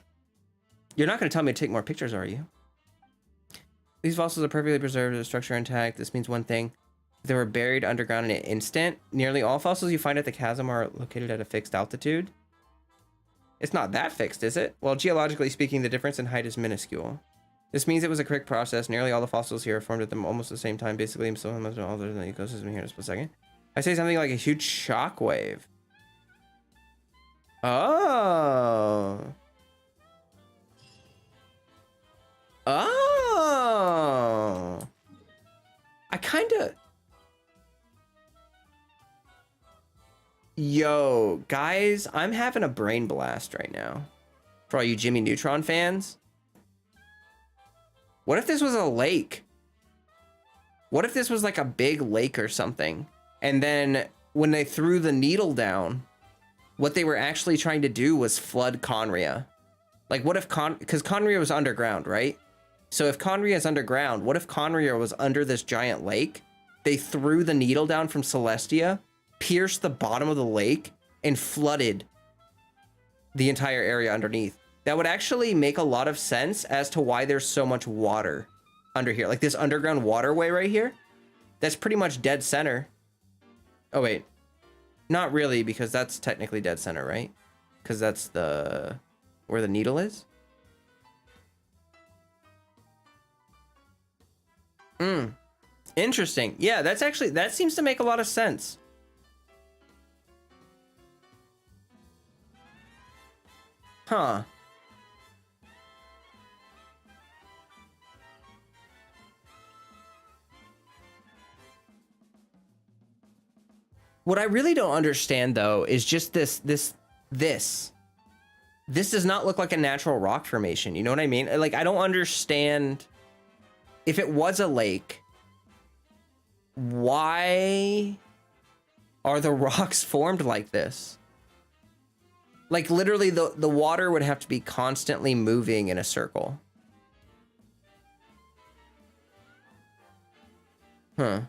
A: you're not going to tell me to take more pictures, are you? These fossils are perfectly preserved, the structure intact. This means one thing. If they were buried underground in an instant, nearly all fossils you find at the chasm are located at a fixed altitude. It's not that fixed, is it? Well, geologically speaking, the difference in height is minuscule. This means it was a quick process. Nearly all the fossils here are formed at them almost the same time. Basically, so much older than the ecosystem here in a split second. I say something like a huge shock wave. Oh. Oh. kind of... Yo, guys, I'm having a brain blast right now. For all you Jimmy Neutron fans. What if this was a lake? What if this was like a big lake or something? And then when they threw the needle down, what they were actually trying to do was flood Conria. Like what if because Conria was underground, right? So if Conria is underground, what if Conria was under this giant lake? They threw the needle down from Celestia, pierced the bottom of the lake, and flooded the entire area underneath. That would actually make a lot of sense as to why there's so much water under here. Like this underground waterway right here, that's pretty much dead center. Oh wait, not really, because that's technically dead center, right? Because that's where the needle is. Interesting. Yeah, that seems to make a lot of sense. Huh. What I really don't understand though is just this does not look like a natural rock formation. You know what I mean? Like, I don't understand. If it was a lake, why are the rocks formed like this? Like literally the water would have to be constantly moving in a circle. Huh.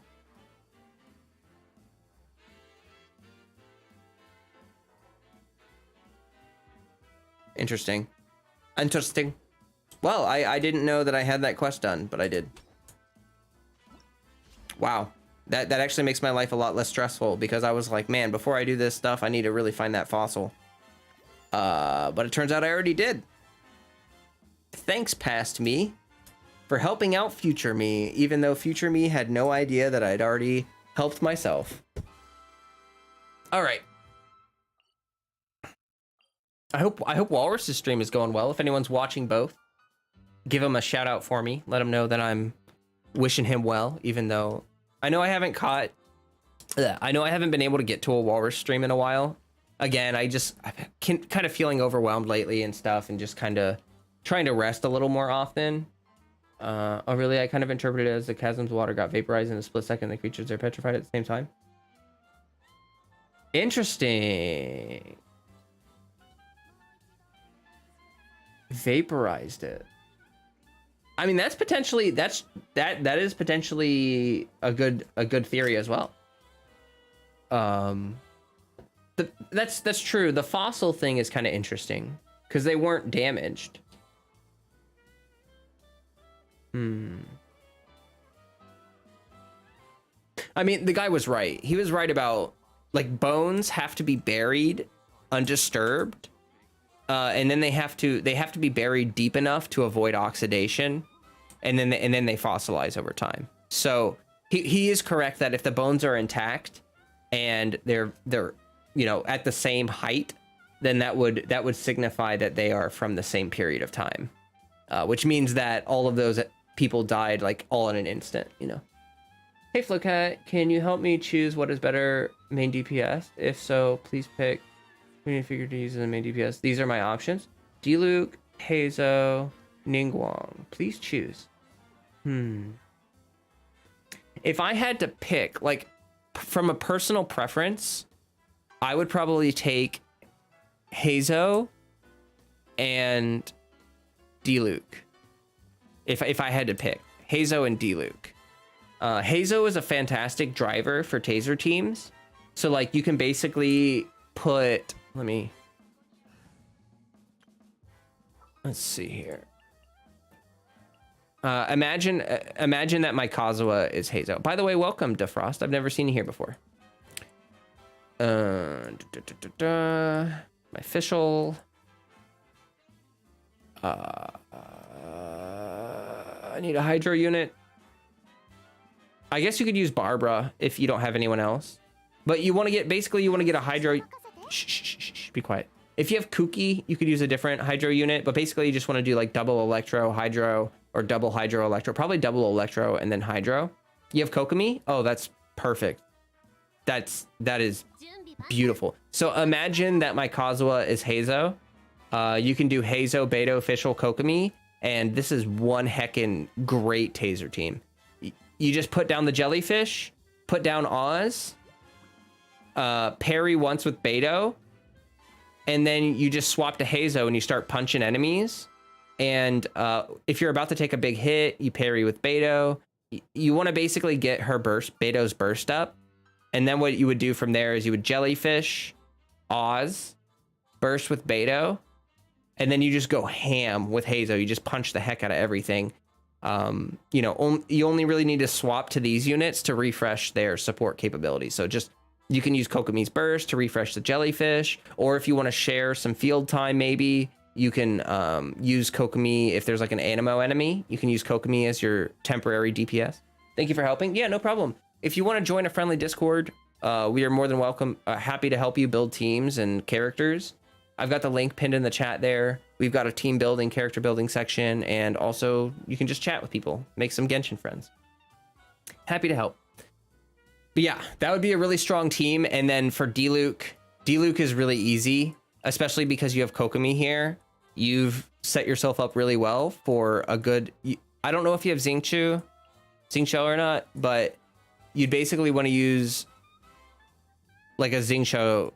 A: Interesting. Well, I didn't know that I had that quest done, but I did. Wow. That actually makes my life a lot less stressful, because I was like, man, before I do this stuff, I need to really find that fossil. But it turns out I already did. Thanks, past me, for helping out future me, even though future me had no idea that I'd already helped myself. All right. I hope Walrus's stream is going well. If anyone's watching both, give him a shout out for me. Let him know that I'm wishing him well, even though I know I haven't been able to get to a Walrus stream in a while. Again, I've kind of feeling overwhelmed lately and stuff, and just kind of trying to rest a little more often. Oh really? I kind of interpreted it as the chasm's water got vaporized in a split second. The creatures are petrified at the same time. Interesting. Vaporized it. I mean, that is potentially a good theory as well. That's true. The fossil thing is kind of interesting because they weren't damaged. I mean, the guy was right. He was right about, like, bones have to be buried undisturbed. And then they have to be buried deep enough to avoid oxidation, and then they fossilize over time. So he is correct that if the bones are intact and they're at the same height, then that would signify that they are from the same period of time, which means that all of those people died like all in an instant. Hey Flocat, can you help me choose what is better main DPS? If so, please pick. We need to figure to use the main DPS. These are my options. Diluc, Hazo, Ningguang. Please choose. If I had to pick, like, from a personal preference, I would probably take Hazo and Diluc. If I had to pick Hazo and Diluc. Hazo is a fantastic driver for taser teams. So, like, you can basically put... Let's see here. Imagine that my Kazuha is Hazo. By the way, welcome, Defrost. I've never seen you here before. My official. I need a Hydro unit. I guess you could use Barbara if you don't have anyone else. But you want to get a Hydro. Shh, be quiet. If you have Kuki, you could use a different Hydro unit, but basically you just want to do like double Electro, Hydro, or double Hydro, Electro. Probably double Electro and then Hydro. You have Kokomi? Oh, that's perfect. That is beautiful. So imagine that my Kazuha is Heizo. You can do Heizo, Beto, Fischl, Kokomi, and this is one heckin' great taser team. You just put down the jellyfish, put down Oz, parry once with Beto, and then you just swap to Heizo and you start punching enemies. And if you're about to take a big hit, you parry with Beto. You want to basically get her burst, Beto's burst up. And then what you would do from there is you would jellyfish, Oz, burst with Beto, and then you just go ham with Heizo. You just punch the heck out of everything. You know, you only really need to swap to these units to refresh their support capabilities. So just, you can use Kokomi's burst to refresh the jellyfish, or if you want to share some field time, maybe you can use Kokomi. If there's like an Animo enemy, you can use Kokomi as your temporary DPS. Thank you for helping. Yeah, no problem. If you want to join a friendly Discord, we are more than welcome. Happy to help you build teams and characters. I've got the link pinned in the chat there. We've got a team building, character building section, and also you can just chat with people, make some Genshin friends. Happy to help. But yeah, that would be a really strong team. And then for D-Luke is really easy, especially because you have Kokomi here. You've set yourself up really well for a good... I don't know if you have Xingqiu or not, but you'd basically want to use like a Xingqiu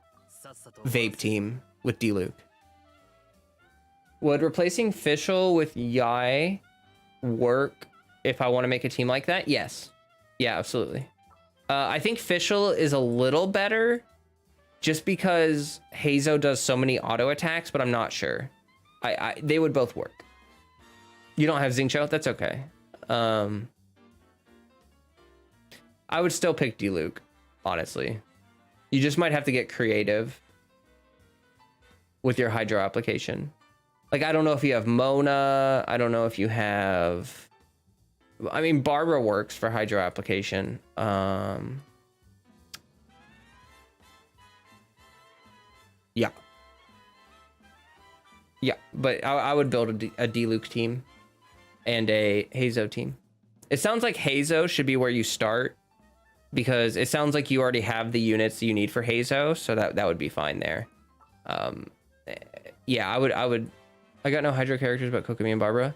A: vape team with D-Luke. Would replacing Fischl with Yai work if I want to make a team like that? Yes. Yeah, absolutely. I think Fischl is a little better just because Heizo does so many auto attacks, but I'm not sure. They would both work. You don't have Xingqiu? That's okay. I would still pick D-Luke, honestly. You just might have to get creative with your Hydro application. Like, I don't know if you have Mona. I don't know if you have... I mean, Barbara works for Hydro application. Yeah. Yeah, but I would build a D-Luke team and a Heizo team. It sounds like Heizo should be where you start because it sounds like you already have the units you need for Heizo, so that would be fine there. Yeah, I got no Hydro characters but Kokomi and Barbara.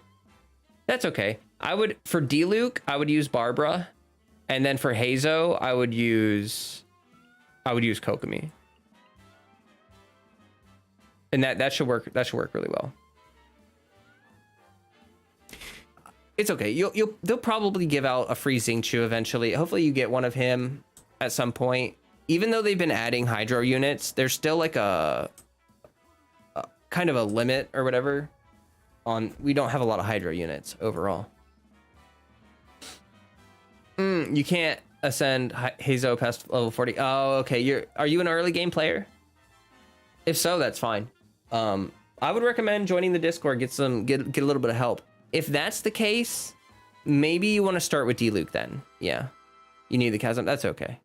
A: That's okay. For D-Luke, I would use Barbara, and then for Heizo, I would use Kokomi. And that should work. That should work really well. It's okay. They'll probably give out a free Xingqiu eventually. Hopefully you get one of him at some point. Even though they've been adding Hydro units, there's still like a kind of a limit or whatever on. We don't have a lot of Hydro units overall. You can't ascend Heizo past level 40. Oh, okay. Are you an early game player? If so, that's fine. I would recommend joining the Discord, get a little bit of help. If that's the case, maybe you want to start with D-Luke then. Yeah. You need the chasm. That's okay.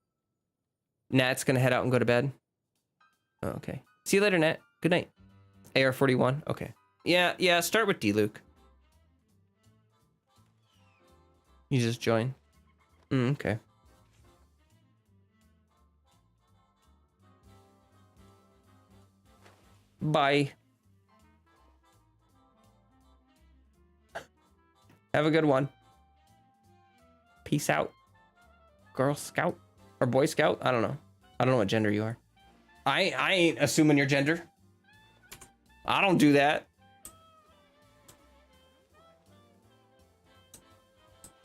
A: Nat's gonna head out and go to bed. Oh, okay. See you later, Nat. Good night. AR-41. Okay. Yeah, start with D-Luke. You just join. Okay. Bye. Have a good one. Peace out. Girl Scout or Boy Scout? I don't know. I don't know what gender you are. I ain't assuming your gender. I don't do that.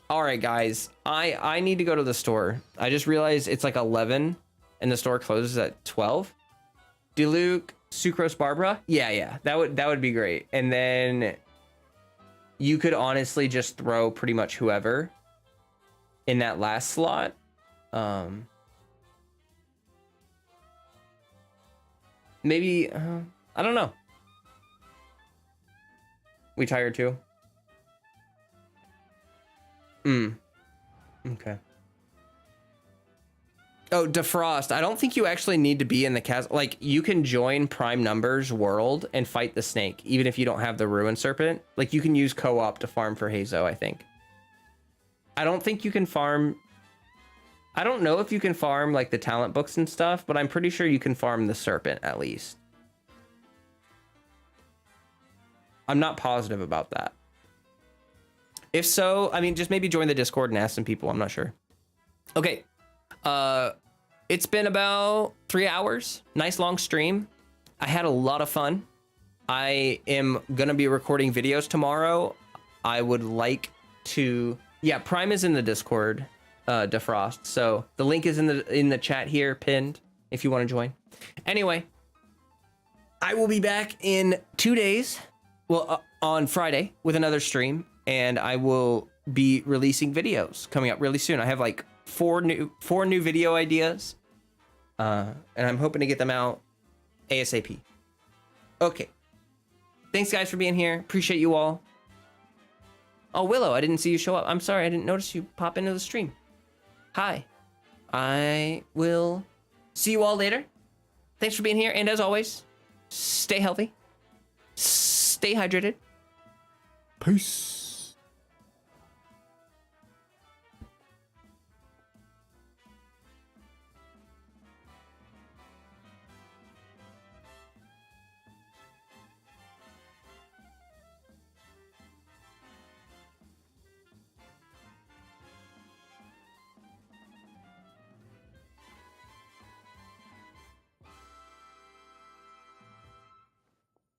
A: All right, guys. I need to go to the store. I just realized it's like 11 and the store closes at 12. D-Luke, Sucrose, Barbara. Yeah. That would be great. And then you could honestly just throw pretty much whoever in that last slot. Maybe I don't know. We tired too? Okay. Oh, Defrost. I don't think you actually need to be in the castle. Like, you can join Prime Numbers World and fight the snake, even if you don't have the Ruin Serpent. Like, you can use co-op to farm for Heizo, I think. I don't think you can farm I don't know if you can farm like the talent books and stuff, but I'm pretty sure you can farm the serpent at least. I'm not positive about that. If so, I mean, just maybe join the Discord and ask some people. I'm not sure. Okay. It's been about 3 hours. Nice long stream. I had a lot of fun. I am going to be recording videos tomorrow. I would like to... Yeah, Prime is in the Discord, Defrost. So the link is in the chat here, pinned, if you want to join. Anyway, I will be back in 2 days. Well, on Friday with another stream. And I will be releasing videos coming up really soon. I have like four new video ideas. And I'm hoping to get them out ASAP. Okay. Thanks, guys, for being here. Appreciate you all. Oh, Willow, I didn't see you show up. I'm sorry, I didn't notice you pop into the stream. Hi. I will see you all later. Thanks for being here. And as always, stay healthy. Stay hydrated. Peace.